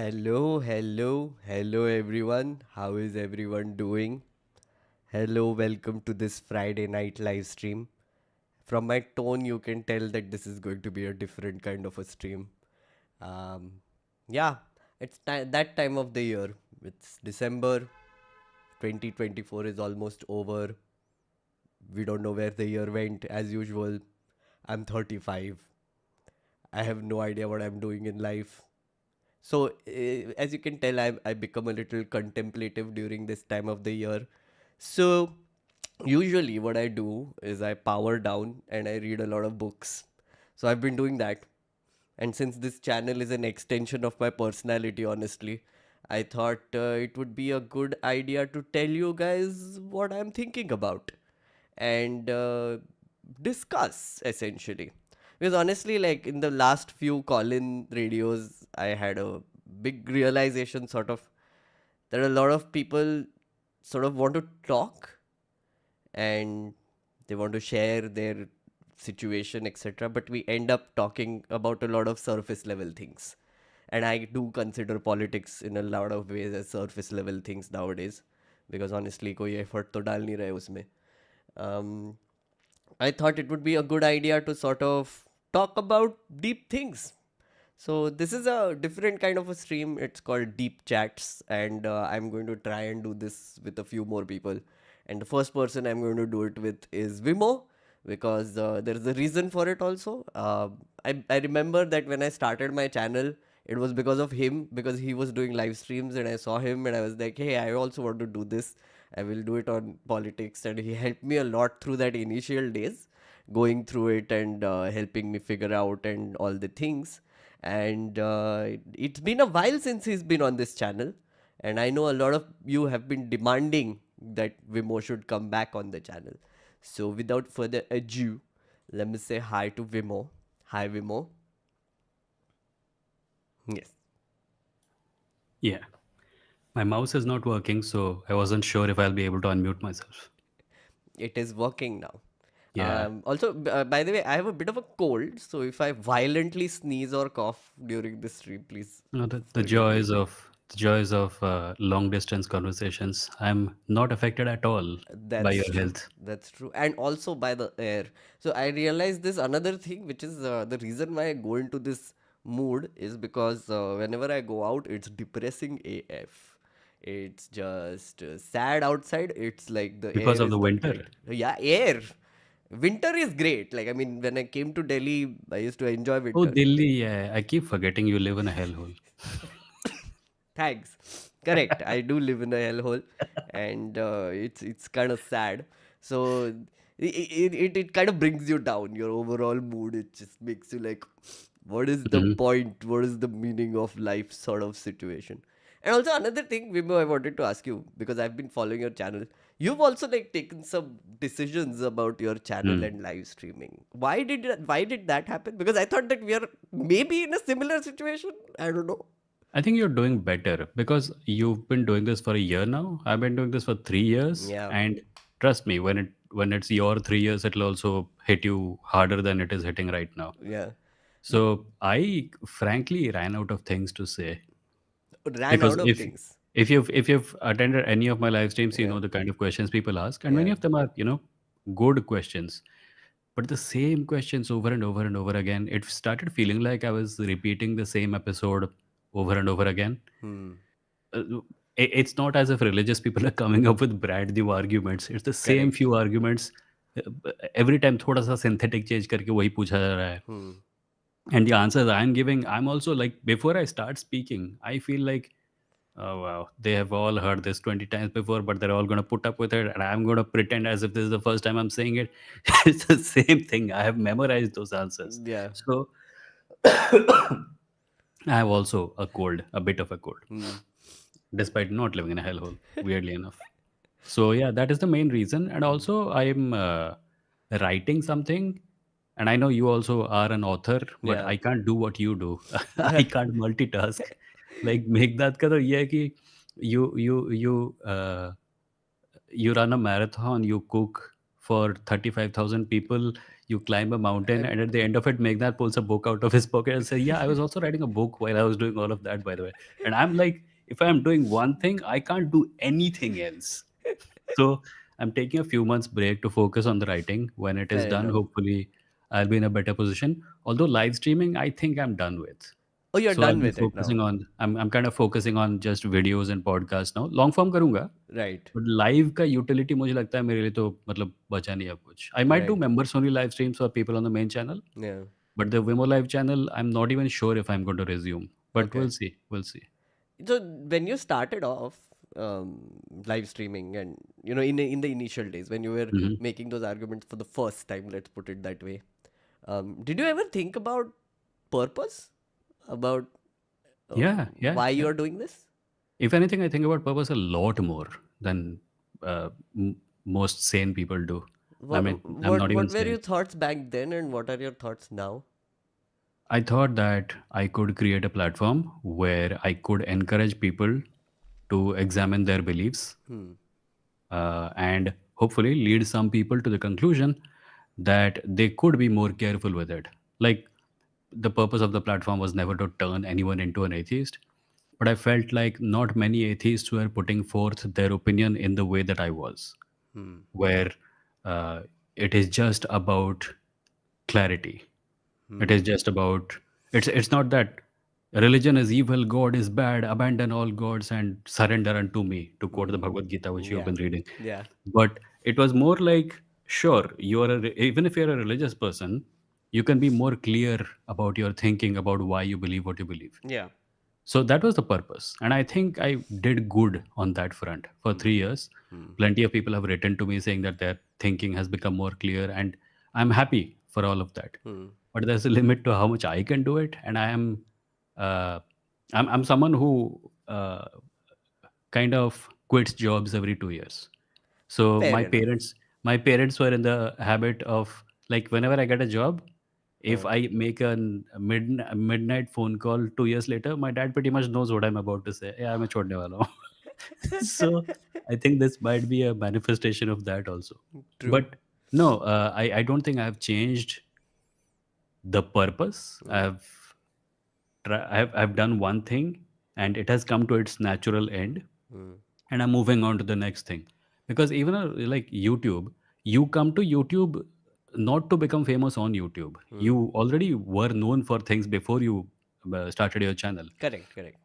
Hello everyone. How is everyone doing? Hello, welcome to this Friday night live stream. From my tone, you can tell that this is going to be a different kind of a stream. Um, yeah, that time of the year. It's December 2024 is almost over. We don't know where the year went as usual. I'm 35. I have no idea what I'm doing in life. So, as you can tell, I become a little contemplative during this time of the year. So, usually what I do is I power down and I read a lot of books. So, I've been doing that. And since this channel is an extension of my personality, honestly, I thought it would be a good idea to tell you guys what I'm thinking about and discuss essentially. Because honestly, like in the last few call-in radios, I had a big realization sort of that a lot of people sort of want to talk and they want to share their situation, etc. But we end up talking about a lot of surface level things. And I do consider politics in a lot of ways as surface level things nowadays. Because honestly, कोई effort तो डाल नहीं रहे उसमें. Um, I thought it would be a good idea to sort of talk about deep things. So this is a different kind of a stream. It's called Deep Chats, and I'm going to try and do this with a few more people. And the first person I'm going to do it with is Vimo, because there is a reason for it also. I remember that when I started my channel, it was because of him, because he was doing live streams, and I saw him, and I was like, hey, I also want to do this. I will do it on politics, and he helped me a lot through that initial days, going through it and helping me figure out and all the things. And it's been a while since he's been on this channel, and I know a lot of you have been demanding that Vimo should come back on the channel. So without further ado, let me say hi to Vimo. Hi, Vimo. Yes. Yeah, my mouse is not working, so I wasn't sure if I'll be able to unmute myself. It is working now. Yeah, Also, by the way, I have a bit of a cold, so if I violently sneeze or cough during this stream, please the forgive me. joys of long distance conversations. I'm not affected at all by That's your true. health. That's true. And also by the air. So I realized this another thing, which is the reason why I go into this mood is because whenever I go out, it's depressing AF. It's just sad outside. It's like the Because air of is the not winter. great. Yeah, air. Winter is great. Like, I mean, when I came to Delhi, I used to enjoy Oh, winter. Delhi, yeah, I keep forgetting you live in a hellhole. Thanks. Correct. I do live in a hellhole, and it's kind of sad. So it kind of brings you down. Your overall mood. It just makes you like, what is the Mhm. point? What is the meaning of life? Sort of situation. And also another thing, Vimo, I wanted to ask you because I've been following your channel. You've also like taken some decisions about your channel Mm. and live streaming. Why did that happen? Because I thought that we are maybe in a similar situation. I don't know. I think you're doing better because you've been doing this for a year now. I've been doing this for 3 years, Yeah. and trust me, when it's your 3 years, it'll also hit you harder than it is hitting right now. Yeah. So I frankly ran out of things to say Ran because out of things. if you've attended any of my live streams, you Yeah. know the kind of questions people ask, and many Yeah. of them are good questions, but the same questions over and over and over again. It started feeling like I was repeating the same episode over and over again. Hmm. uh, it's not as if religious people are coming up with brand new arguments. It's the same Correct. few arguments. Every time थोड़ा सा synthetic change करके वही पूछा जा रहा है. Hmm. And the answers I'm giving, I'm also like, before I start speaking, I feel like, oh wow, they have all heard this 20 times before, but they're all going to put up with it, and I'm going to pretend as if this is the first time I'm saying it. It's the same thing. I have memorized those answers. Yeah. So I have also a cold, a bit of a cold, Hmm. despite not living in a hellhole, weirdly enough. So yeah, that is the main reason. And Hmm. also, I'm writing something, and I know you also are an author, but Yeah. I can't do what you do. I can't multitask. Like Meghnad ka to ye hai ki you run a marathon, you cook for 35,000 people. You climb a mountain, and at the end of it, Meghnad pulls a book out of his pocket and says, "Yeah, I was also writing a book while I was doing all of that, by the way." And I'm like, if I'm doing one thing, I can't do anything else. So I'm taking a few months break to focus on the writing. When it is Fair done, enough. hopefully I'll be in a better position. Although live streaming, I think I'm done with. Oh, you're So I've done been with it now. focusing on I'm kind of focusing on just videos and podcasts now. Long form करूँगा, Right. but live का utility मुझे लगता है मेरे लिए तो मतलब बचा नहीं अब कुछ. I might do Right. members only live streams for people on the main channel, Yeah. but the Vimo live channel, I'm not even sure if I'm going to resume. But Okay. we'll see. We'll see. So when you started off live streaming, and in the initial days when you were Mhm. making those arguments for the first time, let's put it that way, did you ever think about purpose, about Yeah, yeah, why you yeah. are doing this? If anything, I think about purpose a lot more than uh, most sane people do. I What mean, I'm what not even what were sane. your thoughts back then, and what are your thoughts now? I thought that I could create a platform where I could encourage people to examine their beliefs Hmm. and hopefully lead some people to the conclusion that they could be more careful with it. Like, the purpose of the platform was never to turn anyone into an atheist, but I felt like not many atheists were putting forth their opinion in the way that I was, Hmm. where uh, it is just about clarity. It is Hmm. just about it's not that religion is evil, God is bad, abandon all gods and surrender unto me, to quote the Hmm. Bhagavad Gita, which you have Yeah. been reading. Yeah. But it was more like, sure, even if you're a religious person, you can be more clear about your thinking, about why you believe what you believe. Yeah. So that was the purpose. And I think I did good on that front for Hmm. 3 years. Hmm. Plenty of people have written to me saying that their thinking has become more clear, and I'm happy for all of that. Hmm. But there's a limit to how much I can do it. And uh, I'm someone who kind of quits jobs every 2 years. So Fair enough. my parents were in the habit of, like, whenever I get a job, if Uh, I make a midnight phone call 2 years later, my dad pretty much knows what I'm about to say. Yeah, मैं छोड़ने वाला हूँ. So I think this might be a manifestation of that also. True. But no, I don't think I've changed the purpose. Hmm. I've done one thing, and it has come to its natural end, Hmm. and I'm moving on to the next thing. Because even like YouTube, you come to YouTube not to become famous on YouTube. Hmm. You already were known for things before you started your channel. Correct. Correct.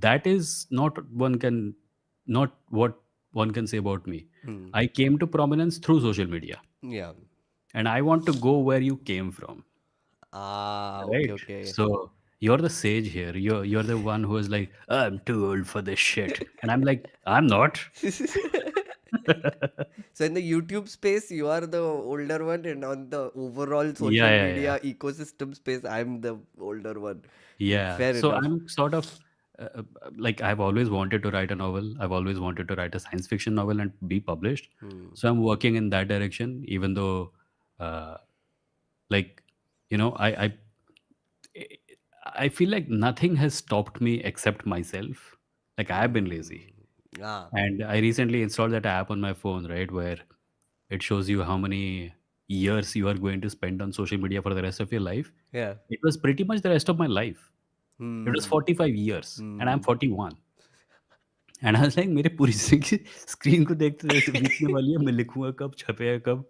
That is not what one can say about me. Hmm. I came to prominence through social media, Yeah. and I want to go where you came from. Ah. Okay. Right. Okay. So you're the sage here. You're the one who is like, I'm too old for this shit. And I'm like, I'm not. So in the YouTube space, you are the older one, and on the overall Yeah, social yeah, yeah. media ecosystem space, I'm the older one. Yeah. Fair So enough. I'm sort of like, I've always wanted to write a novel. I've always wanted to write a science fiction novel and be published. Hmm. So I'm working in that direction, even though, uh, like, I I feel like nothing has stopped me except myself. Like, I have been lazy. Hmm. Ah. And I recently installed that app on my phone, right, where it shows you how many years you are going to spend on social media for the rest of your life. Yeah. It was pretty much the rest of my life. It was Hmm. 45 years, and I'm Hmm. 41. And I was like, मेरे पूरी ज़िंदगी screen को देखते-देखते बीतने वाली है, मैं लिखूँगा कब, छपेगा कब?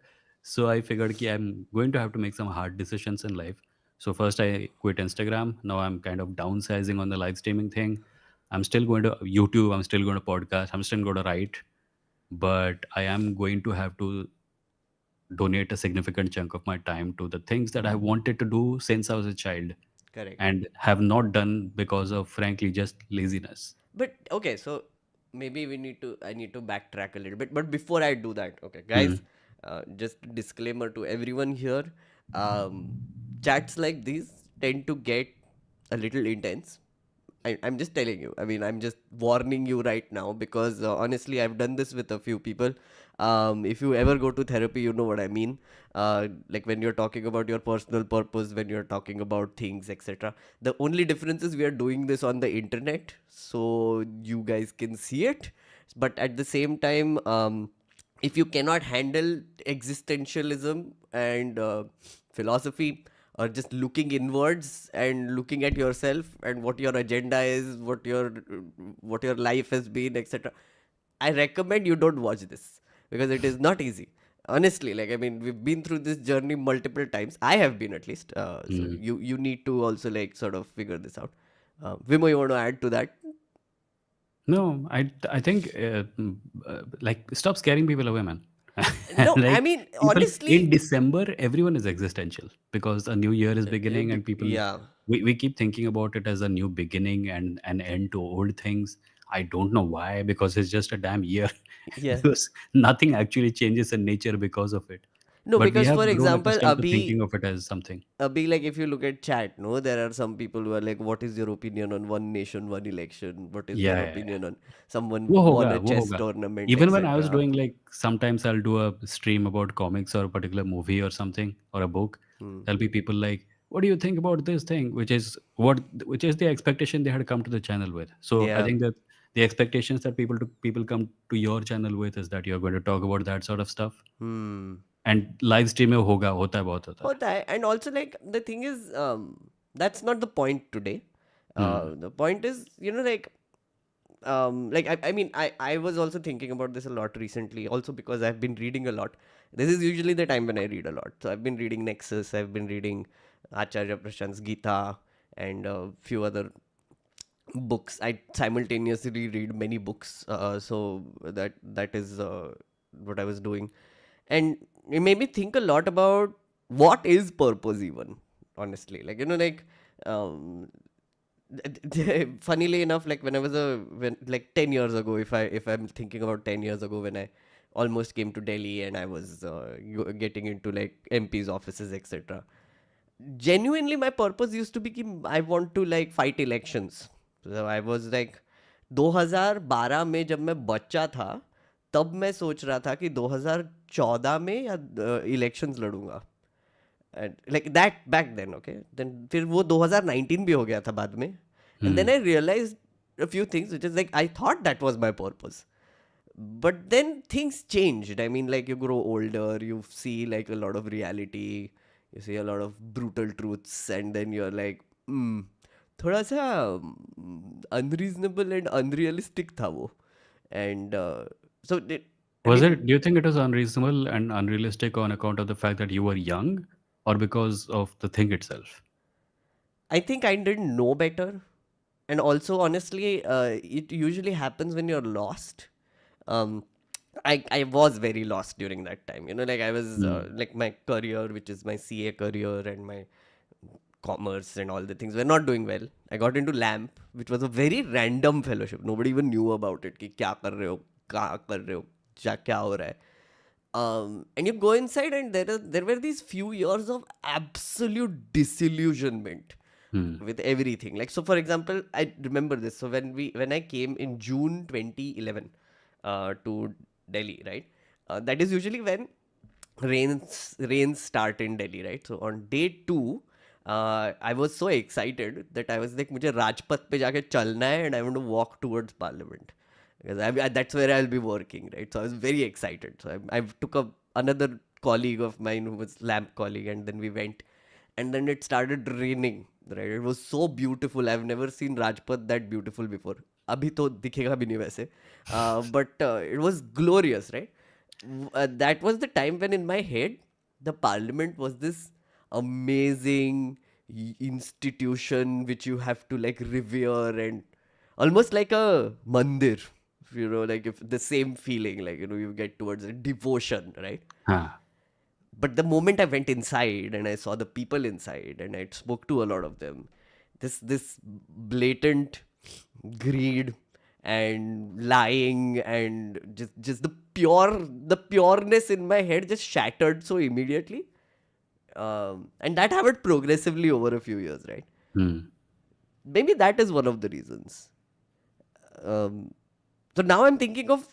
सो आई फिगर्ड कि I am going to have to make some hard decisions in life. So first I quit Instagram. Now I'm kind of downsizing on the live streaming thing. I'm still going to YouTube. I'm still going to podcast. I'm still going to write. But I am going to have to donate a significant chunk of my time to the things that I wanted to do since I was a child Correct. and have not done because of, frankly, just laziness. But okay, so maybe I need to backtrack a little bit. But before I do that, okay, guys, Mm. just disclaimer to everyone here. Um, chats like these tend to get a little intense. I'm just telling you. I mean, I'm just warning you right now because honestly, I've done this with a few people. If you ever go to therapy, you know what I mean. Like when you're talking about your personal purpose, when you're talking about things, etc. The only difference is we are doing this on the internet, so you guys can see it. But at the same time, if you cannot handle existentialism and philosophy, or just looking inwards and looking at yourself and what your agenda is, what your life has been, etc., I recommend you don't watch this, because it is not easy. Honestly, like, I mean, we've been through this journey multiple times. I have been, at least. So Mm. you need to also, like, sort of figure this out. Vimo, you want to add to that? No, I think like stop scaring people away, man. No, I Like mean, people in honestly, December, everyone is existential because a new year is beginning, and people yeah, we keep thinking about it as a new beginning and an end to old things. I don't know why, because it's just a damn year. yeah. Because nothing actually changes in nature because of it. No, But we because, for have grown example, accustomed to thinking of it as something. like, if you look at chat, no, there are some people who are like, "What is your opinion on one nation, one election? What is your Yeah, yeah, opinion on someone वो won होगा, a वो chess होगा. tournament, Even when I was etc." doing like sometimes I'll do a stream about comics or a particular movie or something or a book. Hmm. There'll be people like, "What do you think about this thing?" Which is the expectation they had come to the channel with. So I Yeah. think that the expectations that people come to your channel with is that you're going to talk about that sort of stuff. Hmm. And live stream में होता है बहुत होता है. Hota hai. And also, like, the thing is, that's not the point today. Hmm. The point is, I mean, I was also thinking about this a lot recently, also because I've been reading a lot. This is usually the time when I read a lot. So I've been reading Nexus, I've been reading Acharya Prashant's Gita, and a few other books. I simultaneously read many books, so that is what I was doing, and it made me think a lot about what is purpose, even, honestly. Like, um, funnily enough, like, when, like, 10 years ago, if I'm thinking about 10 years ago, when I almost came to Delhi and I was getting into, like, MP's offices, etc., genuinely my purpose used to be कि I want to, like, fight elections. So I was like, 2012 में जब मैं बच्चा था, तब मैं सोच रहा था कि 2014 में या elections लड़ूंगा. And like that back then, okay, then फिर वो 2019 भी हो गया था बाद में. And then Hmm. I realized a few things, which is like, I thought that was my purpose, but then things changed. I mean, like, you grow older, you see, like, a lot of reality, you see a lot of brutal truths, and then you're like, थोड़ा सा unreasonable and unrealistic था वो. And so I Was mean, it? Do you think it was unreasonable and unrealistic on account of the fact that you were young, or because of the thing itself? I think I didn't know better. And also, honestly, it usually happens when you're lost. um, I was very lost during that time. Like, I was Hmm. like, my career, which is my CA career, and my commerce and all the things, were not doing well. I got into LAMP, which was a very random fellowship. Nobody even knew about it. कि क्या कर रहे हो, कहाँ कर रहे हो, क्या हो रहा है. And you go inside, and there were these few years of absolute disillusionment Hmm. with everything. Like, so, for example, I remember this. So when I came in June 2011 to Delhi, right? That is usually when rains start in Delhi, right? So on day 2, I was so excited that I was like, मुझे राजपथ पे जाके चलना है, and I want to walk towards Parliament, because that's where I'll be working, right? So I was very excited. So I took up another colleague of mine who was LAMP colleague, and then we went, and then it started raining. Right, it was so beautiful. I've never seen Rajpath that beautiful before. अभी तो दिखेगा भी नहीं वैसे, but it was glorious, right? That was the time when, in my head, the Parliament was this amazing institution which you have to, like, revere, and almost like a mandir. Like, if the same feeling, like, you get towards a devotion, right? Huh. But the moment I went inside and I saw the people inside and I spoke to a lot of them, this blatant greed and lying, and just the pureness in my head just shattered so immediately. And that happened progressively over a few years, right? Hmm. Maybe that is one of the reasons. Um, so now I'm thinking of,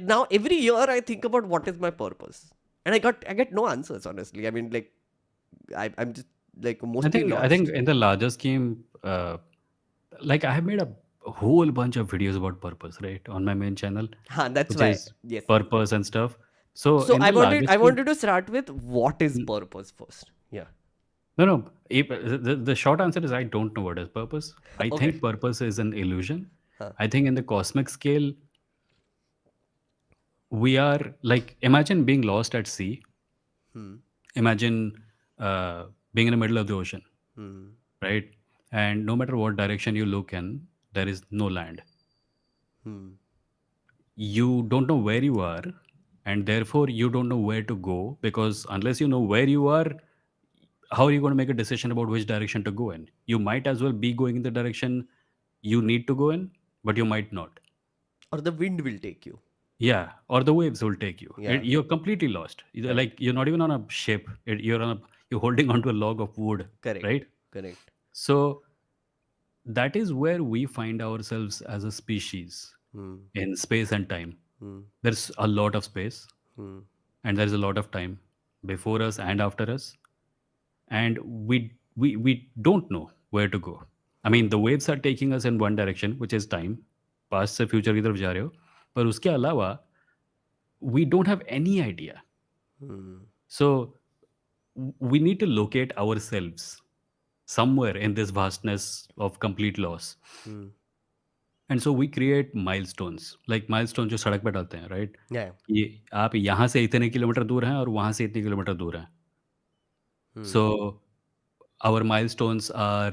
now every year I think about what is my purpose, and I get no answers, honestly. I mean, like, I'm just, like, I mostly think I think lost. in the larger scheme, like I have made a whole bunch of videos about purpose, right, on my main channel, That's which why. is Yes. purpose and stuff. So So in I the wanted larger I scheme, wanted to start with what is mm, purpose first. Yeah. no, no. The short answer is I don't know what is purpose. I Okay. think purpose is an illusion. Huh. I think in the cosmic scale, we are like, imagine being lost at sea. Hmm. Imagine being in the middle of the ocean, Hmm. right? And no matter what direction you look in, there is no land. Hmm. You don't know where you are, and therefore you don't know where to go, because unless you know where you are, how are you going to make a decision about which direction to go in? You might as well be going in the direction you need to go in, but you might not. Or the wind will take you. Yeah, or the waves will take you. Yeah. You're completely lost. Like Correct. you're not even on a ship. You're holding onto a log of wood, Correct. right? Correct. So that is where we find ourselves as a species Hmm. in space and time. Hmm. There's a lot of space Hmm. and there's a lot of time before us and after us, and we don't know where to go. I Hmm. mean, the waves are taking us in one direction, which is time. Past से future की तरफ जा रहे हो, पर उसके अलावा we don't have any idea. Hmm. So we need to locate ourselves somewhere in this vastness of complete loss. Hmm. And so we create milestones, like milestone जो सड़क पे डालते हैं, right? Yeah. ये आप यहाँ से इतने किलोमीटर दूर हैं और वहाँ से इतने किलोमीटर दूर हैं. Hmm. So our milestones are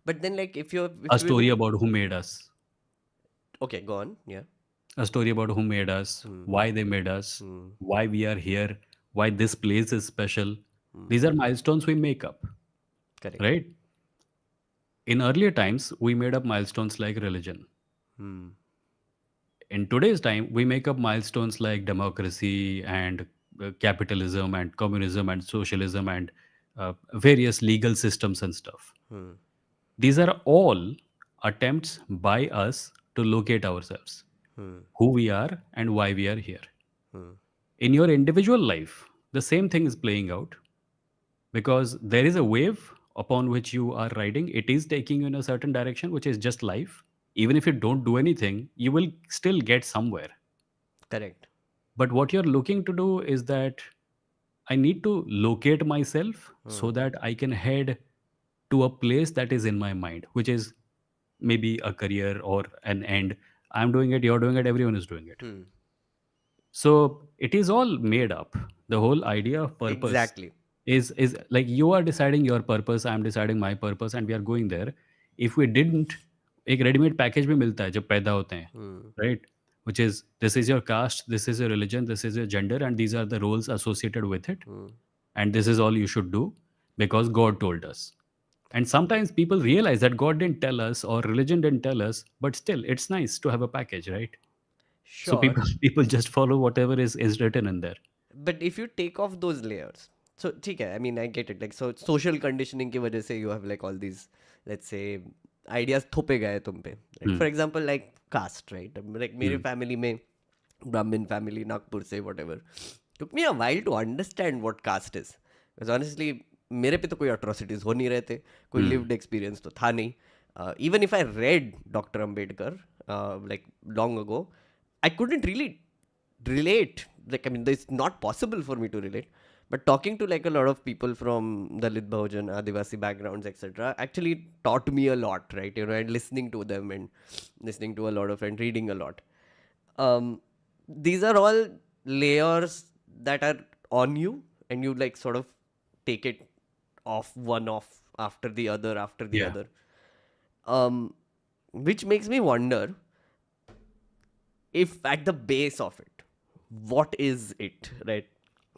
But then, like, a if you story do, about who made us, okay, go on. Yeah. a story about who made us, Hmm. why they made us, Hmm. why we are here, why this place is special. Hmm. These are milestones we make up, Correct. right? In earlier times, we made up milestones like religion. Hmm. In today's time, we make up milestones like democracy and capitalism and communism and socialism and various legal systems and stuff. Hmm. These are all attempts by us to locate ourselves, Hmm. who we are and why we are here. Hmm. In your individual life, the same thing is playing out, because there is a wave upon which you are riding. It is taking you in a certain direction, which is just life. Even if you don't do anything, you will still get somewhere. Correct. But what you're looking to do is that I need to locate myself Hmm. so that I can head to a place that is in my mind, which is maybe a career or an end. I'm doing it, you're doing it, everyone is doing it. Hmm. So it is all made up. The whole idea of purpose Exactly. is like you are deciding your purpose, I'm deciding my purpose, and we are going there. If we didn't, एक readymade package भी मिलता है जब पैदा होते हैं, Hmm. right? Which is, this is your caste, this is your religion, this is your gender, and these are the roles associated with it, Hmm. and this is all you should do because God told us. And sometimes people realize that God didn't tell us or religion didn't tell us, but still it's nice to have a package, right? So Sure. people just follow whatever is written in there. But if you take off those layers, so ठीक है, I mean I get it, like so social conditioning की वजह से you have like all these, let's say, ideas थोपे गए तुम पे, right? Hmm. For example, like caste, right? Like मेरे Hmm. family में, Brahmin family नागपुर से, whatever, took me a while to understand what caste is, because honestly मेरे पे तो कोई atrocities हो नहीं रहे थे, कोई Hmm. lived experience तो था नहीं. Even if I read Dr. Ambedkar like long ago, I couldn't really relate. Like, I mean, it's not possible for me to relate. But talking to like a lot of people from Dalit Bahujan, Adivasi backgrounds, etc., actually taught me a lot, right? You know, and listening to them and listening to a lot of and reading a lot. These are all layers that are on you, and you like sort of take it off one off after the other after the Yeah. other. Which makes me wonder if at the base of it, what is it, right,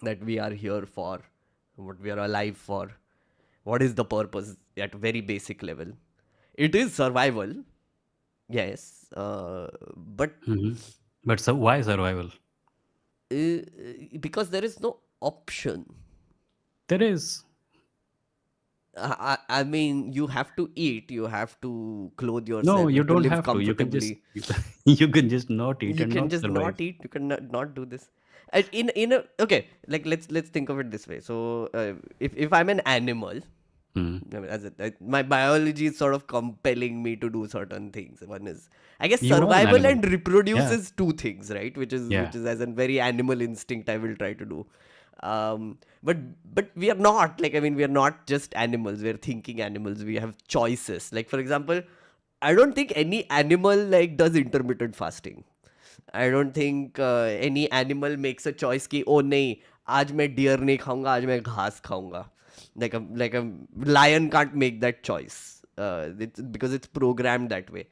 that we are here for, what we are alive for, what is the purpose at very basic level? It is survival, yes, but Hmm. But so why survival? because there is no option. There is. I mean, you have to eat, you have to clothe No, yourself, you you have to don't live have to. You can just comfortably. you can just not eat You and can not just survive. not eat, you can not do this. And in a, okay, like let's think of it this way. So if I'm an animal, Hmm. I mean, my biology is sort of compelling me to do certain things. One is, I guess, You are an survival animal. and reproduce Yeah. is two things, right? Yeah. Which is as a very animal instinct I will try to do. But we are not like, I mean, we are not just animals. We are thinking animals. We have choices. Like, for example, I don't think any animal like does intermittent fasting. I don't think any animal makes a choice कि ओ नहीं, आज मैं dear नहीं खाऊंगा, आज मैं घास खाऊंगा. Like a lion can't make that choice, because it's programmed that way.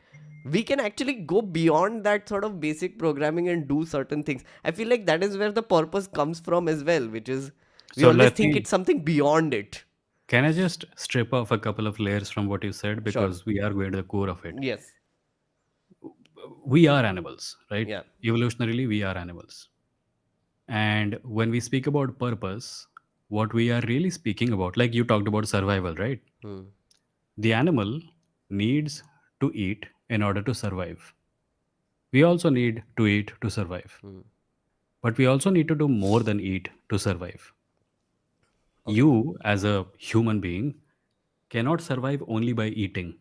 We can actually go beyond that sort of basic programming and do certain things. I feel like that is where the purpose comes from as well, which is we So always let think me. it's something beyond it. Can I just strip off a couple of layers from what you said Sure. because we are going to the core of it. Yes. We are animals, right? Yeah. Evolutionarily, we are animals. And when we speak about purpose, what we are really speaking about, like you talked about survival, right? Hmm. The animal needs to eat in order to survive. We also need to eat to survive. Hmm. But we also need to do more than eat to survive. Okay. You, as a human being, cannot survive only by eating.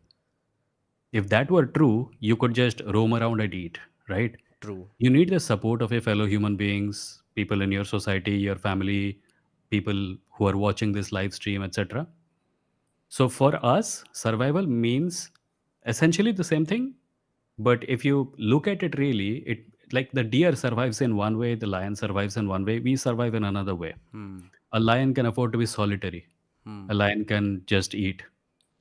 If that were true, you could just roam around and eat, right? True. You need the support of your fellow human beings, people in your society, your family, people who are watching this live stream, etc. So for us, survival means essentially the same thing. But if you look at it really, it like the deer survives in one way, the lion survives in one way, we survive in another way. Hmm. A lion can afford to be solitary. Hmm. A lion can just eat,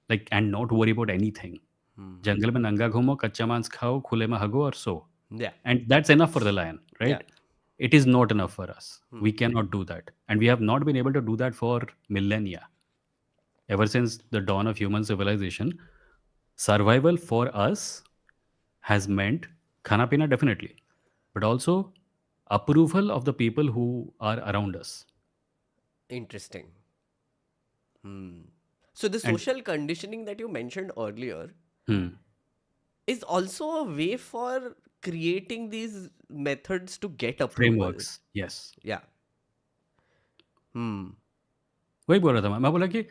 like, and not worry about anything. Hmm. जंगल में नंगा घूमो, कच्चा मांस खाओ, खुले में हगो और सो. Yeah. And that's enough for the lion, Yeah. right? It is not enough for us. Hmm. We cannot do that. And we have not been able to do that for millennia. Ever since the dawn of human civilization, survival for us has meant khana pina definitely, but also approval of the people who are around us. Interesting. Hmm. So the And social conditioning that you mentioned earlier hmm, is also a way for creating these methods to get approval. frameworks, yes. Yeah. Hmm. वही बोल रहा था मैं बोला कि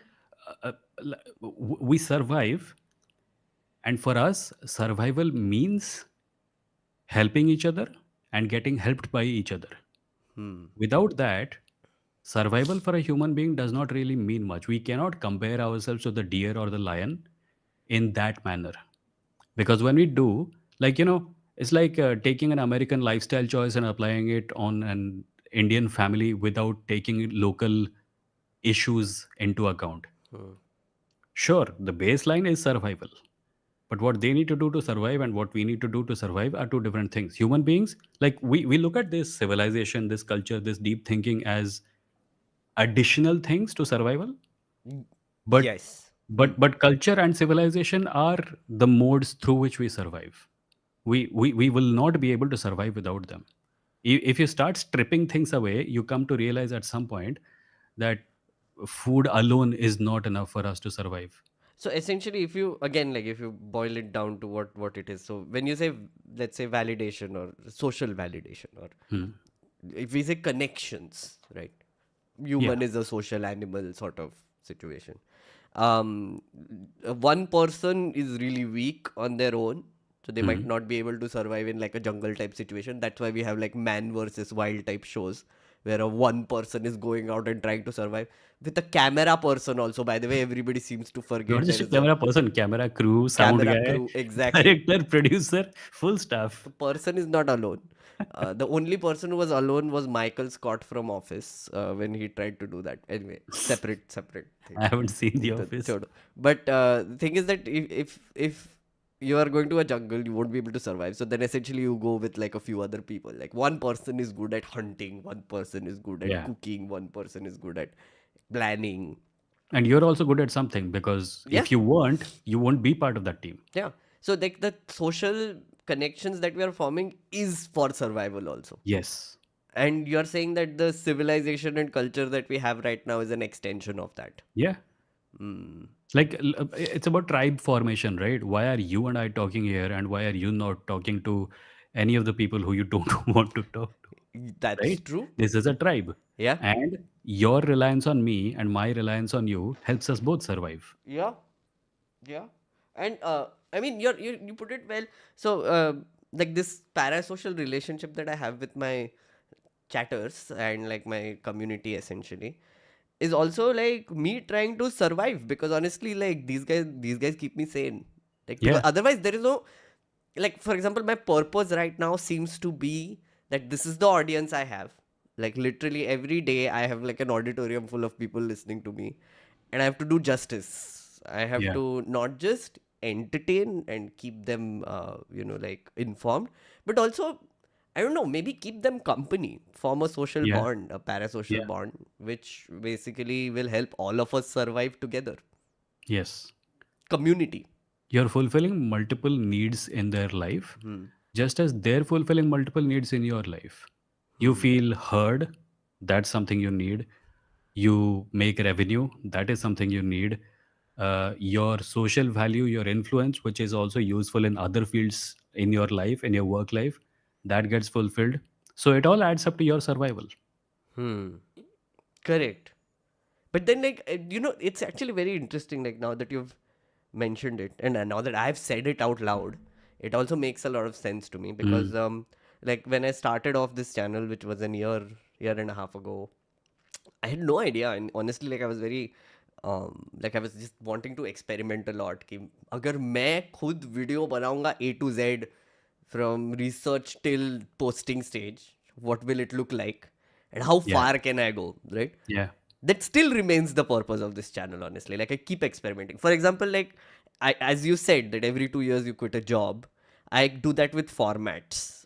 we survive, and for us survival means helping each other and getting helped by each other. Hmm. Without that, survival for a human being does not really mean much. We cannot compare ourselves to the deer or the lion in that manner. Because when we do, like, it's like taking an American lifestyle choice and applying it on an Indian family without taking local issues into account. Hmm. Sure, the baseline is survival. But what they need to do to survive and what we need to do to survive are two different things. Human beings, like we look at this civilization, this culture, this deep thinking as additional things to survival, Y- but Yes. Hmm. but culture and civilization are the modes through which we survive. We will not be able to survive without them. If you start stripping things away, you come to realize at some point that food alone is not enough for us to survive. So essentially, if you again like if you boil it down to what it is, so when you say, let's say, validation or social validation, or Hmm. if we say connections, right? Yeah. Human is a social animal sort of situation. Um, one person is really weak on their own, so they might Hmm. not be able to survive in like a jungle type situation. That's why we have like man versus wild type shows where a one person is going out and trying to survive with a camera person also. By the way, everybody seems to Not forget there just a is a camera person, camera crew, sound camera guy, crew. Exactly. director, producer, full staff. The person is not alone. The only person who was alone was Michael Scott from Office when he tried to do that. Anyway, separate thing. I haven't seen The The Office. third. But the thing is that if you are going to a jungle, you won't be able to survive. So then essentially you go with like a few other people. Like one person is good at hunting, one person is good at Yeah. cooking, one person is good at planning. And you're also good at something because Yeah, if you weren't, you won't be part of that team. yeah. So like the social connections that we are forming is for survival also. Yes. And you're saying that the civilization and culture that we have right now is an extension of that. Yeah. Mm. Like it's about tribe formation, right? Why are you and I talking here and why are you not talking to any of the people who you don't want to talk to, That's right? true. This is a tribe. Yeah. And your reliance on me and my reliance on you helps us both survive. Yeah, yeah. And I mean, you put it well. So, like this parasocial relationship that I have with my chatters and like my community essentially is also like me trying to survive, because honestly, like these guys keep me sane. Like, because Yeah, otherwise there is no, like, for example, my purpose right now seems to be that this is the audience I have. Like literally every day I have like an auditorium full of people listening to me, and I have to do justice. I have yeah, to not just entertain and keep them like informed, but also, I don't know, maybe keep them company, form a social yeah, bond, a parasocial yeah. bond, which basically will help all of us survive together. Yes. Community. You're fulfilling multiple needs in their life, Hmm. just as they're fulfilling multiple needs in your life. You Hmm. feel heard, that's something you need. You make revenue, that is something you need. Your social value, your influence, which is also useful in other fields in your life, in your work life, that gets fulfilled. So it all adds up to your survival. Hmm. Correct. But then, like, it's actually very interesting. Like, now that you've mentioned it, and now that I've said it out loud, it also makes a lot of sense to me, because, Mm, like, when I started off this channel, which was year and a half ago, I had no idea, and honestly, like, I was very, like, I was just wanting to experiment a lot. कि अगर मैं खुद video बनाऊंगा A to Z, from research till posting stage, what will it look like, and how yeah, far can I go, right? yeah, That still remains the purpose of this channel, honestly. Like, I keep experimenting. For example, like, as you said that every 2 years you quit a job, I do that with formats.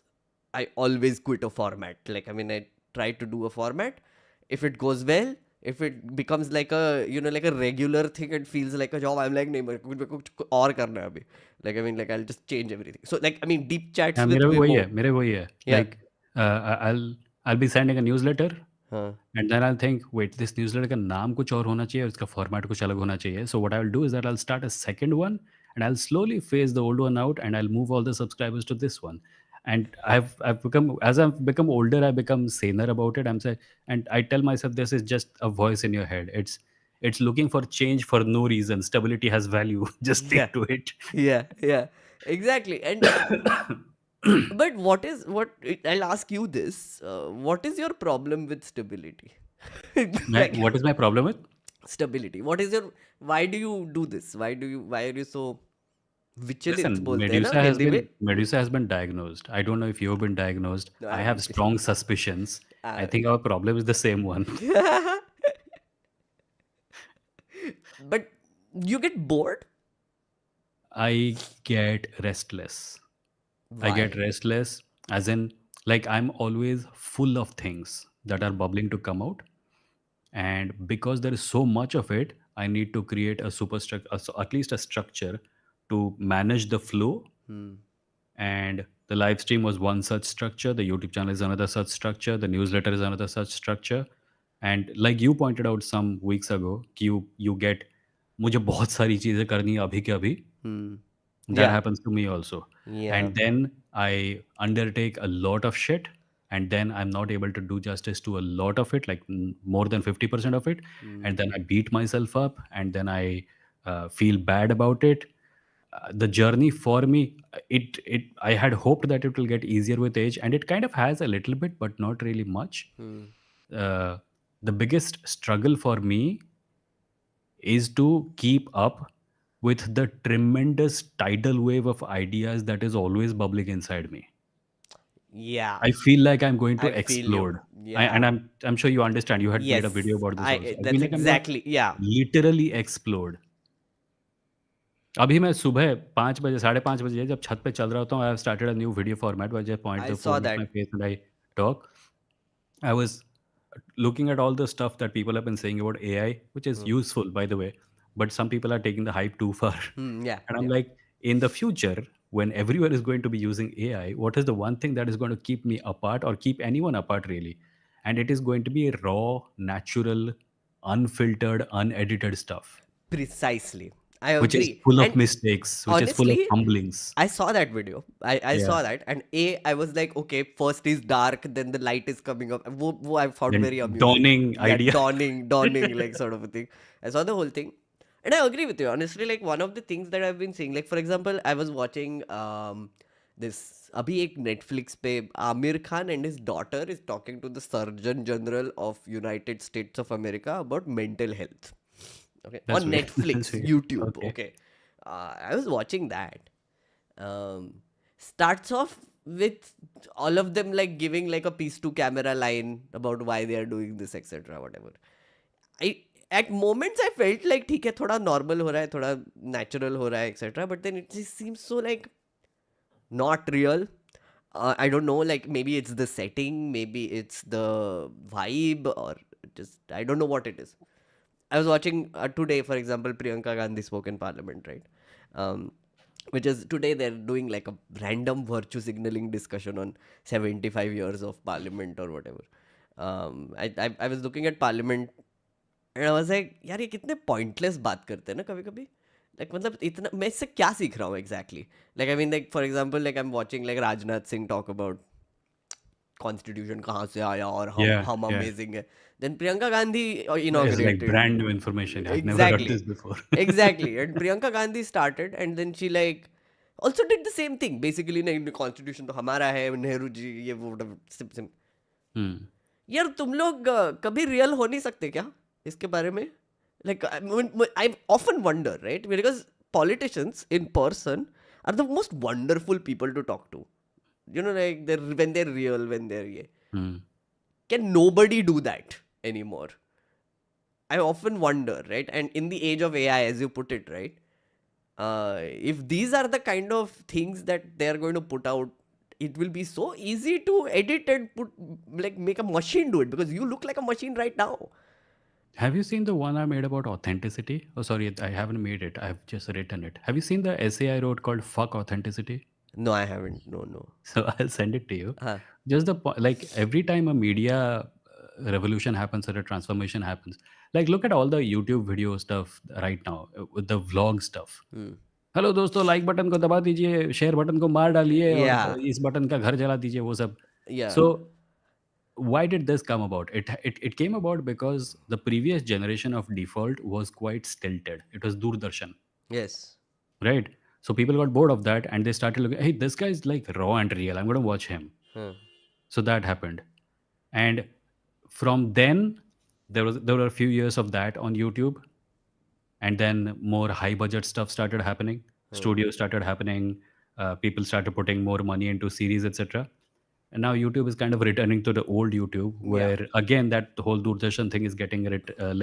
I always quit a format. Like, I mean, I try to do a format. If it goes well, if it becomes like a, like a regular thing, it feels like a job, I'm like, नहीं मेरे को कुछ और करना है अभी. Like, I mean, like, I'll just change everything. So, like, I mean, deep chats हाँ, with मेरा भी वही Wimo. है, मेरे वही है. Yeah. Like, I'll be sending a newsletter, Huh. and then I'll think, wait, this newsletter का नाम कुछ और होना चाहिए, उसका format कुछ अलग होना चाहिए. So what I'll do is that I'll start a second one, and I'll slowly phase the old one out, and I'll move all the subscribers to this one. And I've become, as I've become older, I become saner about it. I'm saying, and I tell myself, this is just a voice in your head. It's looking for change for no reason. Stability has value. Just Yeah. stick to it. Yeah. Yeah. Exactly. And but I'll ask you this. What is your problem with stability? Like, What is my problem with? stability. Why do you do this? Why are you so विचलित Listen, बोलते हैं ना हिंदी में? Medusa has been diagnosed. I don't know if you've been diagnosed. No, I I have haven't. strong suspicions. I Uh, think our problem is the same one. but you get bored? I get restless. I get Why? restless, as in, like, I'm always full of things that are bubbling to come out. And because there is so much of it, I need to create a superstructure, at least a structure to manage the flow. Hmm. And the live stream was one such structure, the YouTube channel is another such structure, the newsletter is another such structure. And like you pointed out some weeks ago कि you get मुझे बहुत सारी चीज़ें करनी है अभी के अभी. Hmm. That Yeah. happens to me also. Yeah. And then I undertake a lot of shit, and then I'm not able to do justice to a lot of it, like more than 50% of it. Hmm. And then I beat myself up, and then I feel bad about it. The journey for me, it I had hoped that it will get easier with age, and it kind of has a little bit, but not really much. Hmm. Uh, the biggest struggle for me is to keep up with the tremendous tidal wave of ideas that is always bubbling inside me. Yeah. I feel like I'm going to I feel you. explode. And Yeah. I'm sure you understand. You had made a video Yes. about this also. I feel That's like I'm going to exactly. Yeah. literally explode. अभी मैं सुबह 5 बजे, साढ़े 5 बजे जब छत पे चल रहा होता हूँ, I have started a new video format where I just point I the saw phone at my that. face and I talk. I was looking at all the stuff that people have been saying about AI, which is Hmm. useful, by the way, but some people are taking the hype too far. Hmm. Yeah. And I'm Yeah. like, in the future, when everyone is going to be using AI, what is the one thing that is going to keep me apart or keep anyone apart, really? And it is going to be raw, natural, unfiltered, unedited stuff. Precisely. I which is agree. full of And mistakes, which is full of honestly, fumblings. I saw that video. I Yeah. saw that, and I was like, okay, first is dark, then the light is coming up. Wo I found Then very amusing. dawning Yeah, idea. dawning, like sort of a thing. I saw the whole thing, and I agree with you. Honestly, like one of the things that I've been seeing, like for example, I was watching this अभी एक Netflix पे Amir Khan and his daughter is talking to the Surgeon General of United States of America about mental health. Okay, That's on weird. That's Netflix, weird. YouTube. Okay. Okay, I was watching that. Um, starts off with all of them like giving like a piece to camera line about why they are doing this, etc. Whatever. I at moments I felt like ठीक है थोड़ा normal हो रहा है थोड़ा natural हो रहा है etc. But then it just seems so like not real. I don't know, like maybe it's the setting, maybe it's the vibe, or just I don't know what it is. I was watching today, for example, Priyanka Gandhi spoke in Parliament, right? Um, which is today they're doing like a random virtue signaling discussion on 75 years of Parliament or whatever. I was looking at Parliament and I was like, यार ये कितने pointless बात करते हैं ना कभी कभी. Like मतलब इतना मैं इससे क्या सीख रहा हूँ exactly? Like I mean like for example like I'm watching like Rajnath Singh talk about constitution कहाँ से आया और Yeah, हम yeah. अमेजिंग है then Priyanka Gandhi It's like inaugurated brand new information. I've never heard exactly this before. exactly and Priyanka Gandhi started and then she like also did the same thing basically नहीं constitution तो हमारा है नेहरू जी ये वो SIM Hmm. यार तुम लोग कभी रियल हो नहीं सकते क्या इसके बारे में like I often wonder right because politicians in person are the most wonderful people to talk to like they're when they're real when they're yeah. Hmm. Can nobody do that anymore? I often wonder, right? And in the age of AI, as you put it, right? If these are the kind of things that they are going to put out, it will be so easy to edit and put like make a machine do it because you look like a machine right now. Have you seen the one I made about authenticity? Oh, sorry, I haven't made it. I've just written it. Have you seen the essay I wrote called "Fuck Authenticity"? No, I haven't. No, no. So I'll send it to you. Huh. Just like every time a media revolution happens or a transformation happens, like look at all the YouTube video stuff right now with the vlog stuff. Hmm. Hello दोस्तों, like button को दबा दीजिए, share button को मार डालिए और Yeah. इस button का घर जला दीजिए, वो सब. Yeah. So why did this come about? It came about because the previous generation of default was quite stilted. It was Doordarshan, Yes. right? So people got bored of that and they started looking, hey, this guy is like raw and real. I'm going to watch him. Huh. So that happened. And from then, there were a few years of that on YouTube, and then more high budget stuff started happening. Huh. Studios started happening. People started putting more money into series, etc. And now YouTube is kind of returning to the old YouTube, Yeah. where again that whole Doordarshan thing is getting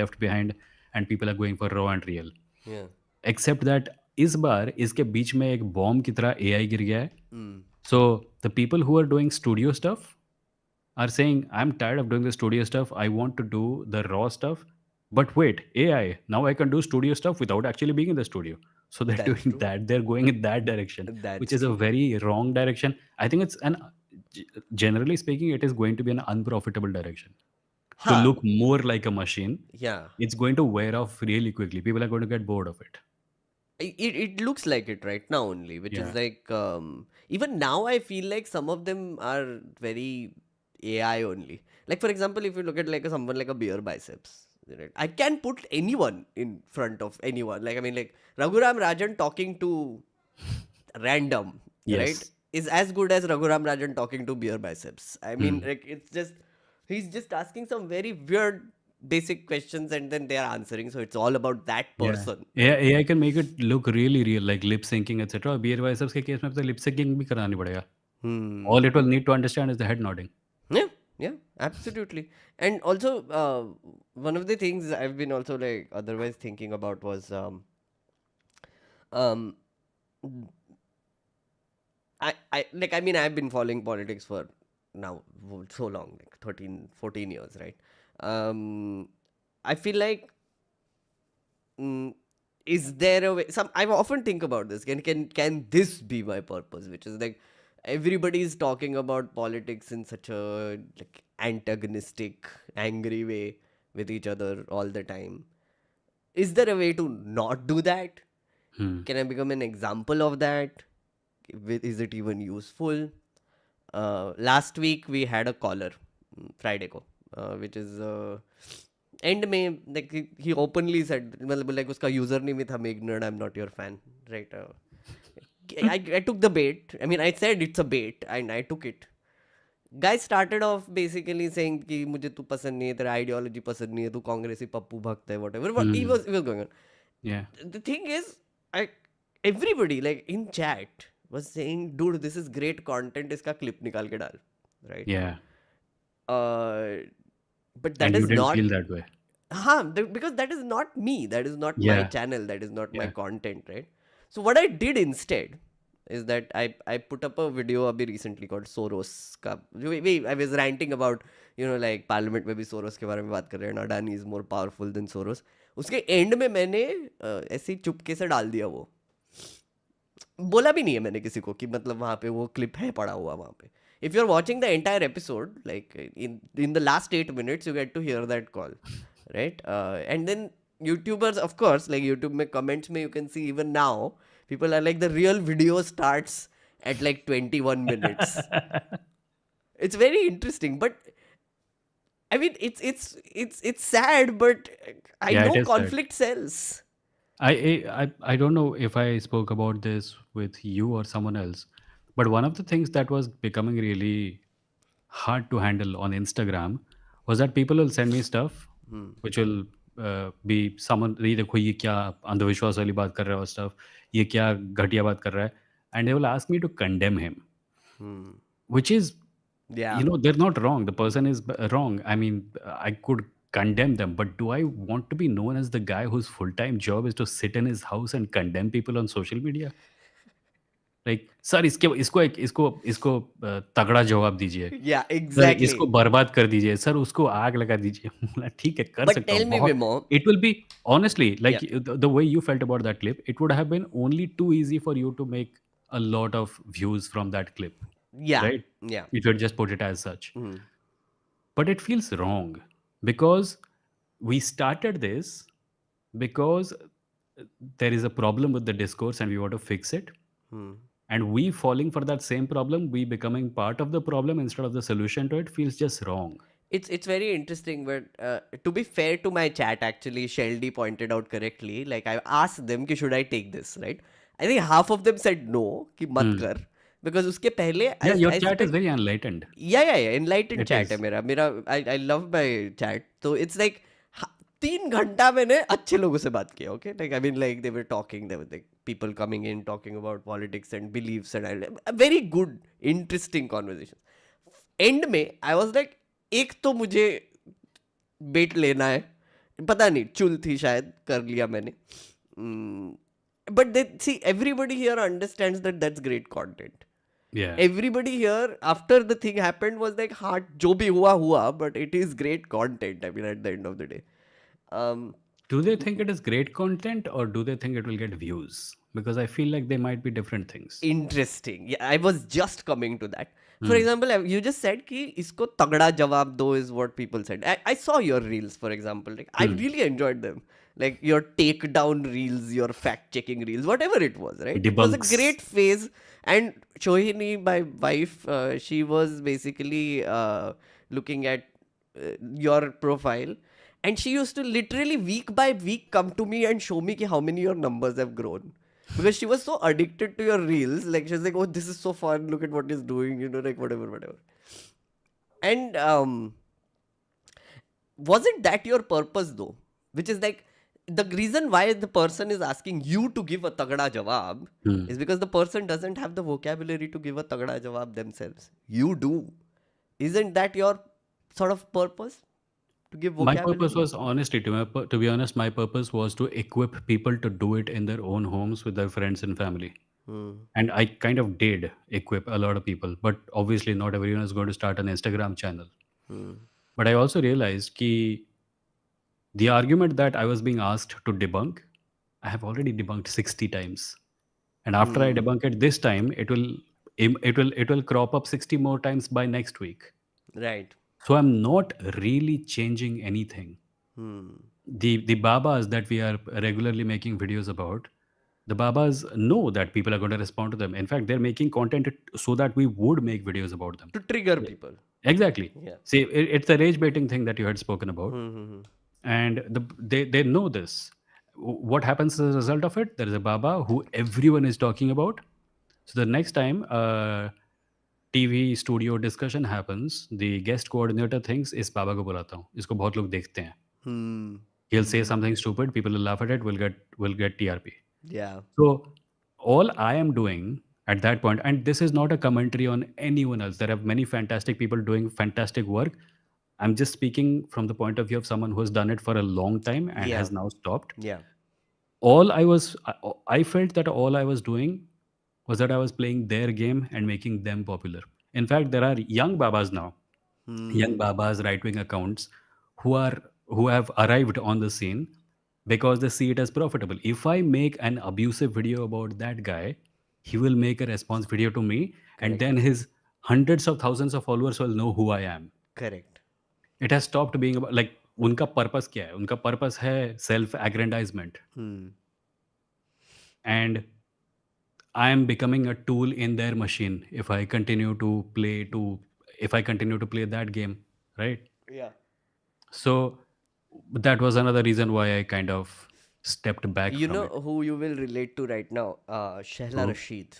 left behind, and people are going for raw and real. Yeah. Except that इस बार इसके बीच में एक bomb की तरह AI गिर गया है. Hmm. So the people who are doing studio stuff are saying, I'm tired of doing the studio stuff. I want to do the raw stuff. But wait, AI, now I can do studio stuff without actually being in the studio. So they're That's doing true. that. They're going in that direction, which That's is a true. very wrong direction. I think generally speaking, it is going to be an unprofitable direction. To Huh. look more like a machine, Yeah. it's going to wear off really quickly. People are going to get bored of it. It looks like it right now only, which is Yeah. like even now I feel like some of them are very AI only. Like for example, if you look at like someone like a beer biceps, right? I can put anyone in front of anyone. Like I mean, like Raghuram Rajan talking to random, right? Yes. Is as good as Raghuram Rajan talking to beer biceps. I mean, Hmm. like it's just he's just asking some very weird basic questions and then they are answering. So it's all about that Yeah. person, right? AI can make it look really real, like lip syncing, etc. Beer biceps के case में तो lip syncing भी करानी पड़ेगा. Hmm. All it will need to understand is the head nodding. Yeah, yeah, absolutely. And also, one of the things I've been also like otherwise thinking about was um, I mean I've been following politics for now so long, like 13, 14 years, right? I feel like mm, is there a way some I often think about this. Can this be my purpose? Which is like everybody is talking about politics in such a like antagonistic, angry way with each other all the time. Is there a way to not do that? Hmm. Can I become an example of that? Is it even useful? Last week we had a caller, Friday को, which is end में like he openly said, मतलब like उसका username ही था Meghnad, I'm not your fan, right? I took the bait. I mean, I said it's a bait and I took it. Guy started off basically saying कि मुझे तू पसंद नहीं है, तेरा ideology पसंद नहीं है, तू कांग्रेसी पप्पू भक्त है, whatever. What Hmm. he was going on. Yeah. The thing is, I everybody like in chat was saying, dude, this is great content. इसका clip निकाल के डाल, right? Yeah. Uh, but And that you is didn't not, feel that way. because that is not me. That is not my Yeah. channel. That is not my Yeah. content, right? So what I did instead is that I put up a video abhi recently called Soros ka. I was ranting about, like parliament में भी Soros के बारे में बात कर रहे हैं. Adani is more powerful than Soros. उसके end में मैंने ऐसे ही चुपके से डाल दिया वो. बोला भी नहीं है मैंने किसी को कि मतलब वहाँ पे वो क्लिप है पड़ा हुआ वहाँ पे. If you're watching the entire episode, like in the last 8 minutes, you get to hear that call, right? And then YouTubers, of course, like YouTube में comments में you can see even now, people are like the real video starts at like 21 minutes. It's very interesting, but I mean, it's sad, but I Yeah, it know is sad. conflict sells. I don't know if I spoke about this with you or someone else, but one of the things that was becoming really hard to handle on Instagram was that people will send me stuff which will be someone ये देखो ये क्या अंधविश्वास वाली बात कर रहा है और stuff ये क्या घटिया बात कर रहा है and they will ask me to condemn him, Hmm. which is, Yeah. they're not wrong, the person is wrong. I mean, I could condemn them, but do I want to be known as the guy whose full-time job is to sit in his house and condemn people on social media? Like, sir इसके इसको एक इसको इसको तगड़ा जवाब दीजिए, Yeah, sir इसको exactly. बर्बाद कर दीजिए, सर उसको आग लगा दीजिए। बोला ठीक है, कर But सकता tell हूँ me, बहुत। Vimo. It will be honestly, Yeah. like the way you felt about that clip, it would have been only too easy for you to make a lot of views from that clip, Yeah. right? Yeah. If you had just put it as such. Hmm. But it feels wrong because we started this because there is a problem with the discourse and we want to fix it. Hmm. And we falling for that same problem, we becoming part of the problem instead of the solution to it feels just wrong. It's very interesting, but to be fair to my chat, actually, Sheldy pointed out correctly. Like I asked them, कि should I take this, right? I think half of them said no, कि मत Hmm. कर, because उसके पहले Yeah, your I chat is spent, very enlightened. yeah, enlightened It chat है is. मेरा I love my chat. So it's like 3 घंटा मैंने अच्छे लोगों से बात किया, okay? Like I mean, like they were talking, there were like people coming in talking about politics and beliefs and a very good, interesting conversation. And में I was like, एक तो मुझे बेट लेना है, पता नहीं चुल थी शायद, कर लिया मैंने. But they see everybody here understands that that's great content. Yeah. Everybody here after the thing happened was like, हाँ जो भी हुआ हुआ, but it is great content. I mean at the end of the day. Do they think it is great content or do they think it will get views? Because I feel like they might be different things. Interesting. Yeah, I was just coming to that. For Hmm. example, you just said कि इसको तगड़ा जवाब दो is what people said. I saw your reels, for example. Like I Hmm. really enjoyed them. Like your takedown reels, your fact checking reels, whatever it was, right? It was a Debunks. great phase. And Shohini, my wife, she was basically looking at your profile. And she used to literally week by week come to me and show me कि how many your numbers have grown. Because she was so addicted to your reels. Like she was like, oh, this is so fun. Look at what he's doing, like whatever. And wasn't that your purpose though? Which is like, the reason why the person is asking you to give a tagda jawab Hmm. is because the person doesn't have the vocabulary to give a tagda jawab themselves. You do. Isn't that your sort of purpose? To give My purpose vocabulary? was honestly, to be honest, my purpose was to equip people to do it in their own homes with their friends and family. Hmm. And I kind of did equip a lot of people, but obviously not everyone is going to start an Instagram channel. Hmm. But I also realized that the argument that I was being asked to debunk, I have already debunked 60 times. And after I Hmm. debunk it this time, it will crop up 60 more times by next week. Right. So I'm not really changing anything. Hmm. The babas that we are regularly making videos about, The Babas know that people are going to respond to them. In fact, they're making content so that we would make videos about them. To trigger Yeah. people. Exactly. Yeah. See, it's the rage baiting thing that you had spoken about, Hmm. and they know this. What happens as a result of it? There is a Baba who everyone is talking about. So the next time TV studio discussion happens the guest coordinator thinks इस बाबा को बुलाता हूँ इसको बहुत लोग देखते हैं Hmm. he'll say something stupid people will laugh at it will get TRP. Yeah. So all I am doing at that point, and this is not a commentary on anyone else, there are many fantastic people doing fantastic work. I'm just speaking from the point of view of someone who has done it for a long time and Yeah. has now stopped. Yeah. All I felt that all I was doing was that I was playing their game and making them popular. In fact, there are young babas now, young Hmm. babas, right wing accounts who have arrived on the scene because they see it as profitable. If I make an abusive video about that guy, he will make a response video to me, and Correct. then his hundreds of thousands of followers will know who I am. Correct. It has stopped being about like उनका purpose क्या है? उनका purpose है self aggrandizement, Hmm. and I am becoming a tool in their machine if I continue to play that game, right? Yeah. So that was another reason why I kind of stepped back You from know it. who you will relate to right now? Shehla So Rashid.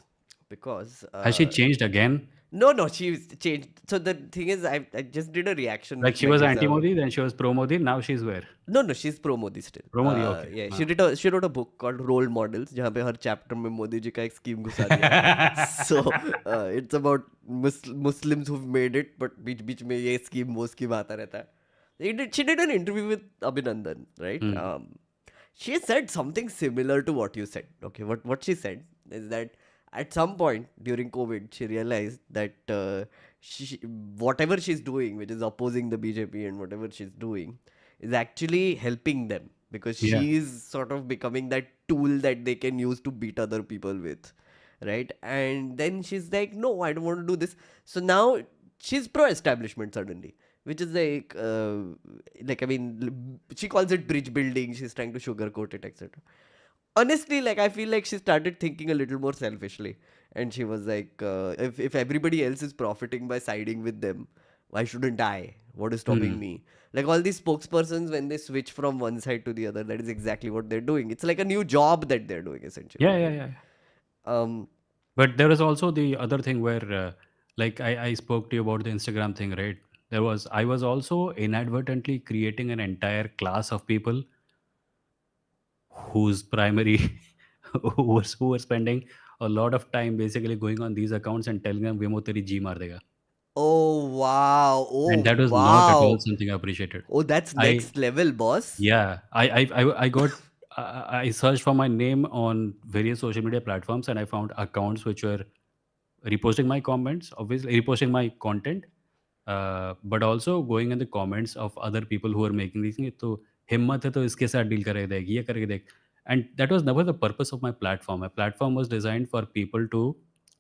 Because has she changed again? no, no, she's changed. So the thing is, I just did a reaction Like with she was Medusa. anti-Modi, then she was pro-Modi. Now she's where? No, no, she's pro Modi still. Pro-Modi. Okay. Yeah, हाँ. she wrote a book called Role Models, जहाँ पे हर chapter में मोदी जी का एक scheme घुसा दिया. So it's about Muslims who've made it, but बीच बीच में ये scheme वो scheme आता रहता है. She did an interview with Abhinandan, right? Hmm. She said something similar to what you said. Okay, what she said is that at some point during COVID, she realized that whatever she's doing, which is opposing the BJP and whatever she's doing, is actually helping them because Yeah. she's sort of becoming that tool that they can use to beat other people with, right? And then she's like, no, I don't want to do this. So now she's pro-establishment suddenly, which is like I mean, she calls it bridge building. She's trying to sugarcoat it, etc. Honestly, like I feel like she started thinking a little more selfishly, and she was like, if everybody else is profiting by siding with them, why shouldn't I? What is stopping Hmm. me? Like all these spokespersons, when they switch from one side to the other, that is exactly what they're doing. It's like a new job that they're doing essentially, Yeah, yeah, right? yeah. Um, But there was also the other thing where, like I spoke to you about the Instagram thing, right? I was also inadvertently creating an entire class of people whose primary, who were spending a lot of time basically going on these accounts and telling them, "Vimo teri G maar dega." oh wow, And oh that was not at all wow, something I appreciated. oh that's I next level, boss. Yeah, I got I searched for my name on various social media platforms and I found accounts which were reposting my comments, obviously reposting my content, but also going in the comments of other people who are making these things. तो हिम्मत है तो इसके साथ deal करके देख, ये करके देख. And that was never the purpose of my platform. My platform was designed for people to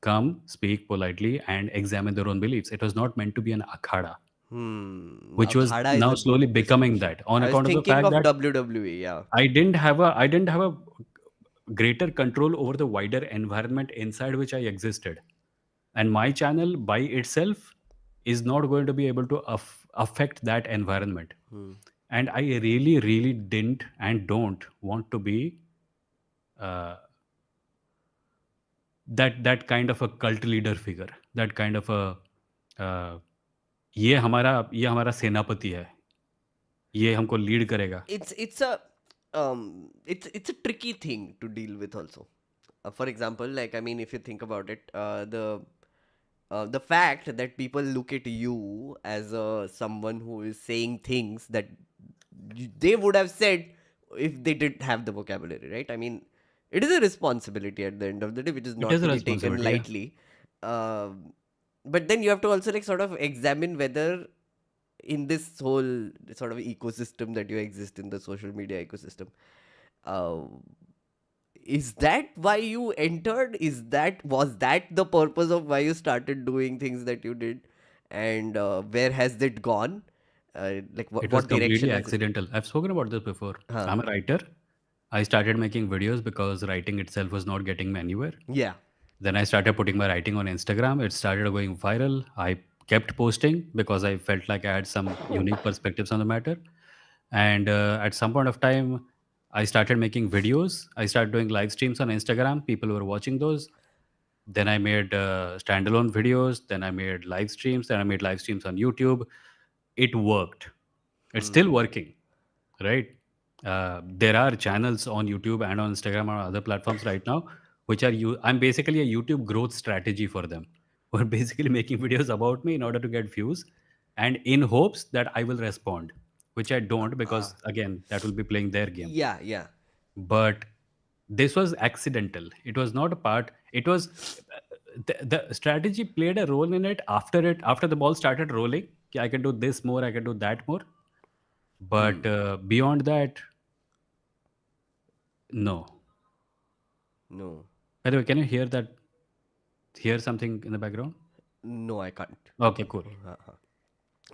come, speak politely, and examine their own beliefs. It was not meant to be an akhada, which was Akhada is now a slowly good becoming description. that on I was account of the thinking fact of that WWE, yeah. I didn't have a greater control over the wider environment inside which I existed. And my channel by itself is not going to be able to affect that environment. And I really, really didn't and don't want to be uh, that kind of a cult leader figure, that kind of a uh, ये हमारा सेनापति है, ये हमको lead करेगा. It's a it's a tricky thing to deal with also. For example, like I mean, if you think about it, the fact that people look at you as someone who is saying things that they would have said if they didn't have the vocabulary, right? I mean, it is a responsibility at the end of the day, which is It not is to a be taken responsibility, yeah. lightly. Um, but then you have to also like sort of examine whether in this whole sort of ecosystem that you exist in, the social media ecosystem, uh, is that why you entered? Was that the purpose of why you started doing things that you did? And where has it gone? Like It was what direction completely has it? accidental. I've spoken about this before. Huh. I'm a writer. I started making videos because writing itself was not getting me anywhere. Yeah. Then I started putting my writing on Instagram. It started going viral. I kept posting because I felt like I had some unique perspectives on the matter. And at some point of time, I started making videos. I started doing live streams on Instagram. People were watching those. Then I made standalone videos. Then I made live streams. Then I made live streams on YouTube. It worked. It's still working, right? There are channels on YouTube and on Instagram or other platforms right now, which are you. I'm basically a YouTube growth strategy for them. We're basically making videos about me in order to get views, and in hopes that I will respond, which I don't Uh, because again that will be playing their game. yeah, yeah. But this was accidental. It was not a part. It was the strategy played a role in it after the ball started rolling. "Okay, I can do this more. I can do that more. But beyond that, no. No. By the way, can you hear that? Hear something in the background? No, I can't. Okay, cool. Uh-huh.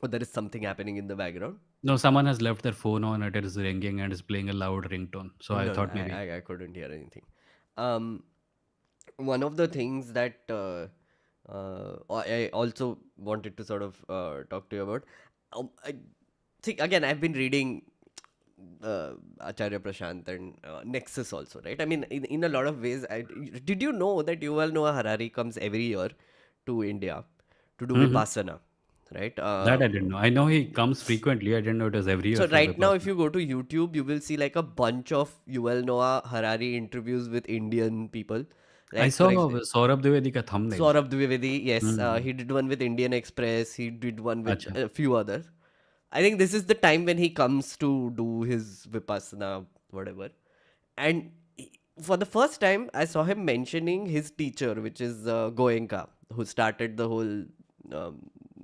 Oh, there is something happening in the background. No, someone has left their phone on. It is ringing and is playing a loud ringtone. So I No, no, thought maybe. I couldn't hear anything. Um, One of the things that I also wanted to sort of talk to you about. I think again, I've been reading Acharya Prashant and Nexus also, right? I mean, in a lot of ways, did you know that Yuval Noah Harari comes every year to India to do Mhm. Vipassana, right? That I didn't know. I know he comes frequently. I didn't know it was every year So for right now, if Vipassana. you go to YouTube, you will see like a bunch of Yuval Noah Harari interviews with Indian people. I Like saw for example, Saurabh Dwivedi ka thumbnail. Saurabh Dwivedi, yes, Hmm. he did one with Indian Express. He did one with Acha. a few others. I think this is the time when he comes to do his Vipassana, whatever. And for the first time, I saw him mentioning his teacher, which is Goenka, who started the whole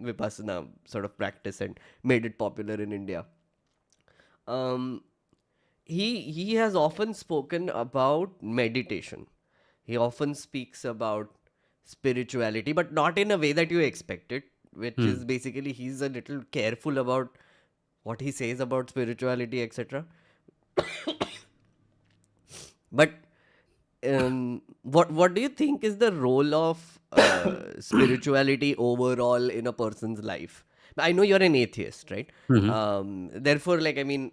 Vipassana sort of practice and made it popular in India. Um, he has often spoken about meditation. He often speaks about spirituality, but not in a way that you expect it, which Hmm. is basically he's a little careful about what he says about spirituality, etc. But what do you think is the role of spirituality overall in a person's life? I know you're an atheist, right? Hmm. Therefore, like I mean,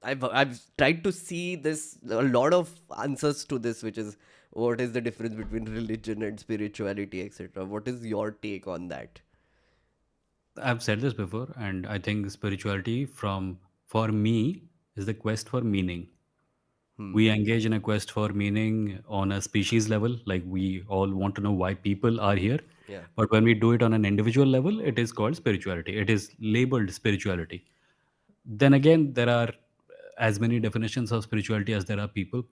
I've tried to see this a lot of answers to this, which is what is the difference between religion and spirituality, etc. What is your take on that? I've said this before, and I think spirituality, from for me, is the quest for meaning. Hmm. We engage in a quest for meaning on a species level, like we all want to know why people are here. Yeah. But when we do it on an individual level, it is called spirituality. It is labeled spirituality. Then again, there are as many definitions of spirituality as there are people.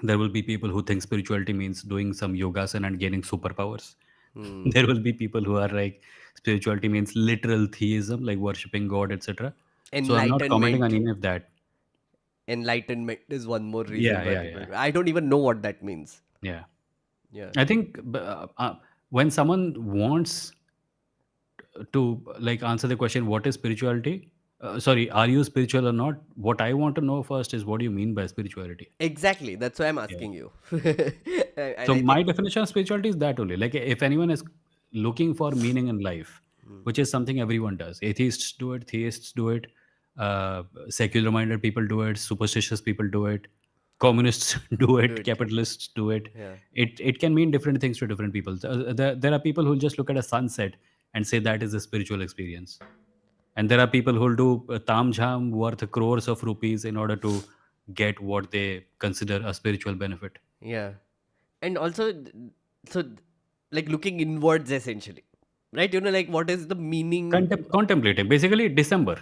There will be people who think spirituality means doing some yogasana and gaining superpowers. Hmm. There will be people who are like spirituality means literal theism, like worshipping God, etc. So I'm not commenting on Enlightenment. any of that. Enlightenment is one more Yeah, reason why yeah, people. yeah, I don't even know what that means. yeah. Yeah. I think when someone wants to like answer the question, what is spirituality? Sorry, are you spiritual or not? What I want to know first is what do you mean by spirituality? Exactly. That's why I'm Yeah. asking you. And So I my think. definition of spirituality is that only. Like if anyone is looking for meaning in life, Hmm. which is something everyone does. Atheists do it, theists do it, secular-minded people do it, superstitious people do it, communists do Do it, it. capitalists do it. Yeah. It can mean different things to different people. There are people who just look at a sunset and say that is a spiritual experience. And there are people who'll do tam jham worth crores of rupees in order to get what they consider a spiritual benefit. Yeah. And also, so like looking inwards essentially, right? Like what is the meaning? Contemplating, basically December.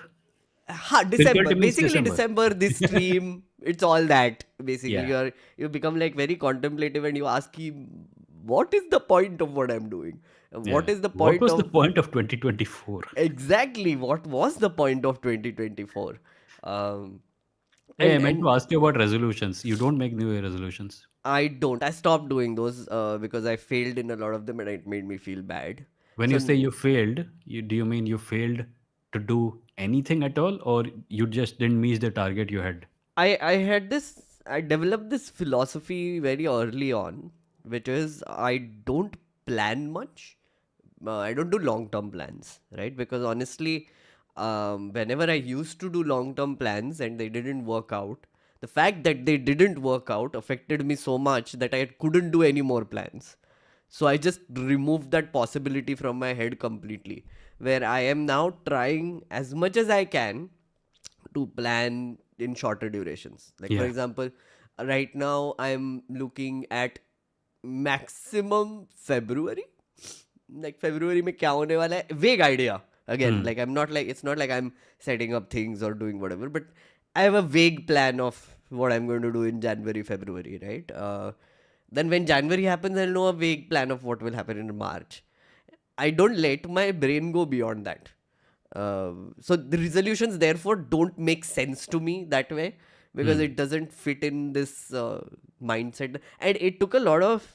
Ha, December. Spirituality means Basically, December. December, this stream, it's all that. Basically, Yeah, you become like very contemplative and you ask him, what is the point of what I'm doing? What yeah. is the What point was the of point of 2024? exactly what was the point of 2024? Um, Hey, I and meant to and ask you about resolutions. You don't make New Year resolutions. I don't. I stopped doing those because I failed in a lot of them and it made me feel bad. When So you say you failed, do you mean you failed to do anything at all, or you just didn't meet the target you had? I had this. I developed this philosophy very early on, which is I don't plan much. I don't do long term plans, right? Because honestly, whenever I used to do long term plans and they didn't work out, the fact that they didn't work out affected me so much that I couldn't do any more plans. So I just removed that possibility from my head completely. Where I am now trying as much as I can to plan in shorter durations. Like, for Yeah. example, right now I'm looking at maximum February. Like February में क्या होने वाला है? Vague idea. Again, Hmm. like I'm not like it's not like I'm setting up things or doing whatever, but I have a vague plan of what I'm going to do in January, February, right? Then when January happens, I'll know a vague plan of what will happen in March. I don't let my brain go beyond that. So the resolutions therefore don't make sense to me that way because Hmm. it doesn't fit in this mindset. And it took a lot of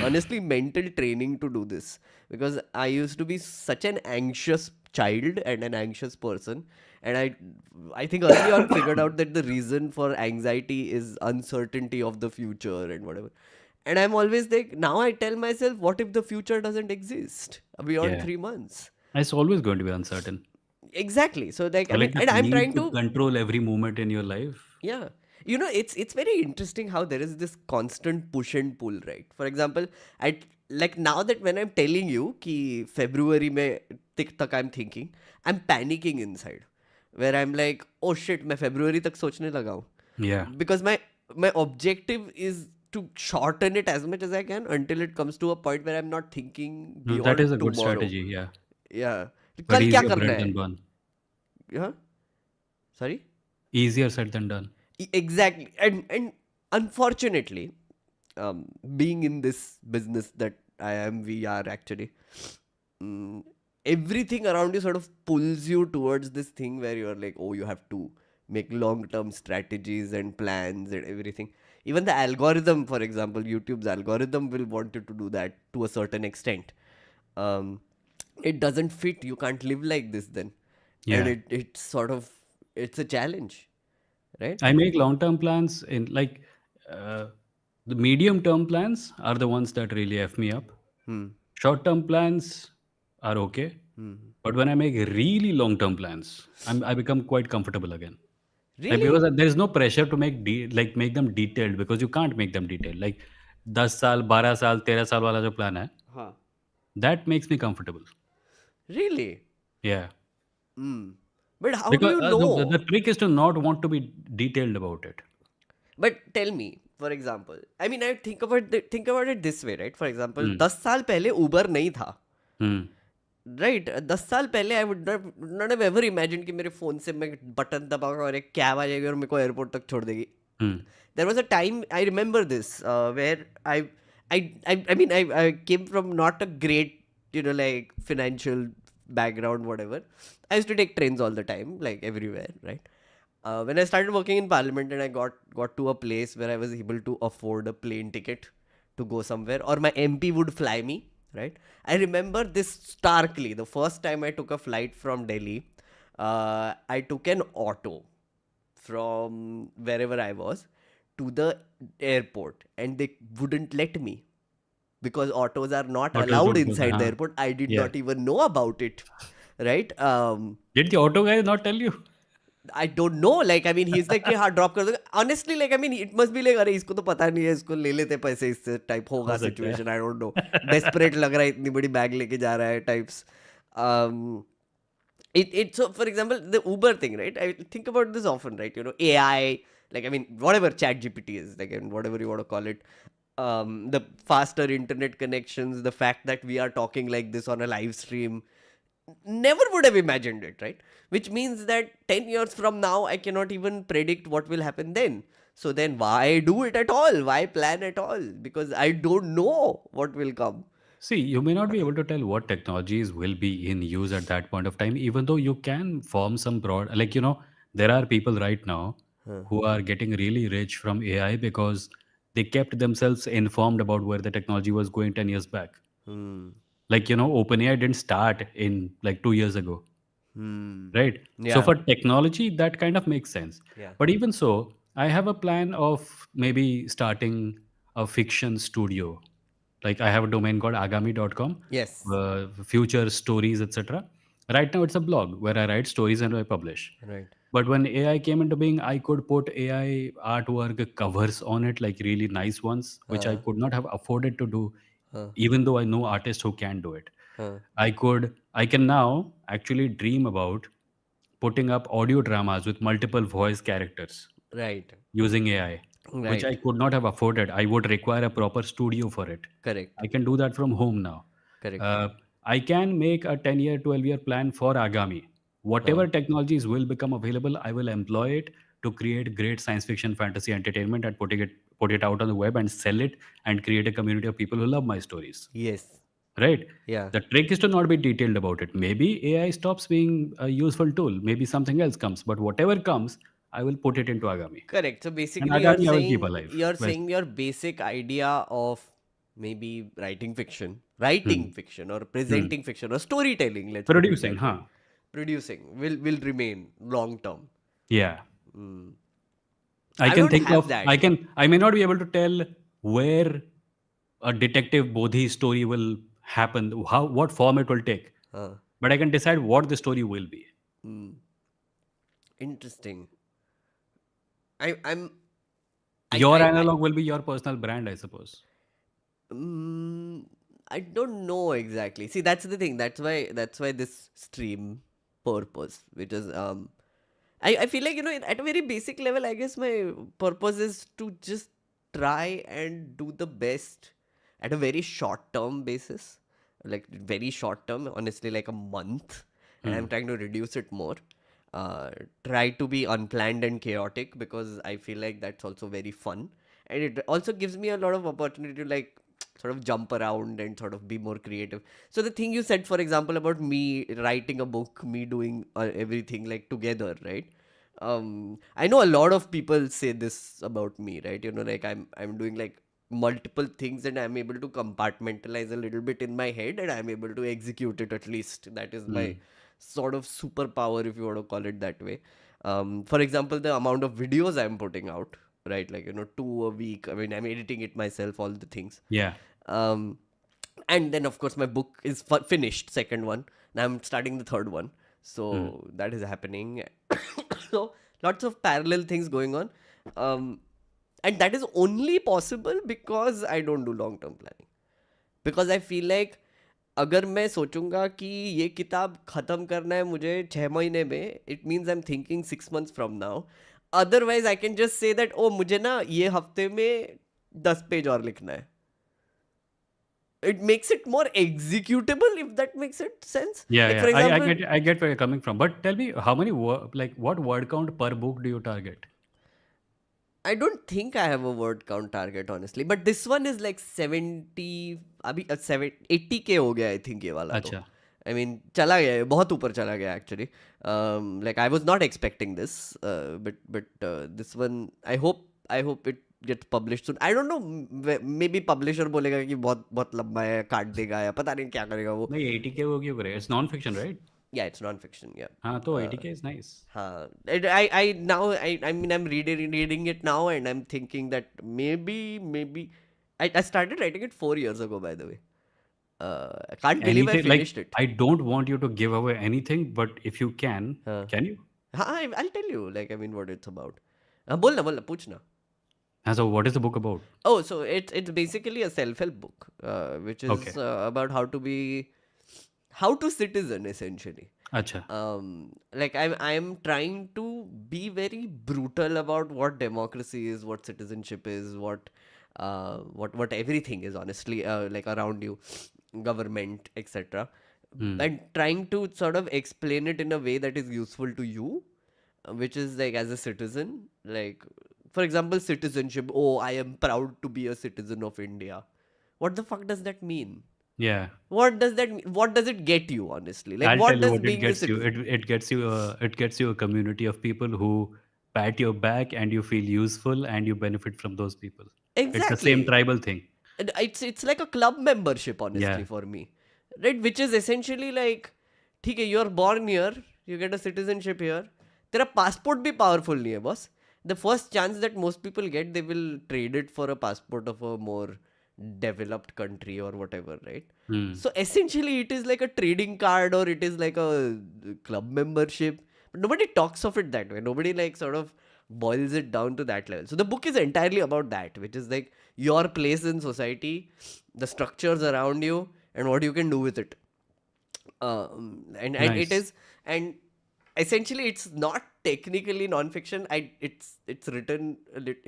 honestly mental training to do this because I used to be such an anxious child and an anxious person. And I think early on figured out that the reason for anxiety is uncertainty of the future and whatever. And I'm always like, now I tell myself, what if the future doesn't exist beyond Yeah. 3 months? It's always going to be uncertain. Exactly. So like, I Or mean, like that and I'm need trying to to, control every moment in your life. yeah. It's very interesting how there is this constant push and pull, right? For example, I like now that when I'm telling you कि February में तक I'm thinking, I'm panicking inside, where I'm like, oh shit, मैं February तक सोचने लगा हूँ, Yeah. because my objective is to shorten it as much as I can until it comes to a point where I'm not thinking No, that is beyond a good tomorrow. strategy. Yeah. Yeah. But कल क्या easier करना said है? than done. हाँ? Sorry? Easier said than done. Exactly. And unfortunately, being in this business that I am, we are actually, mm, everything around you sort of pulls you towards this thing where you're like, oh, you have to make long-term strategies and plans and everything. Even the algorithm, for example, YouTube's algorithm will want you to do that to a certain extent. Um, it doesn't fit. You can't live like this then, and Yeah. it's sort of it's a challenge, right? I make long-term plans in like uh, the medium-term plans are the ones that really F me up. Hmm. Short-term plans are okay. Hmm. But when I make really long-term plans, I become quite comfortable again. Like Really? because there is no pressure to like make them detailed because you can't make them detailed. Like 10 साल 12 साल 13 साल वाला जो plan है, Huh. that makes me comfortable. Really? Yeah. Hmm. But how do Because you the know? trick is to not want to be detailed about it. But tell me, for example, I mean, I think about it this way, right? For example, Hmm. 10 साल पहले उबर नहीं था, Hmm. Right? 10 साल पहले I would not have ever imagine कि मेरे phone से मैं बटन दबाऊंगा और एक कैब आ जाएगी और मेरे को एयरपोर्ट तक छोड़ देगी. Hmm. There was a time I remember this where I mean I came from not a great like financial background whatever. I used to take trains all the time like everywhere, right? When I started working in parliament and I got to a place where I was able to afford a plane ticket to go somewhere or my MP would fly me, right? I remember this starkly. The first time I took a flight from Delhi, I took an auto from wherever I was to the airport and they wouldn't let me because autos are not Hotels allowed don't go there. inside the Huh? airport. I did Yeah. not even know about it, right? Did the auto guy not tell you? I don't know. Like, I mean, he's like, कि हाँ drop कर दो. Honestly, like, I mean, it must be like, अरे इसको तो पता नहीं है, इसको ले लेते पैसे इससे type हो होगा सकता situation. I don't know. है. Desperate लग रहा है इतनी बड़ी bag लेके जा रहा है types. Um, it so for example the Uber thing, right? I think about this often, right? AI, like I mean whatever chat GPT is, like and whatever you want to call it, the faster internet connections, the fact that we are talking like this on a live stream, never would have imagined it, right? Which means that 10 years from now I cannot even predict what will happen then. So then why do it at all? Why plan at all? Because I don't know what will come. See, you may not be able to tell what technologies will be in use at that point of time, even though you can form some broad, like, there are people right now Huh. who are getting really rich from AI because they kept themselves informed about where the technology was going 10 years back. Hmm. Like, OpenAI didn't start in like 2 years ago, Hmm. right? So Yeah. for technology, that kind of makes sense. Yeah. But even so, I have a plan of maybe starting a fiction studio. Like I have a domain called agami.com, Yes. future stories, etc. Right now, it's a blog where I write stories and I publish. Right. But when AI came into being, I could put AI artwork covers on it, like really nice ones, which I Uh, could not have afforded to do, uh, even though I know artists who can do it. uh, I can now actually dream about putting up audio dramas with multiple voice characters right. using AI, which I Right. could not have afforded. I would require a proper studio for it. Correct. I can do that from home now. Correct. Uh, I can make a 10-year, 12-year plan for Agami. Uh, Whatever technologies will become available, I will employ it to create great science fiction, fantasy entertainment, and put it out on the web and sell it and create a community of people who love my stories. yes. Right? Yeah. The trick is to not be detailed about it. Maybe AI stops being a useful tool. Maybe something else comes. But whatever comes, I will put it into Agami. Correct. So And basically, Agami I will keep alive. you're Well, saying your basic idea of maybe hmm, writing fiction, or hmm. presenting fiction, or storytelling. Let's put it Producing, that way. huh? Producing will remain long term. Yeah. Mm. I I can don't think have of, that. I may not be able to tell where a detective Bodhi story will happen, what form it will take. Uh, But I can decide what the story will be. mm. Interesting. I'm Your I analog will be your personal brand, I suppose. Mm, I don't know exactly. See, that's the thing. That's why this stream purpose, which is I feel like, at a very basic level, I guess my purpose is to just try and do the best at a very short term basis. Like very short term, honestly, like a month. And I'm Hmm. trying to reduce it more. Uh, Try to be unplanned and chaotic, because I feel like that's also very fun. And it also gives me a lot of opportunity to like sort of jump around and sort of be more creative. So the thing you said, for example, about me writing a book, me doing everything like together, right? I know a lot of people say this about me, right? Like I'm doing like multiple things, and I'm able to compartmentalize a little bit in my head, and I'm able to execute it. At least that is my Hmm. sort of superpower, if you want to call it that way. For example, the amount of videos I'm putting out, right? Like, 2 a week. I mean, I'm editing it myself, all the things. Yeah. um and then of course my book is finished, second one. Now I'm starting the third one, Hmm. so that is happening. So lots of parallel things going on. um and that is only possible because I don't do long term planning. Because I feel like, अगर मैं सोचूंगा कि ये किताब ख़त्म करना है मुझे 6 महीने में, it means I am thinking 6 months from now. Otherwise I can just say that, ओ मुझे ना ये हफ्ते में 10 पेज और लिखना है. It makes it more executable, if that makes it sense. Yeah, Like, for yeah. example, I get where you're coming from. But tell me, how many like what word count per book do you target? I don't think I have a word count target, honestly, but this one is like 70. अभी 80K हो गया, I think, ये वाला तो. Acha. I mean, चला गया है, बहुत ऊपर चला गया actually. Like, I was not expecting this, but this one, I hope it gets published soon. I don't know, maybe publisher बोलेगा कि बहुत बहुत लंबा है, काट देगा, या पता नहीं क्या करेगा वो. नहीं 80K वो क्यों करे? It's non-fiction, right? Yeah, it's non-fiction. Yeah. हाँ तो 80K is nice. I mean, I'm reading it now, and I'm thinking that maybe I started writing it 4 years ago, by the way. I can't believe I Anything like finished it. I don't want you to give away anything, but if you हाँ. can you? हाँ, I'll tell you, like, I mean, what it's about. बोलना पूछना. So what is the book about? Oh, so it's basically a self-help book, which is Okay. about how to citizen, essentially. Acha. Like, I'm trying to be very brutal about what democracy is, what citizenship is, what everything is, honestly, like around you, government, etc. Hmm. And trying to sort of explain it in a way that is useful to you, which is like, as a citizen, like, for example, citizenship. Oh, I am proud to be a citizen of India. What the fuck does that mean? Yeah. What does that mean? What does it get you, honestly? Like, I'll tell what you does what it being a gets you. citizen? It gets you a community of people who pat your back and you feel useful and you benefit from those people. It's the same Exactly. tribal thing. And it's like a club membership, honestly, Yeah. for me. Right? Which is essentially like, ठीक है, you're born here, you get a citizenship here. तेरा passport भी powerful नहीं है, boss. the first chance that most people get, they will trade it for a passport of a more developed country or whatever, right? Hmm. So essentially, it is like a trading card or it is like a club membership. But nobody talks of it that way. Nobody like sort of boils it down to that level. So the book is entirely about that, which is like your place in society, the structures around you, and what you can do with it. And it Nice. is, and essentially it's not technically non-fiction. It's written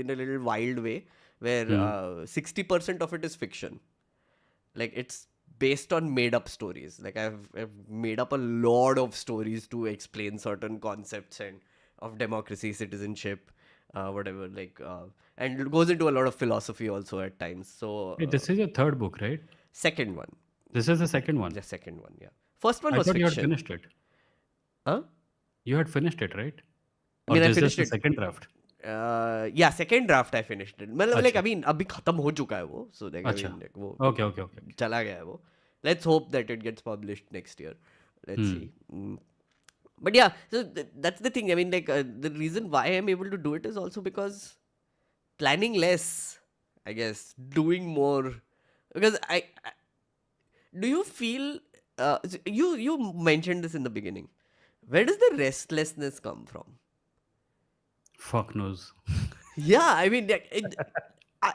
in a little wild way where Hmm. 60% of it is fiction. Like it's based on made up stories. Like I've made up a lot of stories to explain certain concepts and of democracy, citizenship, whatever, and it goes into a lot of philosophy also at times. So Hey, this is your third book, right? second one. This is the second one. The second one, yeah. First one I was thought you had fiction. finished it. Huh? You had finished it, right? I Or mean, I this is just finished the it. second draft? Yeah, second draft I finished it. मतलब like अच्छा. अभी अभी खत्म हो चुका है वो. So like I अच्छा. mean like वो Okay, okay, okay, okay. चला गया है वो. Let's hope that it gets published next year. Let's Hmm. see. But yeah, so that's the thing. I mean, the reason why I'm able to do it is also because planning less, I guess, doing more. Because do you feel you mentioned this in the beginning. Where does the restlessness come from? Fuck knows. Yeah, I mean, I,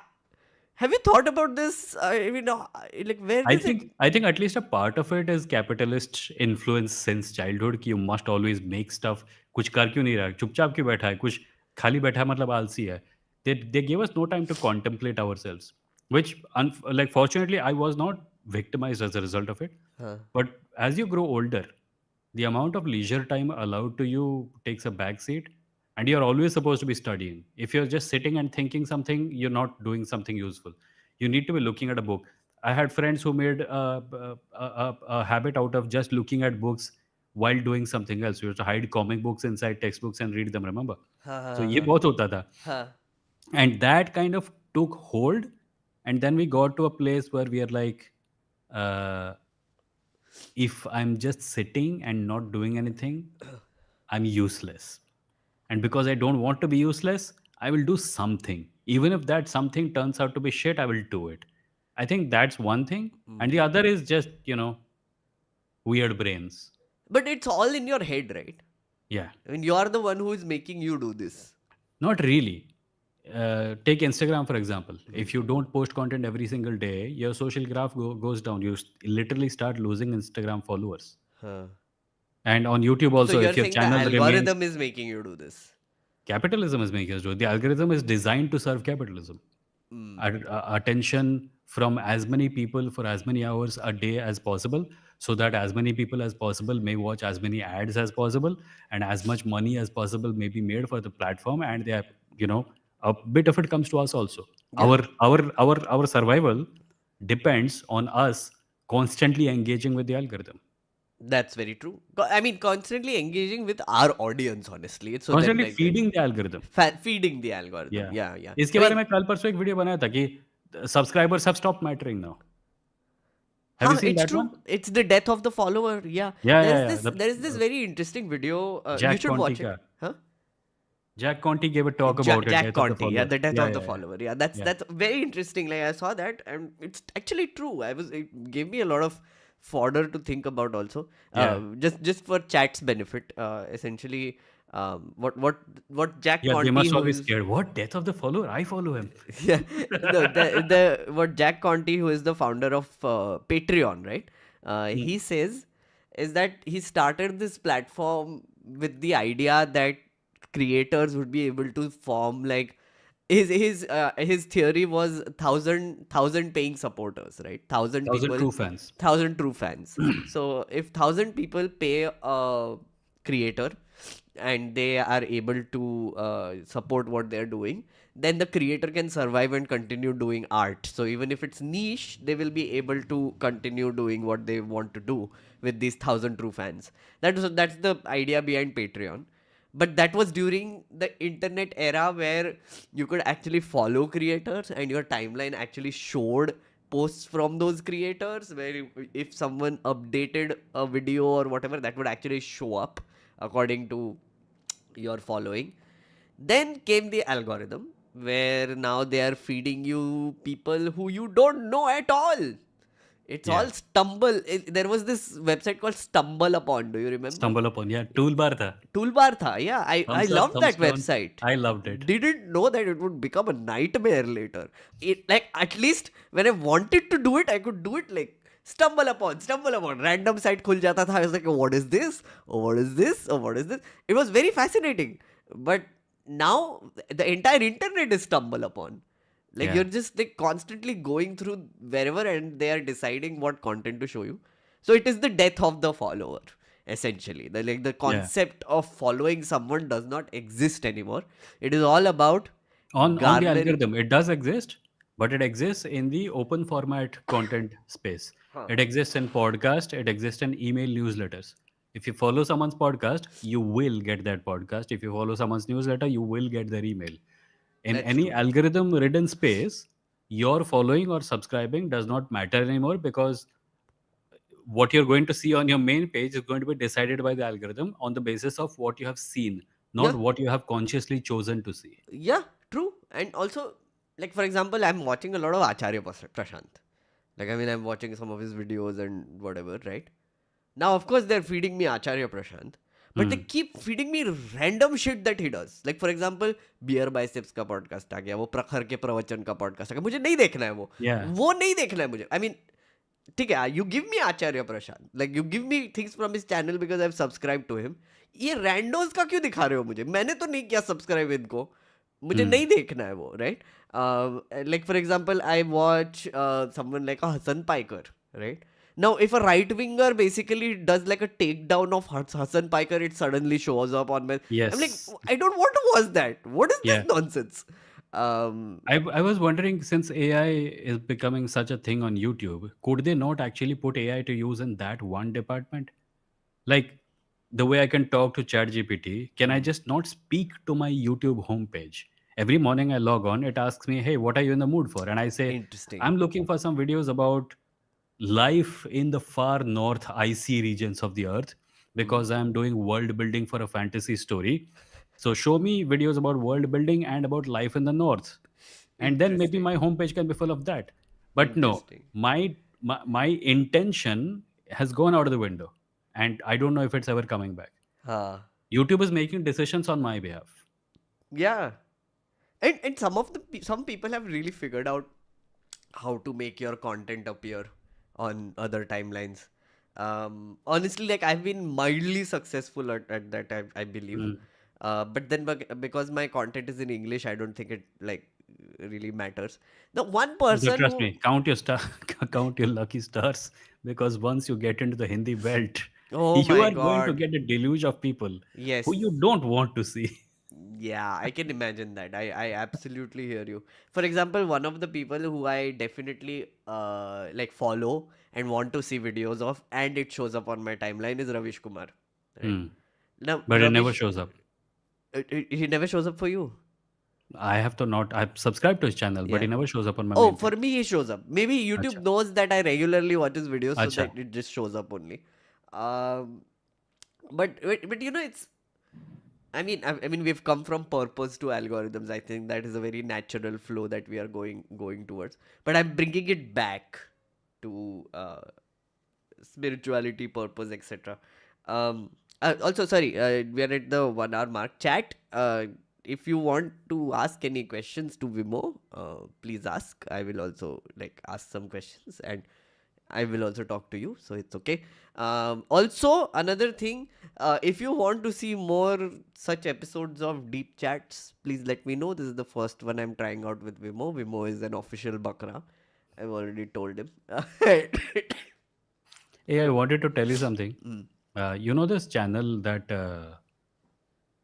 have you thought about this? I mean, like, where I does it? think I think at least a part of it is capitalist influence since childhood कि you must always make stuff. कुछ कर क्यों नहीं रहा है? चुपचाप क्यों बैठा है? कुछ खाली बैठा है मतलब आलसी है. They gave us no time to contemplate ourselves, which like fortunately I was not victimized as a result of it. Huh. But as you grow older, the amount of leisure time allowed to you takes a back seat, and you're always supposed to be studying. If you're just sitting and thinking something, you're not doing something useful. You need to be looking at a book. I had friends who made a habit out of just looking at books while doing something else. We used to hide comic books inside textbooks and read them, remember? Huh, So huh, ये huh, बहुत होता था. huh. And that kind of took hold, and then we got to a place where we are like, uh, if I'm just sitting and not doing anything, I'm useless. And because I don't want to be useless, I will do something. Even if that something turns out to be shit, I will do it. I think that's one thing. And the other is just, weird brains. But it's all in your head, right? Yeah. I mean, you are the one who is making you do this. Not really. Take Instagram, for example. If you don't post content every single day, your social graph goes down. You literally start losing Instagram followers. Huh. And on YouTube So also, you're if your saying the channel remains, algorithm is making you do this. capitalism is making us do it. The algorithm is designed to serve capitalism. Attention from as many people for as many hours a day as possible, so that as many people as possible may watch as many ads as possible, and as much money as possible may be made for the platform, and they are, you know a bit of it comes to us also. Yeah, Our survival depends on us constantly engaging with the algorithm, that's very true. I mean, constantly engaging with our audience, honestly. So then, constantly like, feeding the algorithm. feeding the algorithm. Yeah. Yeah, yeah. इसके I बारे mean, में कल परसों एक video बनाया था कि subscribers have stopped mattering now. Have you huh, seen it's that one? true. It's the death of the follower. Yeah. Yeah, There's yeah, yeah. this there is this very interesting video. You Jack should Conti watch it. का. Huh? Jack Conti gave a talk about it, Jack death of the Conti, yeah, follower. the death Yeah, of the yeah, yeah. follower. Yeah, that's Yeah. that's very interesting. Like I saw that, and it's actually true. It gave me a lot of fodder to think about also. Yeah. Just for chat's benefit. Essentially, what Jack Yeah, they Conti, must all who be is scared. What? Death of the follower? I follow him. yeah, no, the what Jack Conti, who is the founder of Patreon, right? Hmm. He says is that he started this platform with the idea that creators would be able to form like his theory was thousand paying supporters, right? Thousand 1,000 people, true fans. thousand true fans. So if thousand people pay a creator and they are able to support what they're doing, then the creator can survive and continue doing art. So even if it's niche, they will be able to continue doing what they want to do with these thousand true fans. That's the idea behind Patreon. But that was during the internet era where you could actually follow creators and your timeline actually showed posts from those creators, where if someone updated a video or whatever, that would actually show up according to your following. Then came the algorithm, where now they are feeding you people who you don't know at all. It's Yeah. all stumble. There was this website called Stumble Upon. Do you remember? Stumble upon. Yeah. Toolbar tha. Toolbar tha. Yeah, I Thumbs up, loved thumbs that down. website. I loved it. Didn't know that it would become a nightmare later. It, like, at least when I wanted to do it, I could do it like stumble upon. Random site khul jata tha. I was like, oh, what is this? Oh, what is this? Oh, what is this? It was very fascinating. But now the entire internet is stumble upon. Like, Yeah. you're just like constantly going through wherever and they are deciding what content to show you. So it is the death of the follower, essentially. The Yeah. concept of following someone does not exist anymore. It is all about On the garnering. algorithm, it does exist, but it exists in the open format content space. Huh. It exists in podcast, it exists in email newsletters. If you follow someone's podcast, you will get that podcast. If you follow someone's newsletter, you will get their email. In That's any true. algorithm ridden space, your following or subscribing does not matter anymore, because what you're going to see on your main page is going to be decided by the algorithm on the basis of what you have seen, not Yeah, what you have consciously chosen to see. yeah, true. And also, like, for example, I'm watching a lot of Acharya Prashant. Like, I mean, I'm watching some of his videos and whatever, right? Now, of course, they're feeding me Acharya Prashant, but they Hmm. keep feeding me random shit that he does. Like, for example, Beer Biceps का podcast आ गया, वो प्रखर के प्रवचन का podcast आ गया, मुझे नहीं देखना है Yeah. वो नहीं देखना है मुझे. आई मीन, ठीक है, you give me Acharya Prashant, like you give me things from his channel because I have subscribe to him. ये रैंडोज का क्यों दिखा रहे हो मुझे? मैंने तो नहीं किया सब्सक्राइब इनको, मुझे Hmm. नहीं देखना है वो, right? Like, for example, I watch someone like a Hassan Piker, right? Now, if a right winger basically does like a takedown of Hassan Piker, it suddenly shows up on my. I'm like, Yes. I don't want to watch that. What is this Yeah. nonsense? Um, I was wondering, since AI is becoming such a thing on YouTube, could they not actually put AI to use in that one department? Like, the way I can talk to ChatGPT, can I just not speak to my YouTube homepage? Every morning I log on, it asks me, "Hey, what are you in the mood for?" And I say, Interesting. "I'm looking for some videos about life in the far north icy regions of the earth, Hmm. because I'm doing world building for a fantasy story. So show me videos about world building and about life in the north, and then maybe Interesting. my homepage can be full of that." But no, Interesting. my intention has gone out of the window, and I don't know if it's ever coming back. Huh. YouTube is making decisions on my behalf. Yeah. And some of the some people have really figured out how to make your content appear on other timelines. Honestly, like, I've been mildly successful at that, I believe. Mm. But then because my content is in English, I don't think it like really matters. The one So person trust who, me, count your star, count your lucky stars, because once you get into the Hindi belt, oh you my are going to God, get a deluge of people who yes. you don't want to see. Yeah, I can imagine that. I absolutely hear you. For example, one of the people who I definitely like follow and want to see videos of, and it shows up on my timeline, is Ravish Kumar. Right? Hmm. Now, But it never Ravish, shows up. he never shows up for you. I have to not. I've subscribed to his channel, but he Yeah. never shows up on my Oh, main for page. me, he shows up. Maybe YouTube Acha. knows that I regularly watch his videos, so Acha. that it just shows up only. Um, but you know, it's. I mean, we've come from purpose to algorithms. I think that is a very natural flow that we are going towards. But I'm bringing it back to spirituality, purpose, etc. Also, sorry, we are at the 1 hour mark. Chat. If you want to ask any questions to Vimo, please ask. I will also like ask some questions, and I will also talk to you, so it's okay. Also, another thing, if you want to see more such episodes of deep chats, please let me know. This is the first one I'm trying out with Vimo. Vimo is an official Bakra. I've already told him. Hey, I wanted to tell you something. Mm. You know this channel that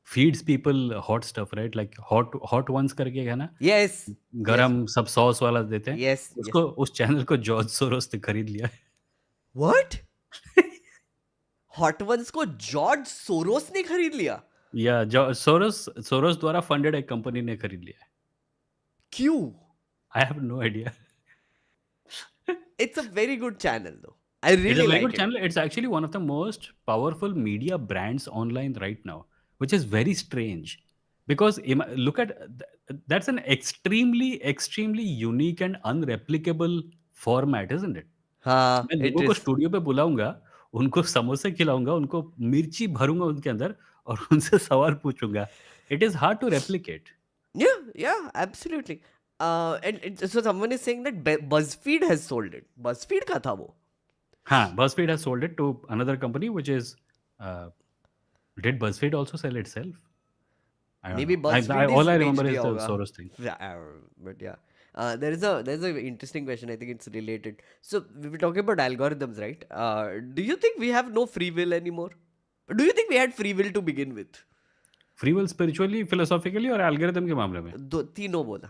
feeds people hot stuff, right? Like hot ones करके है ना? Yes, yes, गरम सब sauce वाला देते हैं. yes, yes. उसको उस चैनल को जॉर्ज सोरोस ने खरीद लिया है. What? हॉट वंस को जॉर्ज सोरोस ने खरीद लिया? या सोरोस सोरोस द्वारा फंडेड एक कंपनी ने खरीद लिया है. क्यों? I have no idea. It's a very good channel though. I It's a really very like good it. channel. It's actually one of the most powerful media brands online right now, which is very strange because look at that's an extremely unique and unreplicable format, isn't it? हाँ, मैं it लोगों को is. Studio पे बुलाऊँगा, उनको समोसे खिलाऊँगा, उनको मिर्ची भरूँगा उनके अंदर और उनसे सवाल पूछूँगा। It is hard to replicate. Yeah, yeah, absolutely. So someone is saying that BuzzFeed has sold it. BuzzFeed का था वो. हाँ, BuzzFeed has sold it to another company which is uh, did BuzzFeed also sell itself? I don't Maybe know. I BuzzFeed all is I बेच remember is दिया the होगा. Soros thing. Yeah, but yeah. There's a interesting question. I think it's related. So we were talking about algorithms, right? Do you think we have no free will anymore? Do you think we had free will to begin with? Free will spiritually, philosophically और algorithm के मामले में? दो तीनों बोला.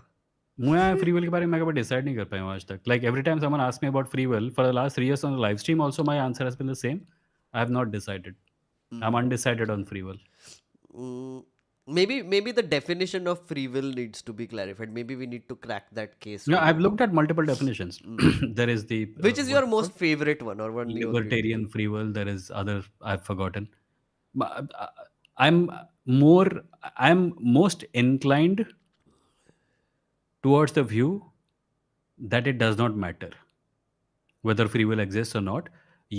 मैं free will के बारे में मैं कभी डिसाइड नहीं कर पाया हूँ आज तक। Like every time someone asks me about free will for the last 3 years on the live stream also my answer has been the same. I have not decided. I am undecided on free will. Mm, maybe the definition of free will needs to be clarified. Maybe we need to crack that case Yeah, I've together. looked at multiple definitions. There is the Which is what your is it most called? favorite one, or one you agree? Libertarian free will. There is other I've forgotten. I'm more I'm most inclined towards the view that it does not matter whether free will exists or not.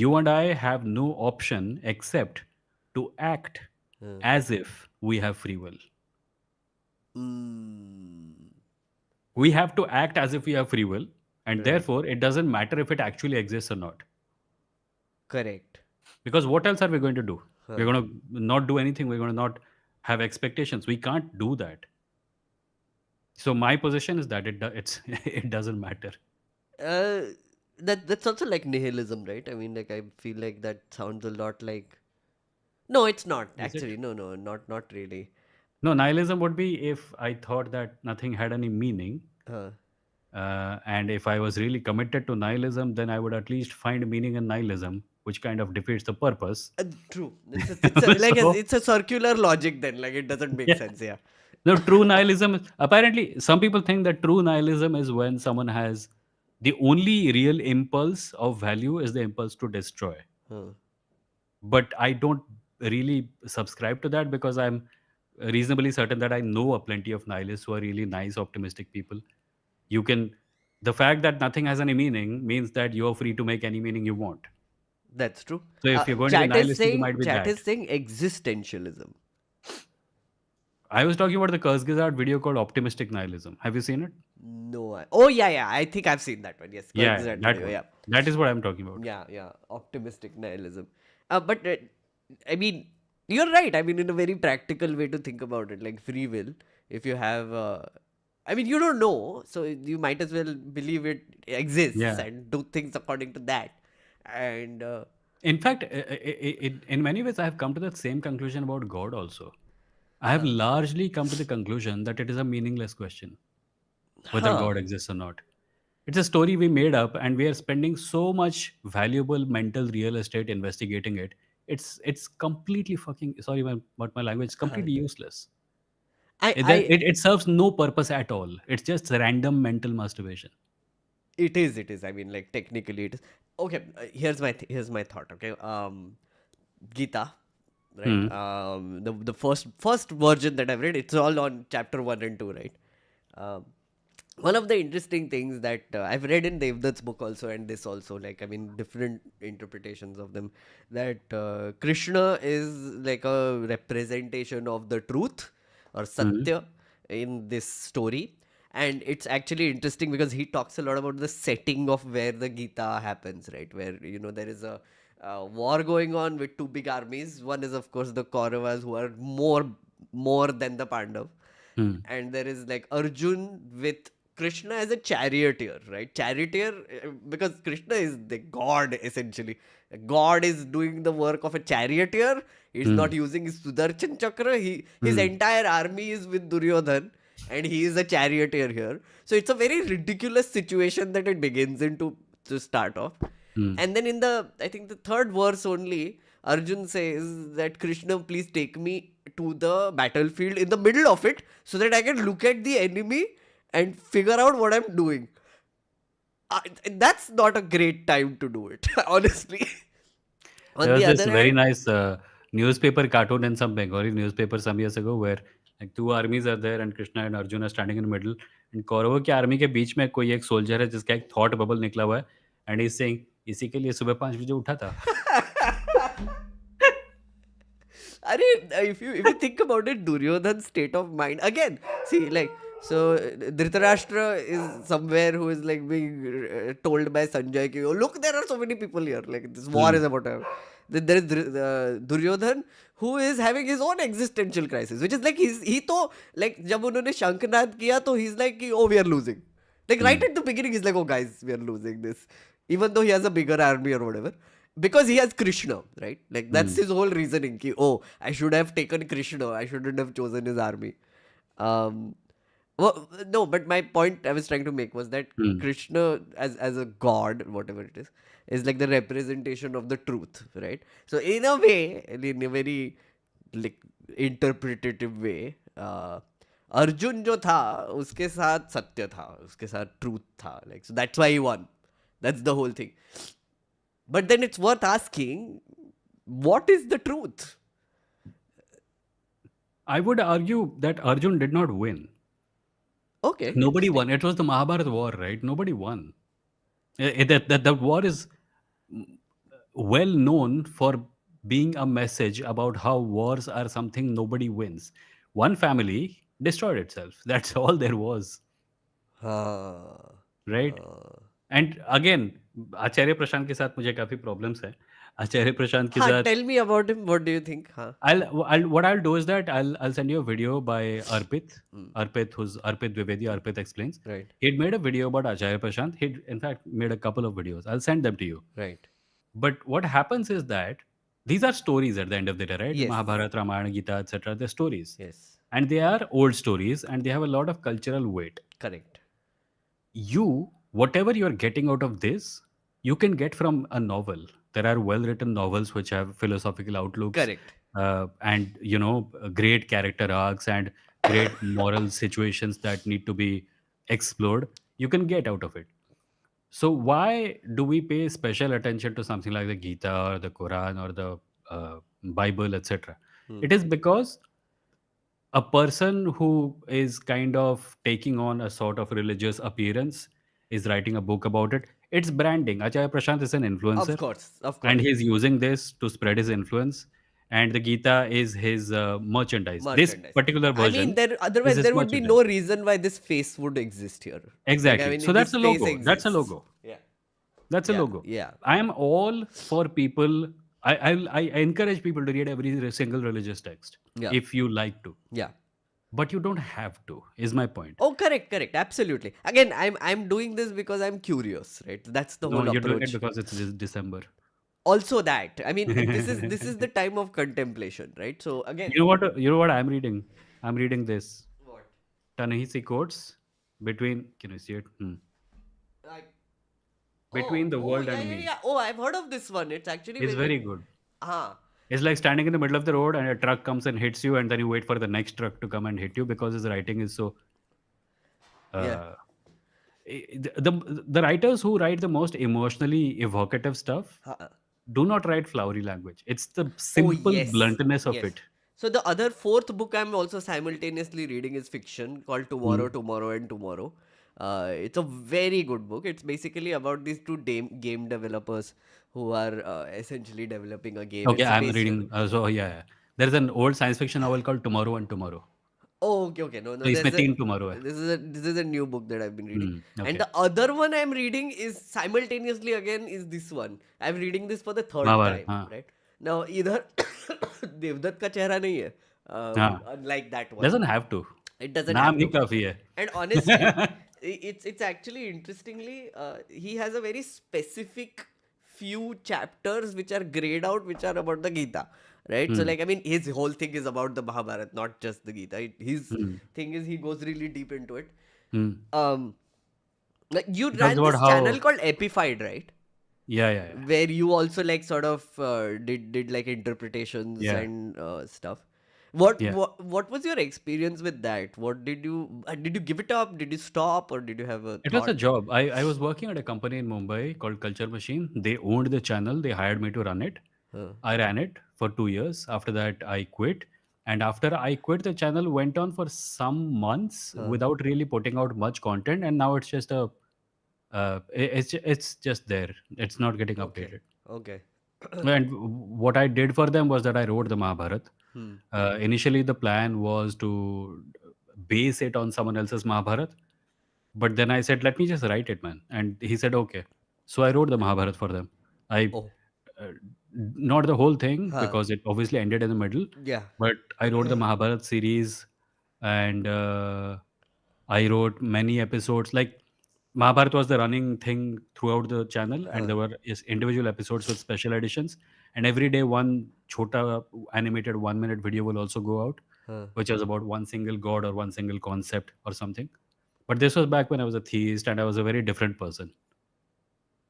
You and I have no option except to act Uh, as if we have free will. mm, We have to act as if we have free will, and right. therefore it doesn't matter if it actually exists or not. Correct. Because what else are we going to do? We're Huh. going to not do anything. We're going to not have expectations. We can't do that. So my position is that it's it doesn't matter. Uh, that's also like nihilism, right? I mean, like I feel like that sounds a lot like. No, it's not Is it? actually. No, not really. No, nihilism would be if I thought that nothing had any meaning, Huh. and if I was really committed to nihilism, then I would at least find meaning in nihilism, which kind of defeats the purpose. True. So It's a circular logic then. Like it doesn't make yeah. sense. Yeah. No, true nihilism. Apparently, some people think that true nihilism is when someone has the only real impulse of value is the impulse to destroy. Huh. But I don't really subscribe to that because I'm reasonably certain that I know a plenty of nihilists who are really nice, optimistic people. You can, the fact that nothing has any meaning means that you're free to make any meaning you want. That's true. So if you're going to be nihilistic, you might be Chat that. is saying existentialism. I was talking about the Kurzgesagt video called Optimistic Nihilism. Have you seen it? No. Oh yeah. I think I've seen that one. Yes, Yeah, Kyrgyzstan that video. one. Yeah. That is what I'm talking about. Yeah. Optimistic nihilism. But I mean, you're right. I mean, in a very practical way to think about it, like free will. If you have, I mean, you don't know, so you might as well believe it exists Yeah. and do things according to that. And In fact, in many ways, I have come to the same conclusion about God also. I have largely come to the conclusion that it is a meaningless question whether huh, God exists or not. It's a story we made up, and we are spending so much valuable mental real estate investigating it. It's completely fucking sorry about my language. It's huh. completely useless. I, I, It serves no purpose at all. It's just random mental masturbation. it is. I mean, like technically, it is. Okay, here's my thought. Okay, Gita, right? Hmm. The first version that I've read, it's all on chapter 1 and 2, right? Um, one of the interesting things that I've read in Devdutt's book also, and this also, like I mean, different interpretations of them, that Krishna is like a representation of the truth or Hmm. Satya in this story. And it's actually interesting because he talks a lot about the setting of where the Gita happens, right? Where, there is a war going on with two big armies. One is, of course, the Kauravas, who are more than the Pandav, Hmm. and there is like Arjun with Krishna as a charioteer, right? Charioteer, because Krishna is the god essentially. God is doing the work of a charioteer. He's not Hmm. using his Sudarshan Chakra. His Hmm. entire army is with Duryodhan, and he is a charioteer here. So it's a very ridiculous situation that it begins into to start off. Hmm. And then in I think the third verse only, Arjun says that Krishna, please take me to the battlefield in the middle of it so that I can look at the enemy and figure out what I'm doing. That's not a great time to do it, honestly. On There the was this other very hand, nice newspaper cartoon in some Bengali newspaper some years ago where Like two armies are there and Krishna and Arjuna are standing in the middle. And कौरवों की army के बीच में कोई एक soldier है जिसका एक thought bubble निकला हुआ है एंड इज सेइंग इसी के लिए सुबह 5 बजे उठा था. Are if you think about it, Duryodhan's state of mind again. See, like so, Dhritarashtra is somewhere who is like being told by Sanjay, ki, "Oh, look, there are so many people here. Like this war is Hmm. about to happen." Then there is Duryodhan who is having his own existential crisis, which is like he to like जब उन्होंने शंखनाद किया तो he's like कि, "Oh, we are losing." Like right Hmm. at the beginning, he's like, "Oh, guys, we are losing this," even though he has a bigger army or whatever. Because he has Krishna, right? Like that's Hmm. his whole reasoning. Ki, oh, I should have taken Krishna. I shouldn't have chosen his army. Um, well, no, but my point I was trying to make was that Hmm. Krishna, as a god, whatever it is like the representation of the truth, right? So in a way, in a very like interpretative way, Arjun जो था उसके साथ सत्य था, उसके साथ truth था, like so that's why he won. That's the whole thing. But then it's worth asking, what is the truth? I would argue that Arjun did not win. Okay, Nobody interesting. won. It was the Mahabharata war, right? Nobody won. That war is well known for being a message about how wars are something nobody wins. One family destroyed itself. That's all there was, हाँ right? हाँ And again, आचार्य प्रशांत के साथ मुझे काफी problems है. आचार्य प्रशांत के हाँ, साथ tell me about him. What do you think? हाँ. what I'll do is that I'll send you a video by Arpit. Hmm. Who's Arpit Dwivedi. Arpit explains. Right, He'd made a video about Acharya Prashant. He'd in fact made a couple of videos. I'll send them to you. right. But what happens is that these are stories at the end of the day, right? Yes, Mahabharata, Ramayana, Gita, etc. They're stories, yes, and they are old stories, and they have a lot of cultural weight. correct. Whatever you're getting out of this, you can get from a novel. There are well written novels which have philosophical outlooks, Correct. and great character arcs and great moral situations that need to be explored. You can get out of it. So why do we pay special attention to something like the Gita or the Quran or the Bible, etc.? Hmm. It is because a person who is kind of taking on a sort of religious appearance is writing a book about it. It's branding. Acharya Prashant is an Of influencer, course, of and course. he's using this to spread his influence. And the Gita is his merchandise. This Merchandise. particular I mean, version there is otherwise his there would be merchandise. no reason why this face would exist here. Like I Exactly. So mean, that's this a face logo. That's a exists. logo. Yeah, That's a yeah, logo. yeah, I am all for people. I encourage people to read every single religious text yeah, if you like to, yeah. but you don't have to. Is my point. Oh, correct, correct. Absolutely. Again, I'm doing this because I'm curious, right? That's the No, whole you're doing it approach. because it's December. Also that. I mean, this is the time of contemplation, right? So again, You know what? You know what I'm reading? I'm reading this what? Ta-Nehisi quotes between. Can you see it? Like, Between the oh, world yeah, and yeah, me. yeah. Oh, I've heard of this one. It's actually It's very, very good. huh. It's like standing in the middle of the road and a truck comes and hits you, and then you wait for the next truck to come and hit you because his writing is so. Yeah. Uh, the writers who write the most emotionally evocative stuff Huh. do not write flowery language. It's the Oh, simple yes. bluntness of Yes. it. So the other fourth book I'm also simultaneously reading is fiction called Tomorrow, Mm. Tomorrow and Tomorrow. It's a very good book. It's basically about these two game developers who are essentially developing a game. Okay, It's I'm based. reading. So yeah, there's an old science fiction novel called Tomorrow and Tomorrow. Oh, okay, okay. No, no. So इसमें There's a 3 tomorrow है. this is a new book that I've been reading, and Okay. the other one I'm reading is simultaneously again is this one. I'm reading this for the third Mahabharat. time, हाँ. right? Now either Devdutt का चेहरा नहीं है, हाँ. unlike that one. Doesn't have to. It doesn't नाम have he to. काफी है. And honestly, it's actually interestingly, he has a very specific few chapters which are grayed out, which are about the Gita, right? So Hmm. like I mean, his whole thing is about the Mahabharata, not just the Gita. His Hmm. thing is he goes really deep into it. Hmm. Um, like you He talks ran about this how. channel called Epified, right? Yeah. Where you also like sort of did like interpretations Yeah. and stuff. What, Yeah. what what was your experience with that? What did you give it up? Did you stop or did you have a It was a thought? job. I was working at a company in Mumbai called Culture Machine. They owned the channel. They hired me to run it. Huh. I ran it for 2 years. After that, I quit. And after I quit, the channel went on for some months Huh. without really putting out much content, and now it's just it's just there. It's not getting Okay. updated. Okay. And what I did for them was that I wrote the Mahabharat. Hmm. Initially, the plan was to base it on someone else's Mahabharat, but then I said, "Let me just write it, man." And he said, "Okay." So I wrote the Mahabharat for them. I Oh. uh, not the whole thing Huh. because it obviously ended in the middle, Yeah. but I wrote the Mahabharat series, and I wrote many episodes. Like Mahabharat was the running thing throughout the channel, and Huh. there were individual episodes with special editions. And every day, one chota animated 1 minute video will also go out, Huh. which was about one single god or one single concept or something. But this was back when I was a theist and I was a very different person.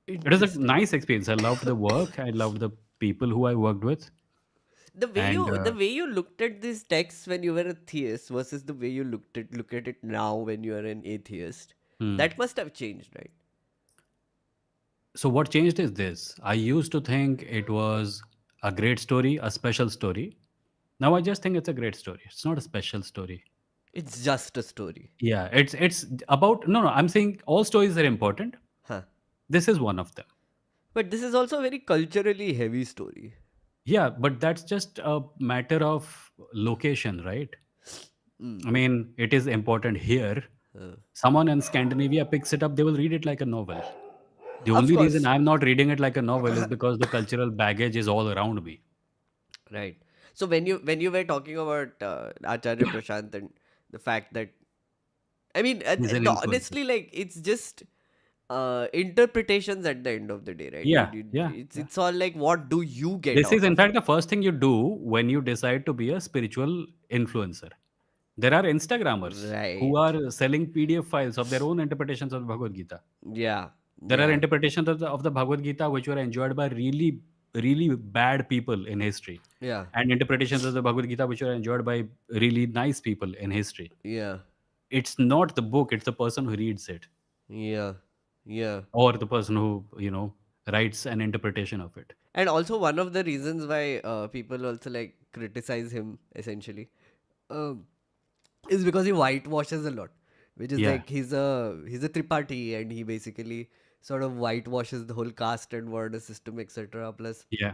It was a Interesting. nice experience. I loved the work. I loved the people who I worked with, The way and you looked at this text when you were a theist versus the way you look at it now when you are an atheist, hmm. that must have changed, right? So what changed is this. I used to think it was a great story, a special story. Now I just think it's a great story. It's not a special story. It's just a story. Yeah, it's about no. I'm saying all stories are important. Huh. This is one of them. But this is also a very culturally heavy story. Yeah, but that's just a matter of location, right? Mm. I mean, it is important here. Someone in Scandinavia picks it up, they will read it like a novel. The Of only reason course. I'm not reading it like a novel is because the cultural baggage is all around me. Right. So when you were talking about Acharya Prashant and the fact that I mean He's an influencer. honestly like it's just interpretations at the end of the day, right? Yeah, yeah, yeah. It's all like what do you get This is, out in of fact, it? the first thing you do when you decide to be a spiritual influencer. There are Instagrammers who Right. are selling PDF files of their own interpretations of the Bhagavad Gita. Yeah. There are Yeah. interpretations of the Bhagavad Gita which were enjoyed by really, really bad people in history, Yeah. and interpretations of the Bhagavad Gita which were enjoyed by really nice people in history. Yeah. It's not the book; it's the person who reads it, Yeah. Yeah. or the person who writes an interpretation of it. And also one of the reasons why people also like criticize him essentially um, is because he whitewashes a lot, which is Yeah, like he's a Tripathi and he basically sort of whitewashes the whole caste and word system, etc. Plus yeah.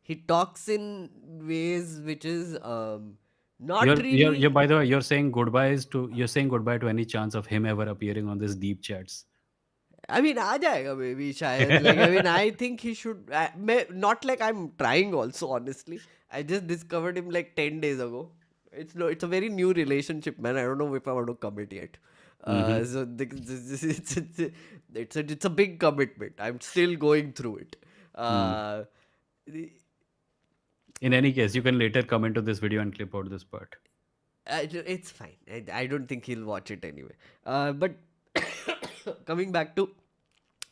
he talks in ways which is not You're really. by the way, you're saying goodbye to any chance of him ever appearing on this deep chats. I mean, आ जाएगा maybe शायद. Like, I mean, I think he should. Not like I'm trying. Also, honestly, I just discovered him like 10 days ago. It's no, it's a very new relationship, man. I don't know if I want to commit yet. Hmm. So it's a big commitment. I'm still going through it. Mm. Uh, the- In any case, you can later comment to this video and clip out this part. it's fine. I don't think he'll watch it anyway. But coming back to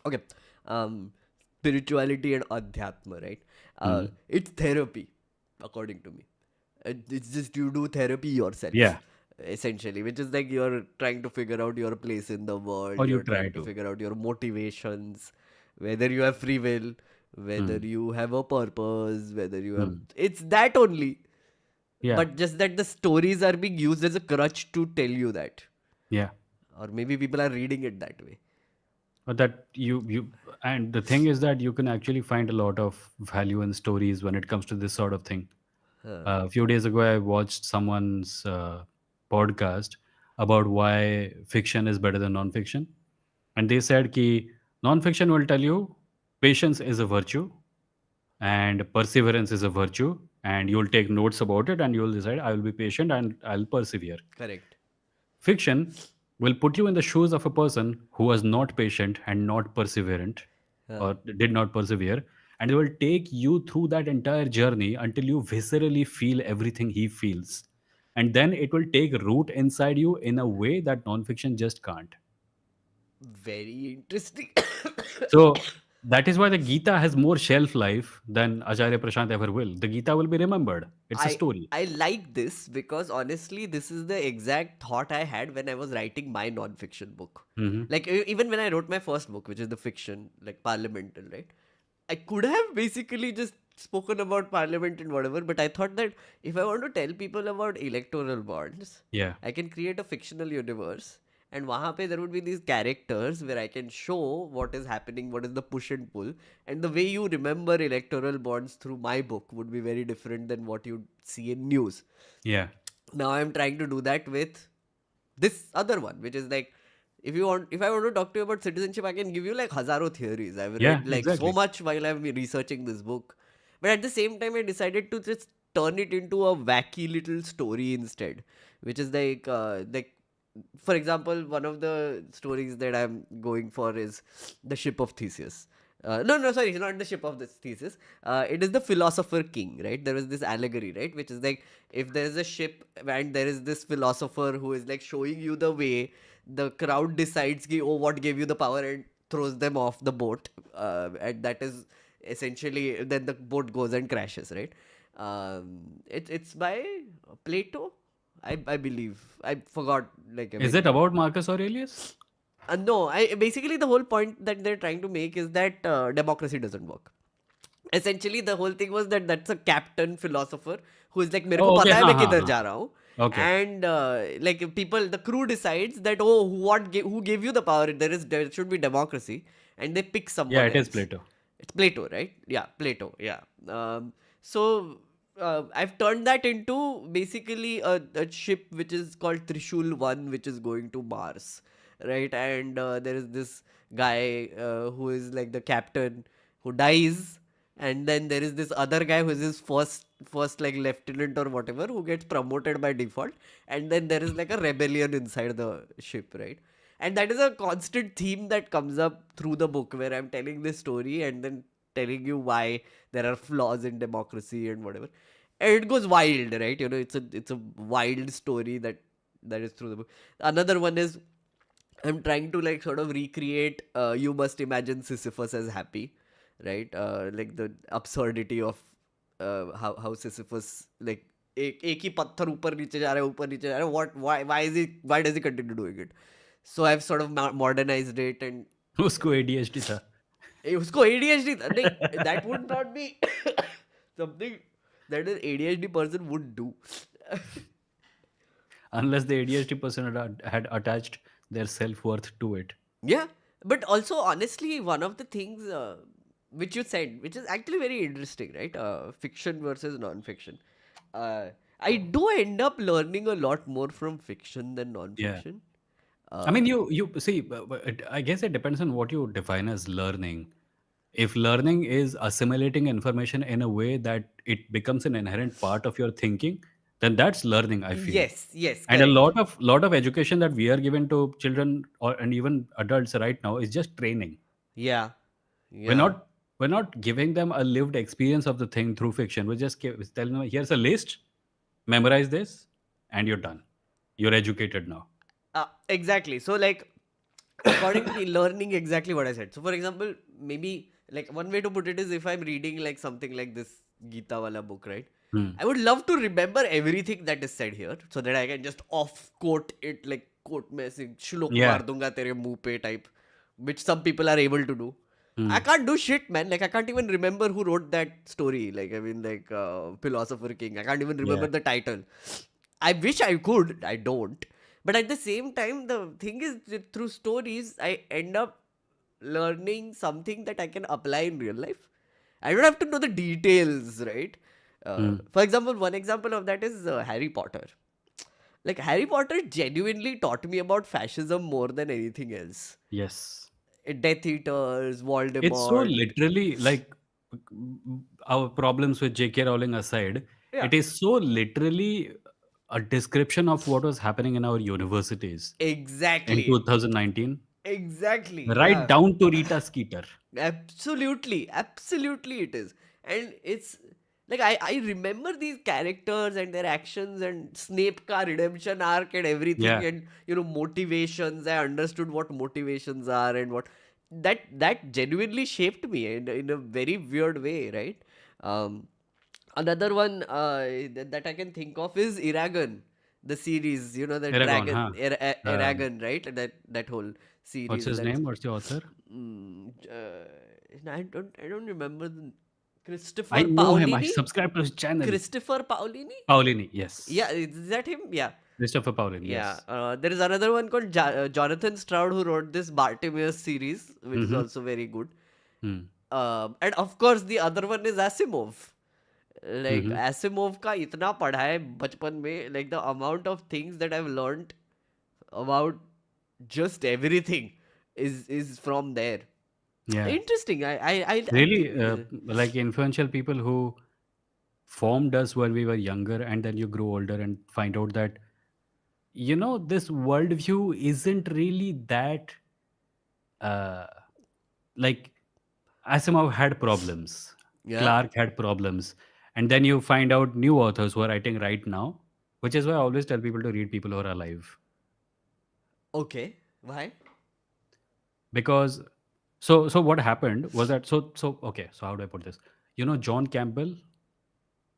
okay, um, spirituality and adhyatma, right? Mhm. It's therapy, according to me. It's just you do therapy yourself, Yeah, essentially, which is like you're trying to figure out your place in the world. or you You're try trying to to. figure out your motivations, whether you have free will, whether Mm. you have a purpose, whether you have. Mm. It's that only. Yeah, But just that the stories are being used as a crutch to tell you that. yeah. Or maybe people are reading it that way. But that you and the thing is that you can actually find a lot of value in stories when it comes to this sort of thing. Huh. A few days ago, I watched someone's podcast about why fiction is better than non-fiction, and they said कि non-fiction will tell you patience is a virtue and perseverance is a virtue, and you'll take notes about it and you'll decide I will be patient and I'll persevere. Correct. Fiction will put you in the shoes of a person who was not patient and not perseverant Huh. or did not persevere, and it will take you through that entire journey until you viscerally feel everything he feels. And then it will take root inside you in a way that nonfiction just can't. Very interesting. So that is why the Gita has more shelf life than Acharya Prashant ever will. The Gita will be remembered. It's a I story. I like this because honestly, this is the exact thought I had when I was writing my non-fiction book. Hmm. Like even when I wrote my first book, which is the fiction, like Parliamental, right? I could have basically just spoken about parliament and whatever, but I thought that if I want to tell people about electoral bonds, Yeah. I can create a fictional universe. And wahan pe there would be these characters where I can show what is happening, what is the push and pull. And the way you remember electoral bonds through my book would be very different than what you see in news. Yeah. Now I'm trying to do that with this other one, which is like, if I want to talk to you about citizenship, I can give you like hazaro theories. I've Yeah, read like so exactly. much while I'm researching this book, but at the same time I decided to just turn it into a wacky little story instead, which is like, for example, one of the stories that I'm going for is the ship of Theseus. No, sorry, it's not the ship of this Theseus. It is the philosopher king, right? There is this allegory, right? Which is like, if there is a ship and there is this philosopher who is like showing you the way, the crowd decides, ki, oh, what gave you the power, and throws them off the boat. And that is essentially, then the boat goes and crashes, right? It's by Plato, I believe. I forgot. Like, I Is it mean, about Marcus Aurelius? no. I basically, the whole point that they're trying to make is that democracy doesn't work. Essentially, the whole thing was that that's a captain philosopher who is like, मेरे को Oh, okay. पता है हाँ मैं हाँ किधर हाँ. जा रहा हूँ. Okay. And like, people, the crew decides that, oh, who gave you the power? There should be democracy, and they pick Yeah, someone it is else. Plato. It's Plato, right? Yeah, Plato. Yeah. So I've turned that into basically a ship which is called Trishul One, which is going to Mars, right? And there is this guy who is like the captain who dies, and then there is this other guy who is his first like lieutenant or whatever, who gets promoted by default, and then there is like a rebellion inside the ship, right? And that is a constant theme that comes up through the book, where I'm telling this story and then telling you why there are flaws in democracy and whatever. And it goes wild, right? It's a wild story that is through the book. Another one is, I'm trying to like sort of recreate You Must Imagine Sisyphus as happy, right? Like the absurdity of how Sisyphus, like, एक ही पत्थर ऊपर नीचे जा रहा है, what why does he continue doing it? So I've sort of modernized it, and उसको ADHD था. उसको ADHD था नहीं, that would not be something that an ADHD person would do. Unless the ADHD person had attached their self-worth to it. Yeah, but also honestly, one of the things which you said, which is actually very interesting, right? Fiction versus non-fiction. Uh, I do end up learning a lot more from fiction than Yeah. non-fiction. I Uh, mean, you see, I guess it depends on what you define as learning. If learning is assimilating information in a way that it becomes an inherent part of your thinking, then that's learning, I feel. yes, yes, And a correct. lot of education that we are given to children or and even adults right now is just training. Yeah, We're yeah. not we're not giving them a lived experience of the thing through fiction. We're just telling them, here's a list, memorize this, and you're done. You're educated now. Exactly. So, like, according to me, learning exactly what I said. So, for example, maybe like one way to put it is, if I'm reading like something like this Gita wala book, right? Hmm. I would love to remember everything that is said here, so that I can just off quote it, like quote में ऐसे श्लोक Yeah. मार दूंगा तेरे मुंह पे type, which some people are able to do. I Hmm. can't do shit, man. Like, I can't even remember who wrote that story. Like, I mean, like, Philosopher King. I can't even remember Yeah. the title. I wish I could. I don't. But at the same time, the thing is, that through stories, I end up learning something that I can apply in real life. I don't have to know the details, right? Hmm. For example, one example of that is Harry Potter. Like, Harry Potter genuinely taught me about fascism more than anything else. Yes. Death Eaters, It's so Voldemort. literally like our problems with J.K. Rowling aside, Yeah, it is so literally a description of what was happening in our universities in exactly. 2019, Exactly. right Yeah. down to Rita Skeeter. Absolutely, absolutely it is. And it's like, I remember these characters and their actions, and Snape ka redemption arc and everything, Yeah. and motivations. I understood what motivations are, and what that genuinely shaped me in a very weird way, right? Um Another one that I can think of is Eragon, the series, the Aragon, huh? dragon, Um, Eragon, right? That whole what's series. his That's name? What's the author? Mm, I don't remember the I Christopher know him. I Paolini. subscribe to his channel. Christopher Paolini. Paulini, Yeah, yes. is that him? Yeah. Christopher Paulini, Yeah, yes. there is another one called Jonathan Stroud who wrote this Bartimaeus series, which is Mm-hmm. also very good. Mm. And of course, the other one is Asimov. Like Mm-hmm. Asimov का इतना पढ़ा है बचपन में, like the amount of things that I've learned about just everything is from there. Yeah. Interesting. I Really, think like influential people who formed us when we were younger, and then you grow older and find out that, this worldview isn't really that, uh, like, Asimov had problems, yeah. Clark had problems, and then you find out new authors who are writing right now, which is why I always tell people to read people who are alive. Okay. Why? Because so what happened was that, okay, so how do I put this? John Campbell,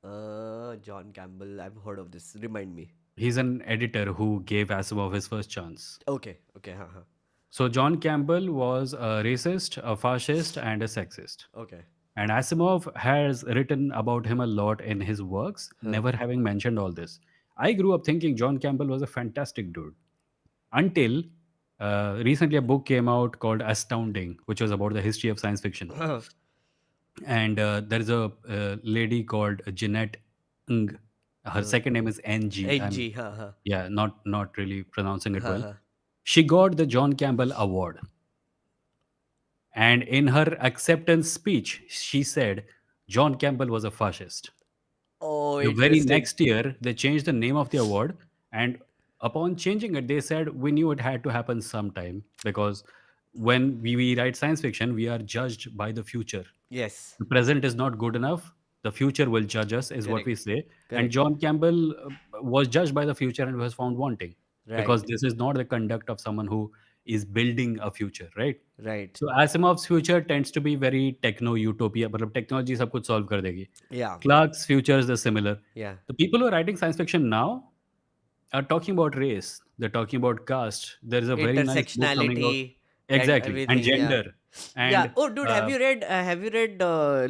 John Campbell. I've heard of this. Remind me. he's an editor who gave Asimov his first chance. Okay. Okay. Huh. So John Campbell was a racist, a fascist, and a sexist. Okay. And Asimov has written about him a lot in his works, Huh. never having mentioned all this. I grew up thinking John Campbell was a fantastic dude until recently a book came out called Astounding, which was about the history of science fiction. And there is a lady called Jeanette Ng. Her second name is NG. I'm, NG. Huh. yeah, not really pronouncing it well. Huh. She got the John Campbell Award, and in her acceptance speech, she said John Campbell was a fascist. Oh, The very interesting. next year, they changed the name of the award, and upon changing it, they said we knew it had to happen sometime because when we write science fiction, we are judged by the future. Yes. The present is not good enough. The future will judge us, is what we Correct. say. And Correct. John Campbell was judged by the future and was found wanting because Right. this is not the conduct of someone who is building a future, right? Right. So Asimov's future tends to be very techno utopia, but technology सब कुछ solve कर देगी. Yeah. Clark's futures are similar. Yeah. The people who are writing science fiction now are talking about race. They're talking about caste. There is a very nice book coming out. Intersectionality and Exactly, and everything. Yeah. gender, Yeah. and Oh, dude, have uh, you read? Have you read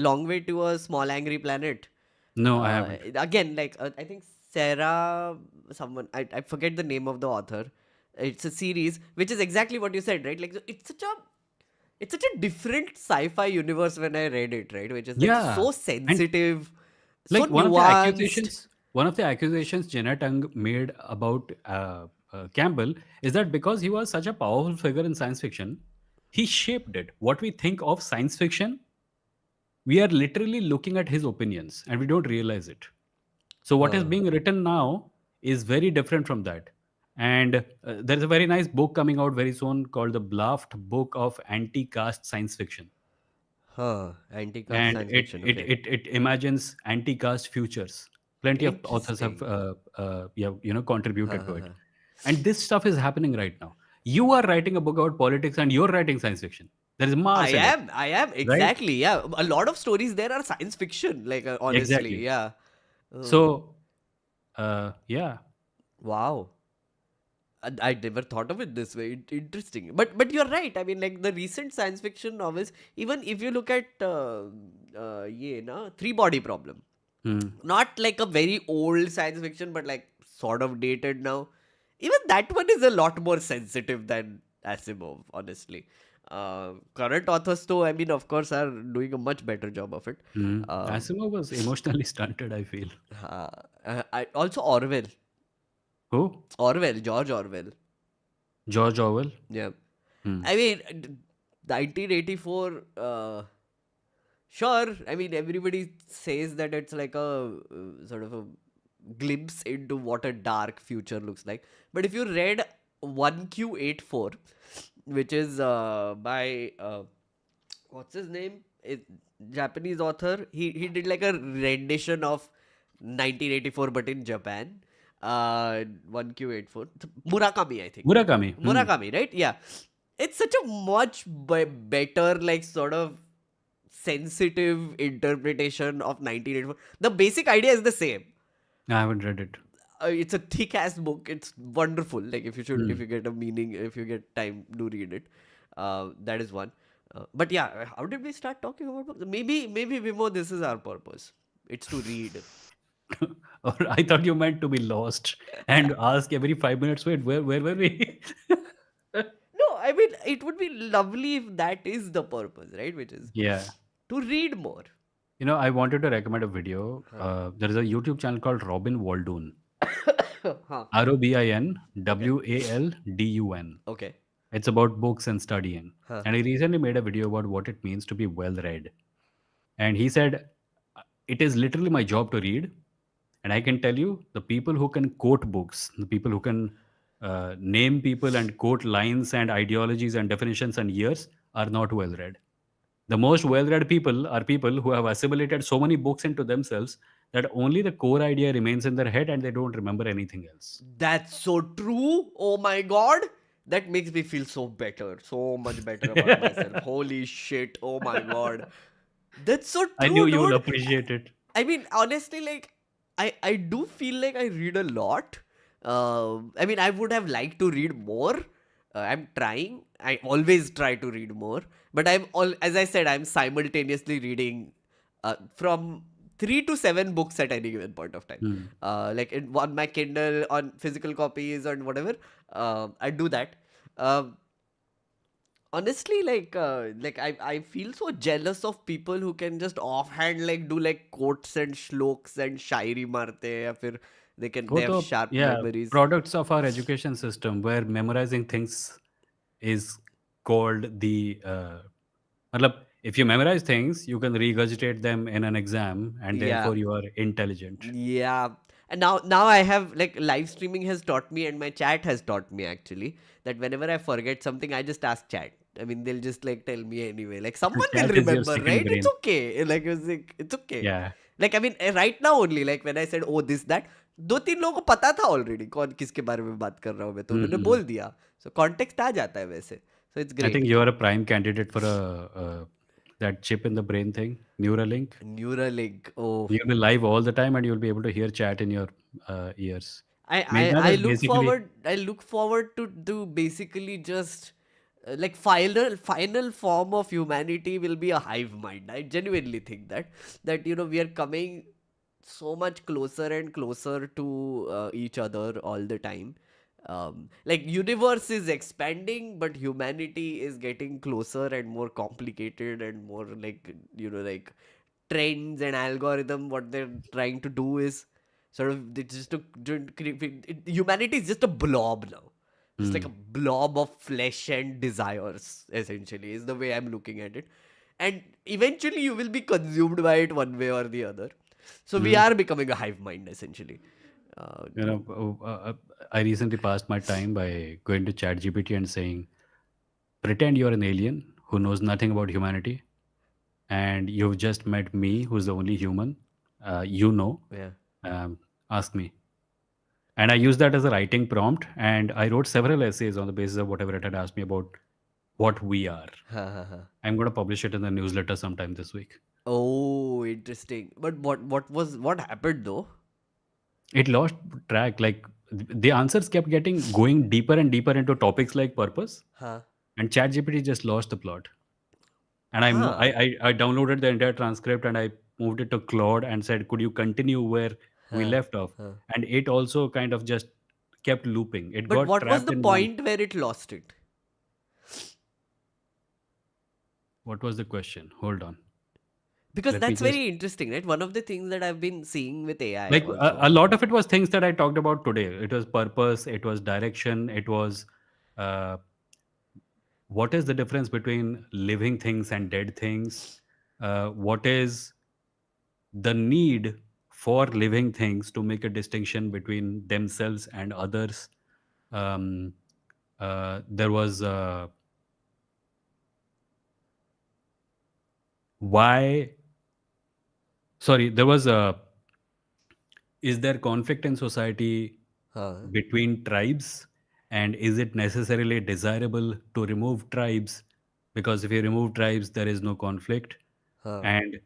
Long Way to a Small Angry Planet? no, I haven't. Again, like I think Sarah, someone I forget the name of the author. It's a series which is exactly what you said, right? Like it's such a different sci-fi universe when I read it, right? Which is like Yeah, so and sensitive, so like nuanced. one of the accusations Jenna Tung made about Campbell is that because he was such a powerful figure in science fiction, he shaped it. What we think of science fiction, we are literally looking at his opinions, and we don't realize it. So what is Huh. being written now is very different from that. And there is a very nice book coming out very soon called the Blaft Book of Anti-Caste Science Fiction, Huh. Anti-caste and science fiction. Okay. it imagines anti-caste futures. Plenty of authors have Interesting. yeah, Huh, contributed to huh, it, huh. and this stuff is happening right now. You are writing a book about politics, and you're writing science fiction. There is Mars in it, I am right? exactly. Yeah, a lot of stories there are science fiction. Like honestly, Exactly. yeah. Oh, So yeah. wow. I never thought of it this way. Interesting. But you're right. I mean, like the recent science fiction novels. Even if you look at yeah, na, Three Body Problem. Hmm. Not like a very old science fiction, but like sort of dated now. Even that one is a lot more sensitive than Asimov, honestly. Current authors, though, I mean, of course, are doing a much better job of it. Hmm. Um, Asimov was emotionally stunted, I feel. also Orwell, Who? George Orwell. George Orwell. Yeah, Hmm. I mean, 1984. Sure, I mean, everybody says that it's like a sort of a glimpse into what a dark future looks like. But if you read 1Q84, which is by what's his name? Japanese author. He did like a rendition of 1984, but in Japan. 1Q84. Murakami, I think. Murakami. Hmm. Murakami, right? Yeah. It's such a much better, like, sort of sensitive interpretation of 1984. The basic idea is the same. I haven't read it. It's a thick ass book. It's wonderful. Like if Hmm. you get a meaning, if you get time, do read it. That is one. But yeah, how did we start talking about books? Maybe Vimo, this is our purpose. It's to read. Or I thought you meant to be lost and ask every 5 minutes, wait, where were we? No, I mean it would be lovely if that is the purpose, right? Which is Yeah. to read more. I wanted to recommend a video. Huh. There is a YouTube channel called Robin Waldun. Huh. Okay. ROBINWALDUN. Okay. It's about books and studying. Huh. And he recently made a video about what it means to be well read. And he said, it is literally my job to read. And I can tell you, the people who can quote books, the people who can name people and quote lines and ideologies and definitions and years are not well read. The most well read people are people who have assimilated so many books into themselves that only the core idea remains in their head and they don't remember anything else. That's so true. Oh my god. That makes me feel so better. So much better about myself. Holy shit. Oh my god. That's so I knew true, you will dude. appreciate it. I mean, honestly, like, I do feel like I read a lot. I mean, I would have liked to read more. I'm trying. I always try to read more, but as I said, I'm simultaneously reading from 3 to 7 books at any given point of time. Hmm. On my Kindle, on physical copies, and whatever. I do that. Um Honestly, I feel so jealous of people who can just offhand like do like quotes and shloks and shairi marte या फिर they वो have तो sharp yeah, memories. products of our education system where memorizing things is called the मतलब, if you memorize things, you can regurgitate them in an exam and Yeah. therefore you are intelligent. Yeah. And now I have like live streaming has taught me and my chat has taught me actually that whenever I forget something, I just ask chat. I mean, they'll just like tell me anyway. Like someone will Chat is your remember, second right? It's brain. okay. It's okay. Yeah. Like I mean, right now only like when I said oh this that दो तीन लोगों को पता था already कौन किसके बारे में बात कर रहा हूँ मैं तो उन्होंने Mhm. बोल दिया सो कॉन्टेक्स्ट आ जाता है वैसे so it's I great think you are a prime candidate for that chip in the brain thing, Neuralink. Neuralink oh You'll be live all the time and you'll be able to hear chat in your ears. I, Meta I is look basically forward I look forward to do basically just like final form of humanity will be a hive mind. I genuinely think that we are coming so much closer and closer to each other all the time. Like universe is expanding, but humanity is getting closer and more complicated and more like like trends and algorithm. What they're trying to do is sort of it's just humanity is just a blob now, just like a hmm, blob of flesh and desires essentially is the way I'm looking at it, and eventually you will be consumed by it one way or the other, so we hmm. are becoming a hive mind essentially. uh, You know, I recently passed my time by going to ChatGPT and saying, pretend you're an alien who knows nothing about humanity, and you've just met me, who's the only human you know. yeah. Um, ask me. And I used that as a writing prompt, and I wrote several essays on the basis of whatever it had asked me about what we are. Ha, ha, ha. I'm going to publish it in the newsletter sometime this week. Oh, interesting. But what happened though? It lost track. Like the answers kept getting going deeper and deeper into topics like purpose, Huh. and ChatGPT just lost the plot. And Huh. I downloaded the entire transcript and I moved it to Claude and said, could you continue where we Huh. left off? Huh. And it also kind of just kept looping. It But got what was trapped the in one. point where it lost it? What was the question? Hold on. Because Let me that's just very interesting, right? One of the things that I've been seeing with AI like also. a lot of it was things that I talked about today. It was purpose, it was direction, it was uh, what is the difference between living things and dead things? What is the need for living things to make a distinction between themselves and others? Um, there was why, sorry, there was a, is there conflict in society Huh. between tribes, and is it necessarily desirable to remove tribes, because if you remove tribes there is no conflict? Huh. And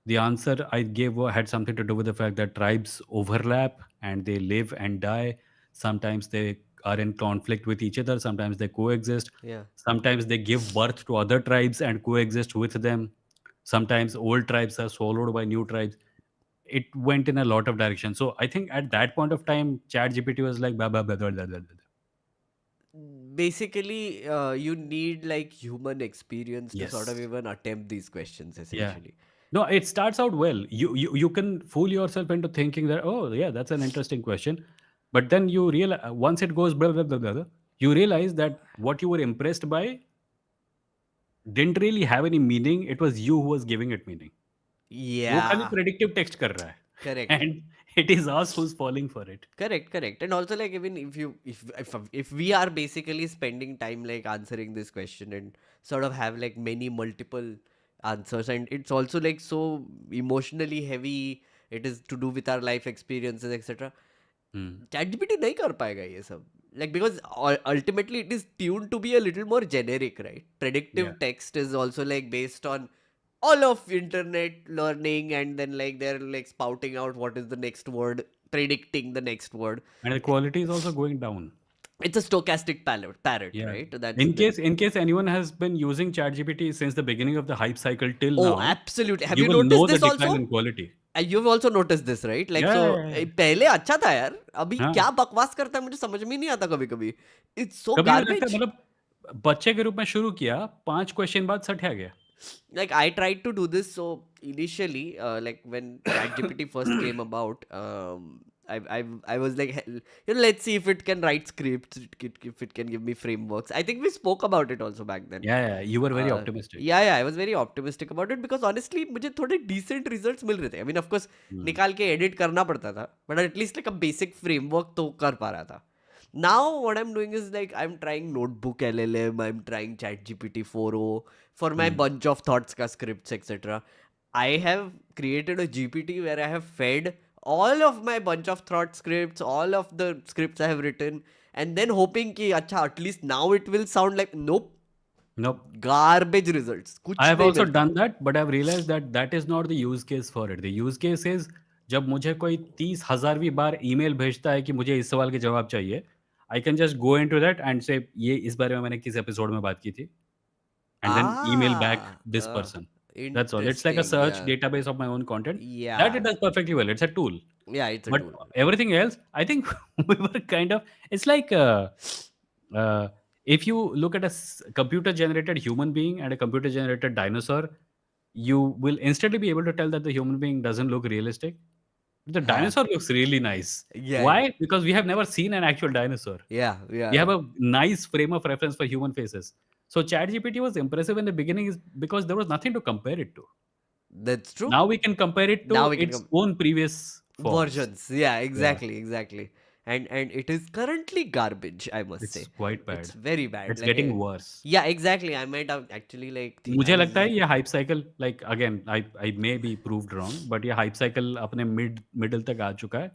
the answer I gave had something to do with the fact that tribes overlap and they live and die. Sometimes they are in conflict with each other. Sometimes they coexist. Yeah. Sometimes they give birth to other tribes and coexist with them. Sometimes old tribes are swallowed by new tribes. It went in a lot of directions. So I think at that point of time, ChatGPT was like, blah, blah, blah, blah, blah, blah, blah. Basically, you need like human experience to sort of Yes. even attempt these questions, Yeah. essentially. No, it starts out well. You can fool yourself into thinking that, oh yeah, that's an interesting question, but then you realize once it goes blah blah blah blah, blah, you realize that what you were impressed by didn't really have any meaning. It was you who was giving it meaning. वो खाली Yeah, predictive text कर रहा है, correct. and it is us who's falling for it. Correct, correct. And also, like, even if we are basically spending time like answering this question and sort of have like many multiple answers, and it's also like so emotionally heavy, it is to do with our life experiences, etc. Hmm. ChatGPT नहीं कर पाएगा ये सब. Like, because ultimately it is tuned to be a little more generic, right? Yeah, Predictive text is also like based on all of internet learning, and then like they're like spouting out what is the next word, predicting the next word. and the quality is also going down. It's a stochastic parrot, Yeah. right? That's In the. case in case anyone has been using ChatGPT since the beginning of the hype cycle till Oh, now, absolutely. Have you you will noticed know the this decline also? in quality. You've also noticed this, right? Like, Yeah, so yeah, yeah. पहले अच्छा था यार, अभी हाँ, क्या बकवास करता है मुझे समझ में ही नहीं आता कभी कभी. It's so कभी भी लगता है garbage. मतलब बच्चे के रूप में शुरू किया, 5 क्वेश्चन बाद सठिया गया। Like, I tried to do this. So initially, like when ChatGPT first came about, I was like, "Hell, let's see if it can write scripts, if it can give me frameworks." I think we spoke about it also back then. Yeah, yeah, you were very optimistic. Yeah, I was very optimistic about it because honestly मुझे थोड़े decent results मिल रहे थे. I mean, of course, हुँ, निकाल के edit करना पड़ता था, but at least like a basic framework तो कर पा रहा था. Now what I'm doing is like I'm trying Notebook LLM, I'm trying ChatGPT 4o for my hmm, bunch of thoughts का scripts, etc. I have created a GPT where I have fed all of my bunch of thought scripts, all of the scripts I have written, and then hoping कि अच्छा at least now it will sound like. Nope, nope. garbage results. I कुछ have नहीं also मिलता. done that, but I've realized that that is not the use case for it. The use case is जब मुझे कोई 30,000वीं बार email भेजता है कि मुझे इस सवाल के जवाब चाहिए, I can just go into that and say ये इस बारे में मैंने किस एपिसोड में बात की थी and then email back Ah, this person. That's all. It's like a interesting. search Yeah, database of my own content. That it yeah, does perfectly well. It's a tool. yeah. It's a But tool. everything else, I think we were kind of. It's like uh, if you look at a computer generated human being and a computer generated dinosaur, you will instantly be able to tell that the human being doesn't look realistic. The Huh. dinosaur looks really nice. Yeah, Why? Because we have never seen an actual dinosaur. yeah, We yeah. have a nice frame of reference for human faces. So ChatGPT was impressive in the beginning is because there was nothing to compare it to. That's true. Now we can compare it Now to we can its come own previous forms. versions. Yeah, Yeah, exactly, exactly. And it is currently garbage, I must it's say. quite It's bad. very bad. It's Like, getting worse. yeah, exactly. I might have actually like मुझे I लगता was. है ये hype cycle like again I may be proved wrong but ये hype cycle अपने middle तक आ चुका है।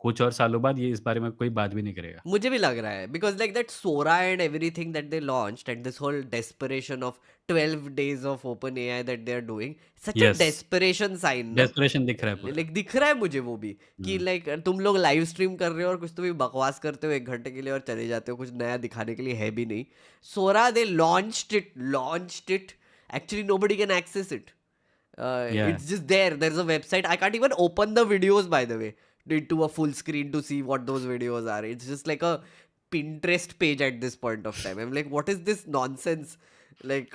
कुछ और सालों बाद ये इस बारे में कोई बात भी नहीं करेगा। मुझे भी लग रहा है because like that Sora and everything that they launched and this whole desperation of 12 days of open AI that they are doing, such a yes, desperation sign ना. डेस्परेशन दिख रहा है पूरा। लाइक दिख रहा है मुझे वो भी कि हुँ, लाइक तुम लोग लाइव स्ट्रीम कर रहे हो और कुछ तो भी बकवास करते हो 1 घंटे के लिए और चले जाते हो, कुछ नया दिखाने के लिए है भी नहीं. Sora they launched it actually nobody can access it. या It's just there's a website. I can't even open the videos, by the way, into a full screen to see what those videos are. It's just like a Pinterest page at this point of time. I'm like, what is this nonsense? Like,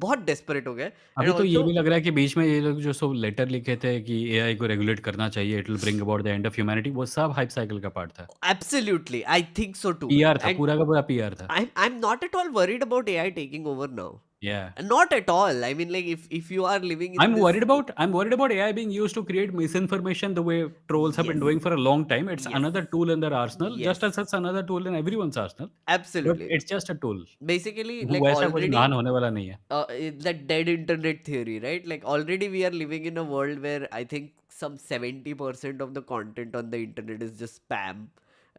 बहुत desperate हो गए. And अभी तो ये also, भी लग रहा है कि बीच में ये लोग जो सब लेटर लिखे थे कि एआई को रेगुलेट करना चाहिए, it will bring about the end of humanity वो सब हाइप साइकिल का पार्ट था। absolutely, I think so too. PR था, And पूरा का पूरा पीआर था। I'm not at all worried about AI taking over now. या Not at all. I mean, like, if you are living in this. I'm worried about AI being used to create misinformation the way trolls have been Yes, doing for a long time. It's yes, another tool in their arsenal, just yes, as it's another tool in everyone's arsenal. But absolutely. it's just a tool. Basically, वो like, वैसा कुछ महान already होने वाला नहीं है। that dead internet theory, right? Like, already we are living in a world where I think some 70% of the content on the internet is just spam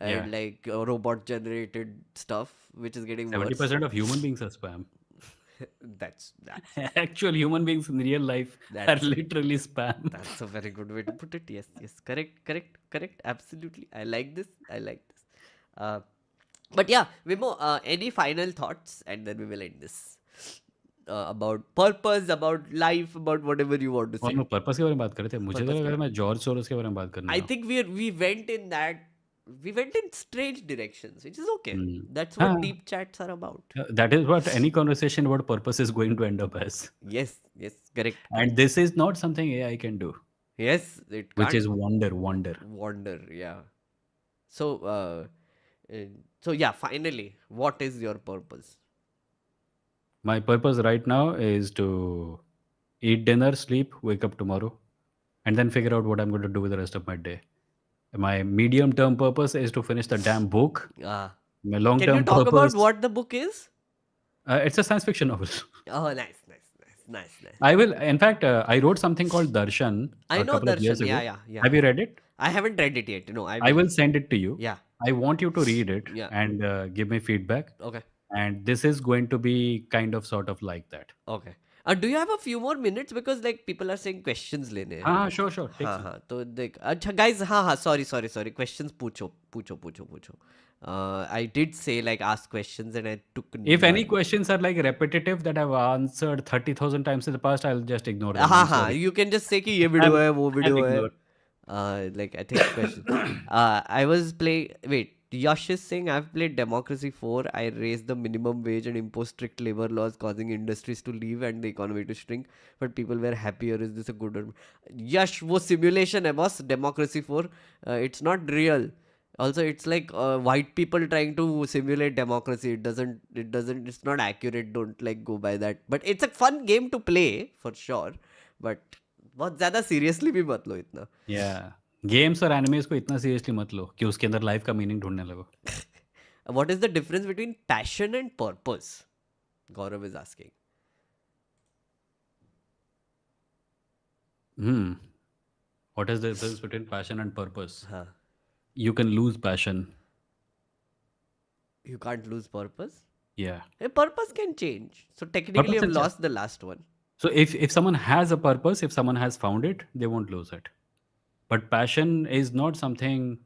Yeah, and like robot generated stuff, which is getting worse. 70% of human beings are spam. That's Actual human beings in real life are that's literally spam. that's a very good way to put it. Yes, yes, correct, correct, correct. Absolutely, I like this. I like this. But yeah, Vimo, any final thoughts, and then we will end this, about purpose, about life, about whatever you want to और say. मैं purpose के बारे में बात कर रहे थे। मुझे तो Purpose. लगा था मैं जॉर्ज सोरोस के बारे में बात करने I आया हूँ। think we went in that, we went in strange directions, which is okay. Hmm. That's what हाँ, deep chats are about. that is what any conversation about purpose is going to end up as. Yes, yes, correct, And correct. this is not something AI can do, Yes, it which can't is wonder. wander. Yeah. So, so yeah. Finally, what is your purpose? My purpose right now is to eat dinner, sleep, wake up tomorrow, and then figure out what I'm going to do with the rest of my day. My medium term purpose is to finish the damn book. Ah, My long can you term talk about purpose, what the book is? it's a science fiction novel. Oh, nice, nice, nice, nice, nice. I will, in fact, I wrote something called Darshan I a know couple of years Darshan. Yeah, ago. yeah, yeah. Have you read it? I haven't read it yet. No, I I will. will send it to you. Yeah, I want you to read it yeah. and give me feedback. Okay, And this is going to be kind of sort of like that. okay. Do you have a few more minutes, because like people are saying questions लेने हैं. हाँ, sure, take हाँ some. हाँ तो देख अच्छा guys हाँ sorry questions पूछो. I did say like ask questions and I took If any questions are like repetitive that I've answered 30,000 times in the past, I'll just ignore them. I'm हाँ sorry. you can just say कि ये video I'll, है वो I'll video है. ignore. Like I think question. I was playing. Wait, Yash is saying I've played Democracy 4. I raised the minimum wage and imposed strict labor laws, causing industries to leave and the economy to shrink. But people were happier. Is this a good or Yash? वो simulation है boss. Democracy 4. It's not real. Also, it's like white people trying to simulate democracy. It doesn't. It's not accurate. Don't like go by that. But it's a fun game to play for sure. But बहुत ज़्यादा seriously भी मत लो इतना. Yeah. Games और animes को इतना seriously मत लो कि उसके अंदर लाइफ का मीनिंग ढूंढने लगो. What is the difference between passion and purpose? Gaurav is asking. Hmm. What is the difference between passion and purpose? Huh. You can lose passion. You can't lose purpose. Yeah. A purpose can change. So technically, Purpose you've and lost the last one. so if someone has a purpose, if someone has found it, they won't lose it. But passion is not something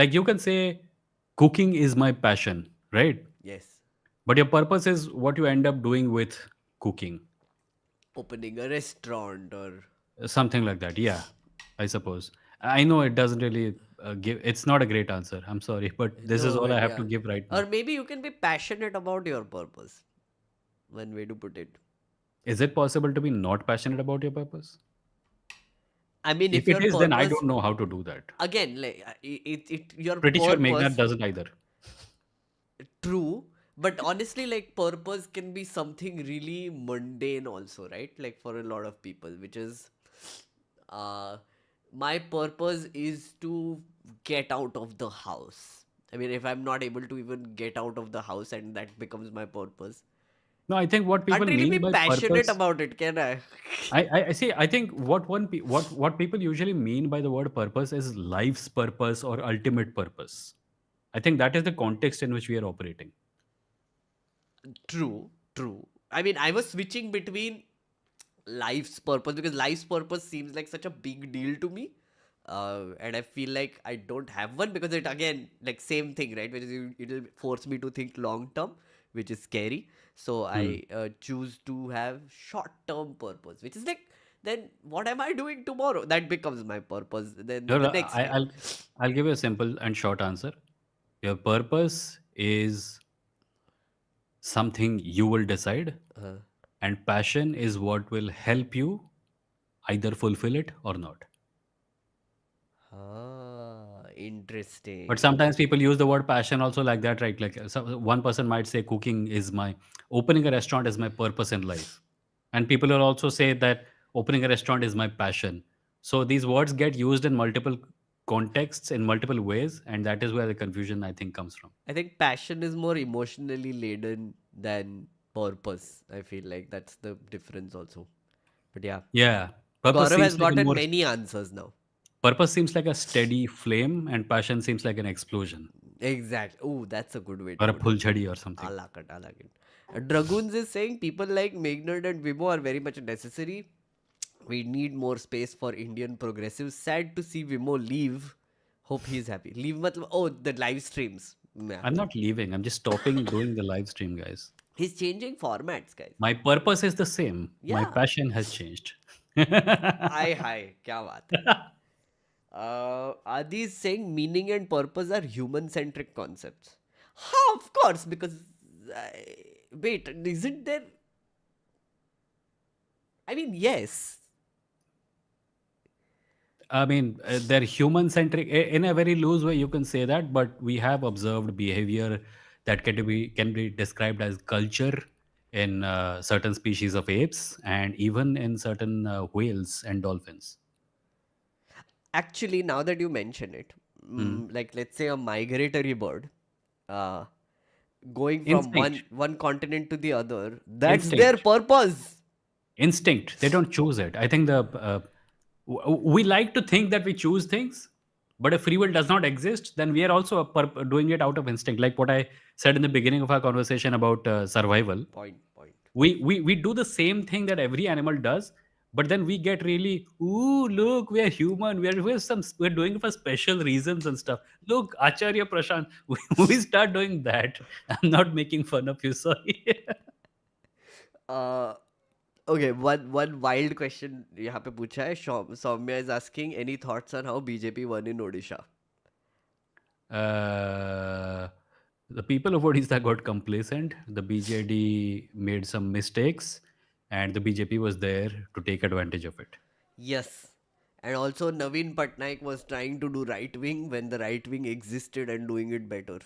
like you can say cooking is my passion, right? Yes. But your purpose is what you end up doing with cooking. Opening a restaurant or. Something like that. Yeah, I suppose. I know it doesn't really give, it's not a great answer. I'm sorry, but this is No, all I but have to yeah. give right Or now. maybe you can be passionate about your purpose. One way to put it. Is it possible to be not passionate about your purpose? I mean, If if it your is, then I purpose. don't know how to do that. Again, like your Pretty sure Meghnad purpose. doesn't either. True, but honestly, like purpose can be something really mundane also, right? Like for a lot of people, which is, uh, my purpose is to get out of the house. I mean, if I'm not able to even get out of the house and that becomes my purpose, No, I think what can't people really be mean by passionate purpose, about it, can I? I see. I think what people usually mean by the word purpose is life's purpose or ultimate purpose. I think that is the context in which we are operating. True, true. I mean, I was switching between life's purpose, because life's purpose seems like such a big deal to me. And I feel like I don't have one, because it again, like same thing, right? Which is it'll force me to think long term, which is scary. So Hmm. I choose to have short term purpose, which is like, then what am I doing tomorrow? That becomes my purpose. Then No, the no, next day. I'll give you a simple and short answer. Your purpose is something you will decide, Uh, and passion is what will help you either fulfill it or not. But interesting. sometimes people use the word passion also like that, right? Like one person might say cooking is my opening a restaurant is my purpose in life, and people will also say that opening a restaurant is my passion. So these words get used in multiple contexts in multiple ways, and that is where the confusion I think comes from. I think passion is more emotionally laden than purpose. I feel like that's the difference also. But yeah, Yeah, purpose Gaurav has seems like a gotten more many answers now. purpose seems like a steady flame, and passion seems like an explosion Exactly. Oh, that's a good way to or a put it. phulchadi or something. I like it. I like it. Dragoons is saying people like Magnard and Vimo are very much necessary. We need more space for Indian progressives. Sad to see Vimo leave. Hope he's happy. Leave matlab, oh, the live streams. Yeah. I'm not leaving. I'm just stopping doing the live stream, guys. He's changing formats, guys. My purpose is the same. My Yeah. passion has changed. Hi, क्या बात है? Adi is saying meaning and purpose are human-centric concepts. Ha, of course, because uh, wait, isn't there? I mean, yes. I mean, they're human centric in a very loose way. You can say that, but we have observed behavior that can be described as culture in certain species of apes, and even in certain whales and dolphins. Actually, now that you mention it, Hmm. like let's say a migratory bird, uh, going from Instinct, one continent to the other, that's their instinct, purpose. instinct. They don't choose it. I think we like to think that we choose things, but if free will does not exist, then we are also doing it out of instinct. Like what I said in the beginning of our conversation about survival. Point. We do the same thing that every animal does, but then we get really, ooh, look, we are human, we're doing it for special reasons and stuff. Look, Acharya Prashant, we start doing that. I'm not making fun of you, sorry. Uh, okay, one wild question यहाँ पे पूछा है. Soumya is asking any thoughts on how BJP won in Odisha? uh, the people of Odisha got complacent. The BJD made some mistakes, and the BJP was there to take advantage of it. Yes. And also Naveen Patnaik was trying to do right wing when the right wing existed and doing it better.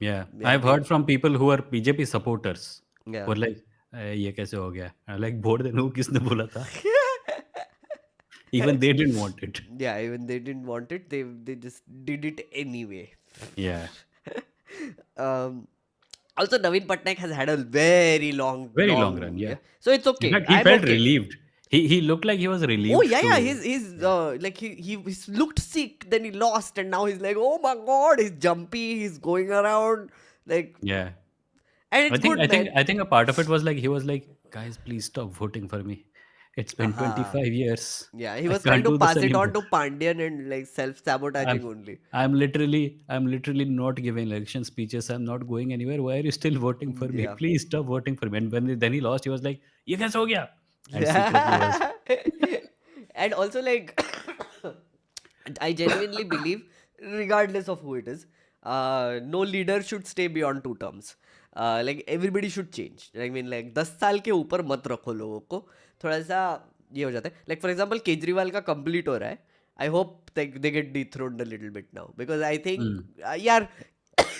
Yeah, Yeah, I've they heard from people who are BJP supporters yeah. who are like, ये कैसे हो गया? Like, vote देने को किसने बोला था? Even they didn't want it. Yeah, even they didn't want it, they just did it anyway. Yeah, um, Also, Naveen Patnaik has had a very very long run. long, Yeah. yeah. So it's In okay. fact, he I'm felt okay. relieved. He looked like he was Oh relieved yeah, yeah. to. He's Yeah. like he's looked sick, then he lost, and now he's like, oh my god, he's jumpy, he's going around, like, Yeah. and I it's think good, I think man. I think a part of it was like he was like, guys, please stop voting for me. It's been Aha. 25 years. Yeah, he I was trying can't to do this pass it on anymore. to Pandian and like I'm self-sabotaging only. I'm literally not giving election speeches. I'm not going anywhere. Why are you still voting for me? Yeah. Please stop voting for me. And then he lost, he was like, "ये कैसे हो गया?" And secretly was. Yeah. And also, like, I genuinely believe, regardless of who it is, no leader should stay beyond 2 terms. Like everybody should change. I mean, like 10 साल के ऊपर मत रखो लोगों को. थोड़ा सा ये हो जाता है. Like for example, केजरीवाल का complete हो रहा है. I hope they get dethroned a little bit now because I think Hmm. यार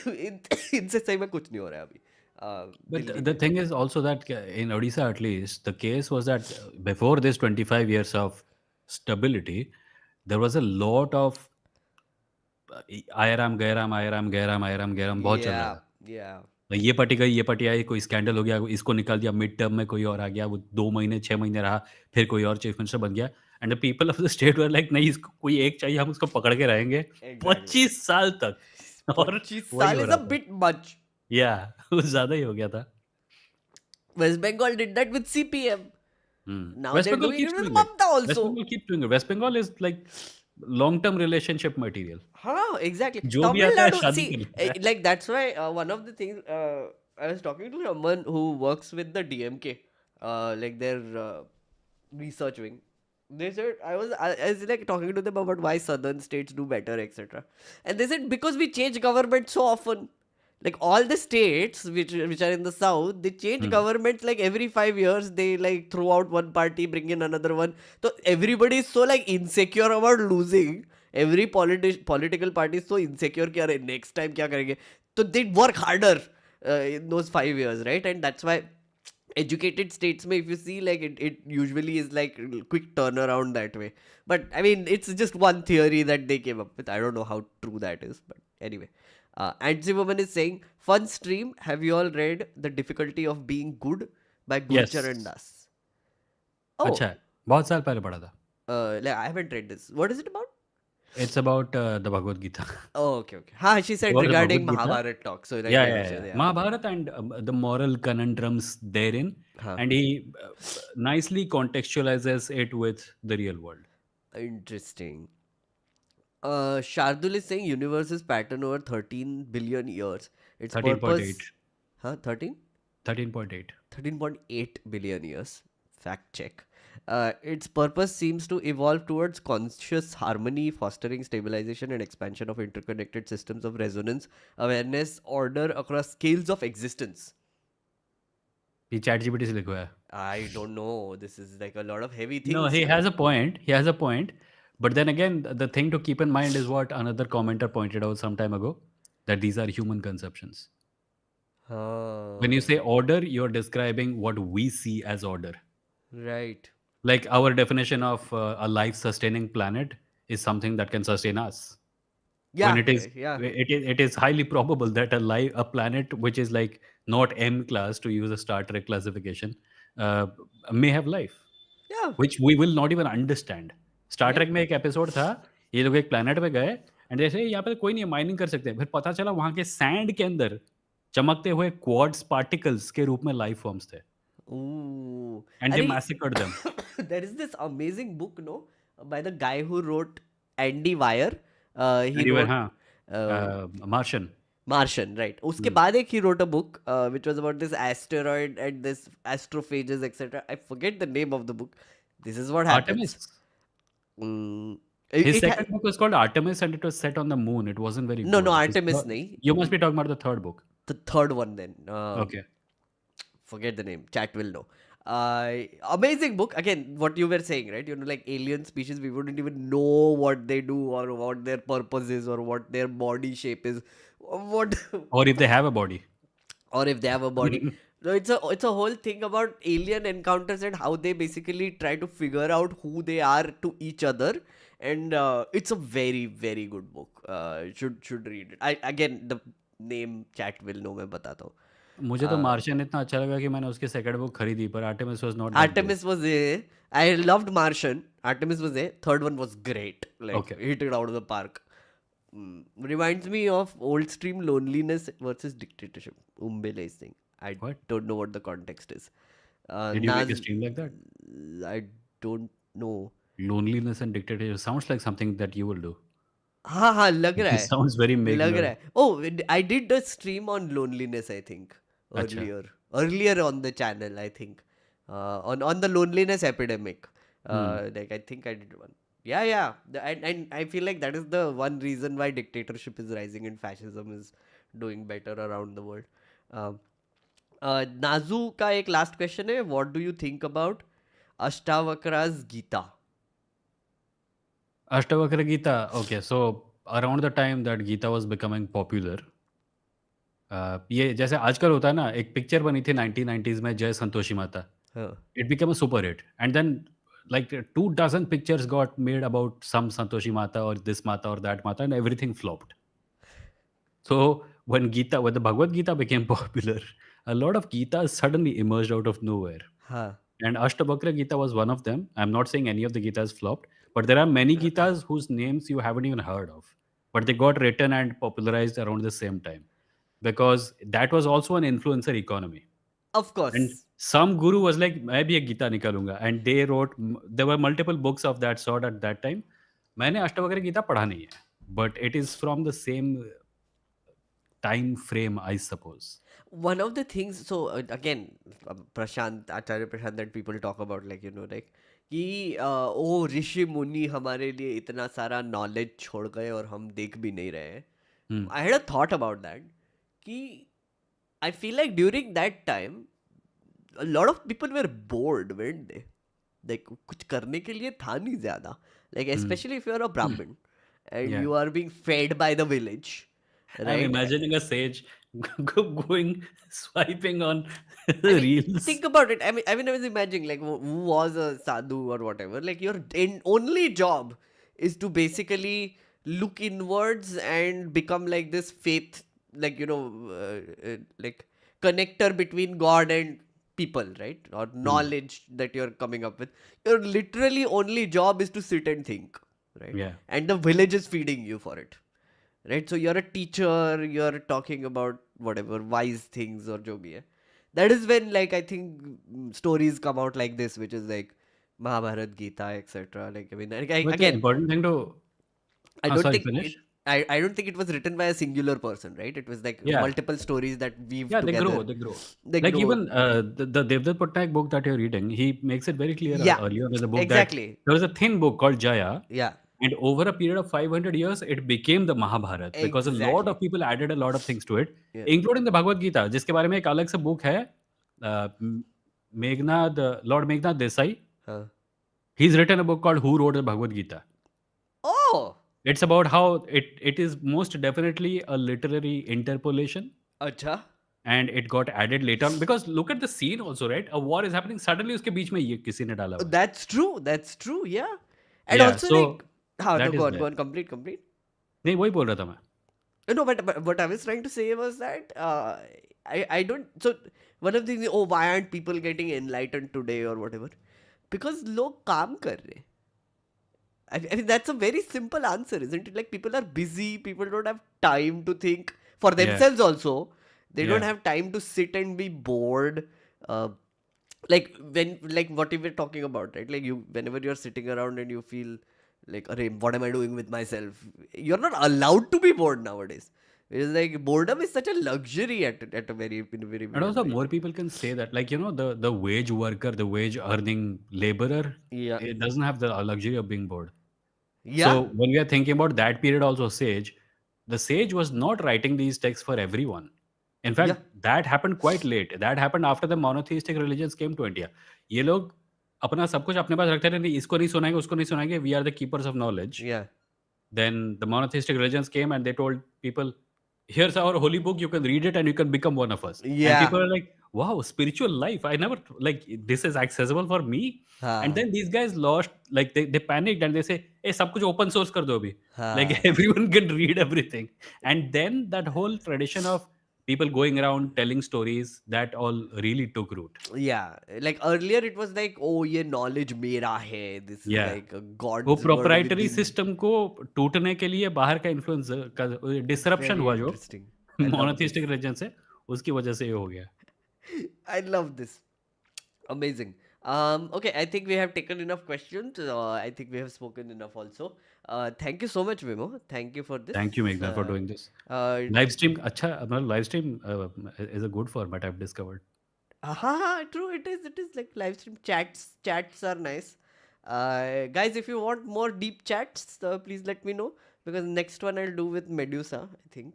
इनसे सही में कुछ नहीं हो रहा है अभी But दिल्ली the में. thing is also that in Odisha, at least, the case was that before this 25 years of stability, there was a lot of Aayiram गैराम Aayiram गैराम बहुत चल रहा Yeah, था. yeah, ये पार्टी गई, ये पार्टी आई, कोई स्कैंडल हो गया, इसको निकाल दिया, मिड टर्म में कोई और आ गया, वो 2 महीने, 6 महीने रहा, फिर कोई और चीफ मिनिस्टर बन गया and the people of the state were like नहीं इसको कोई एक चाहिए, हम उसको पकड़ के रहेंगे exactly. 25 साल तक और 25 वही साल हो is रहा a था. bit much. या वो ज़्यादा ही हो गया था. West Bengal did that with CPM. Now West they're Bengal doing it keeps with doing it. Mamta West also. Bengal keeps doing it. West Bengal is like long-term relationship material. Huh, exactly. जो भी Tamil आता है Nadu, शादी see, कर लेता है. like that's why one of the things I was talking to someone who works with the DMK, like their research wing. They said I was like talking to them about why southern states do better, etc. And they said because we change government so often. Like all the states which are in the south, they change Hmm. governments like every 5 years. They like throw out one party, bring in another one. So everybody is so like insecure about losing. Every political party is so insecure कि अरे next time क्या करेंगे. So they work harder in those 5 years, right? And that's why educated states may, if you see, like it usually is like quick turnaround that way. But I mean, it's just one theory that they came up with. I don't know how true that is, but anyway. Antsy Woman is saying, fun stream. Have you all read The Difficulty of Being Good by Gurcharan Yes. Das? अच्छा Oh, है. बहुत साल पहले पढ़ा था. like, I haven't read this. What is it about? It's about the Bhagavad Gita. Oh, okay. Ha, she said About the regarding Bhagavad Gita. Mahabharat talk. So like Yeah, when yeah, you say, yeah. yeah. Mahabharata and the moral conundrums therein, Huh. and he nicely contextualizes it with the real world. Interesting. Shardul is saying universe is pattern over 13 billion years. Its 13.8. purpose, huh? 13? 13.8. 13.8 billion years. Fact check. Its purpose seems to evolve towards conscious harmony, fostering stabilization and expansion of interconnected systems of resonance, awareness, order across scales of existence. ये chat GPT से लिखा है. I don't know. This is like a lot of heavy No, things, he man. has a point. He has a point. But then again, the thing to keep in mind is what another commenter pointed out some time ago, that these are human conceptions. When you Ah, say order, you're describing what we see as order. right. Like our definition of a life sustaining planet is something that can sustain us. When Yeah, yeah. it is highly probable that a planet which is like not M class, to use a Star Trek classification, uh, may have life. Yeah, Which we will not even understand. Star yeah. Trek में एक episode था, ये लोग एक planet पे गए and जैसे यहाँ पे कोई नहीं है, माइनिंग कर सकते हैं, फिर पता चला वहाँ के सैंड के अंदर चमकते हुए क्वार्ट्ज पार्टिकल्स के रूप में लाइफ फॉर्म्स थे Ooh. And they Are massacred them. there is this amazing book, no, by the guy who wrote Andy Weir. He anywhere wrote हाँ, uh, मार्शन. Martian, right? उसके बाद एक he wrote a book which was about this asteroid and this astrophages, etc. I forget the name of the book. This is what happens. Artemis. Mm, His it second book was called Artemis and it was set on the moon. It wasn't very no, no, good. Artemis nahi. You must be talking about the third book. The third one then. Okay. Forget the name. Chat will know. Amazing book. Again, what you were saying, right? You know, like alien species, we wouldn't even know what they do or what their purpose is or what their body shape is, what Or if they have a body. or if they have a body. No, it's a whole thing about alien encounters and how they basically try to figure out who they are to each other. And it's a very very good book. Should read it. I again the name chat will know. मैं बताता हूँ. मुझे तो Martian इतना अच्छा लगा कि मैंने उसकी सेकंड बुक खरीदी, पर Artemis was not that good. Artemis was a. I loved Martian. Artemis was a. Third one was great. Like Okay. hit it out of the park. Reminds me of old stream loneliness versus dictatorship. Umbele thing. I What? don't know what the context is. Did you make a stream like that? I don't know. Loneliness and dictatorship sounds like something that you will do. हाँ हाँ लग रहा It है. sounds very लग रहा Megler. है. Oh, I did a stream on loneliness, I think, अच्छा. earlier on the channel, I think, on the loneliness epidemic. Hmm. Like I think I did one. Yeah, yeah. And I feel like that is the one reason why dictatorship is rising and fascism is doing better around the world. Um, Naju का एक last question है. What do you think about Ashtavakra's Gita? Ashtavakra Gita. Okay, so around the time that Gita was becoming popular, ये जैसे आजकल होता है ना, एक पिक्चर बनी थी 1990s में, जय संतोषी माता. हाँ. It became a super hit, and then like 2 dozen pictures got made about some Santoshi Mata or this Mata or that Mata, and everything flopped. So when the Bhagavad Gita became popular, a lot of Gitas suddenly emerged out of nowhere. हाँ. And Ashtabakra Gita was one of them. I'm not saying any of the Gitas flopped, but there are many Gitas whose names you haven't even heard of. But they got written and popularized around the same time. Because that was also an influencer economy. Of And course. some guru was like, मैं भी एक गीता निकालूंगा. And they wrote, there were multiple books of that sort at that time. मैंने अष्टवक्र गीता पढ़ा नहीं है. But it is from the same time frame, I suppose. One of the things, so again, Prashant, Acharya Prashant, that people talk about, like, you know, like कि ओ ऋषि मुनि हमारे लिए इतना सारा नॉलेज छोड़ गए और हम देख भी नहीं रहे हैं. Hmm. I had a thought about that कि I feel like during that time a lot of people were bored, weren't they? Like कुछ करने के लिए था नहीं ज़्यादा. Like especially if you're a Brahmin and Yeah. you are being fed by the village, I'm right? imagining a sage going swiping on I mean, reels. think about it. I was imagining like who was a sadhu or whatever. Like your only job is to basically look inwards and become like this faith, like, you know, like connector between God and people, right? Or knowledge that you're coming up with. Your literally only job is to sit and think, right? Yeah. And the village is feeding you for it. Right, so you're a teacher, you're talking about whatever wise things or jo bhi hai. That is when, like, I think stories come out like this, which is like Mahabharat, Gita, etc. Like, I mean, But the again, important thing to I Oh, don't sorry, think it. finish. I don't think it was written by a singular person, right? It was like Yeah, multiple stories that weave yeah, they grow, together. they grow. They Like grow. even the Devdutt Patnaik book that you're reading, he makes it very clear Yeah, earlier in the book that exactly. there was a thin book called Jaya, Yeah, and over a period of 500 years, it became the Mahabharata because a lot exactly. of people added a lot of things to it, Yeah. including the Bhagavad Gita, जिसके बारे में एक अलग से book है, Meghnad, Lord Meghnad Desai. Huh. He's written a book called Who Wrote the Bhagavad Gita. Oh, It's about how it is most definitely a literary interpolation, acha. and it got added later on because look at the scene also, right? A war is happening, suddenly उसके बीच में ये किसी ने डाला हुआ है. That's true. That's true. Yeah. And Yeah, also like, so how no, that is go there. on, complete, complete. नहीं वही बोल रहा था मैं. No, but what I was trying to say was that I don't. So one of the things, oh, why aren't people getting enlightened today or whatever? Because लोग काम कर रहे. I mean, that's a very simple answer, isn't it? Like people are busy, people don't have time to think for Yeah, themselves also. They don't yeah. have time to sit and be bored. Uh, like when like what we were talking about, right? Like you whenever you're sitting around and you feel like, Arey, what am I doing with myself? You're not allowed to be bored nowadays. It's like boredom is such a luxury at a very in a very And weird also way. more people can say that, like, the wage worker, the wage earning laborer, Yeah. it doesn't have the luxury of being bored. Yeah. So when we are thinking about that period also, sage, the sage was not writing these texts for everyone. In Yeah. fact, that happened quite late. That happened after the monotheistic religions came to India. ये लोग अपना सब कुछ अपने पास रखते थे, नहीं इसको नहीं सुनाएंगे, उसको नहीं सुनाएंगे. We are the keepers of knowledge. Yeah. Then the monotheistic religions came and they told people, here's our holy book, you can read it and you can become one of us. And Yeah. people are like, wow, spiritual life. I never, like, this is accessible for me. And Ha. then these guys lost, like, they panicked and they say, hey, sab kuch open source kar do abhi. Like, Ha. everyone can read everything. And then that whole tradition of people going around telling stories, that all really took root. Yeah, like earlier it was like, oh, ये knowledge मेरा है. This is Yeah. like a वो God's word proprietary within. System को टूटने के लिए बाहर का इन्फ्लुएंस का डिसरप्शन Very हुआ जो interesting. I love this. Monotheistic religion से, उसकी वजह से ये हो गया. I love this. Amazing. Okay, I think we have taken enough questions. I think we have spoken enough also. Thank you so much, Vimo. Thank you for this. Thank you मेघना for doing this. Uh, live stream अच्छा, मतलब live stream is a good format I have discovered. True, it is. It is like live stream chats. Chats are nice. Guys, if you want more deep chats, please let me know because next one I'll do with Medusa. I think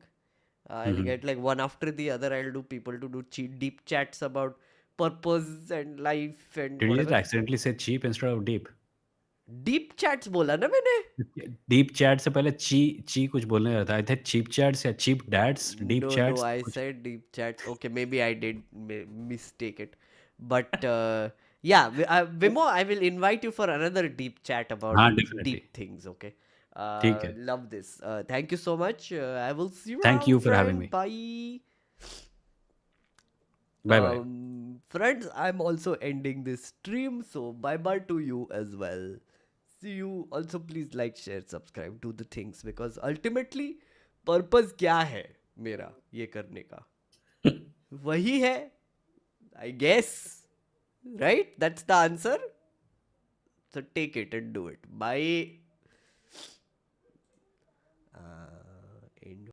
I'll get like one after the other. I'll do people to do deep chats about purpose and life and did you whatever. Accidentally say cheap instead of deep? Deep chats बोला ना मैंने? Deep chat से पहले ची ची कुछ बोलने रहा था. आई थिंक चीप चैट्स या cheap dates, deep No, chats I कुछ. said deep chats. Okay, maybe I did mistake it. But yeah, Vimo, I will invite you for another deep chat about हाँ definitely. deep things. Okay. ठीक है. Love this. Thank you so much. I will see you thank around, you for having friend. Me. Bye. Bye bye. Friends, I'm also ending this stream, so bye bye to you as well. See you. Also, please like, share, subscribe, do the things because ultimately, purpose क्या है मेरा ये करने का? वही है, I guess. Right? That's the answer. So take it and do it. Bye.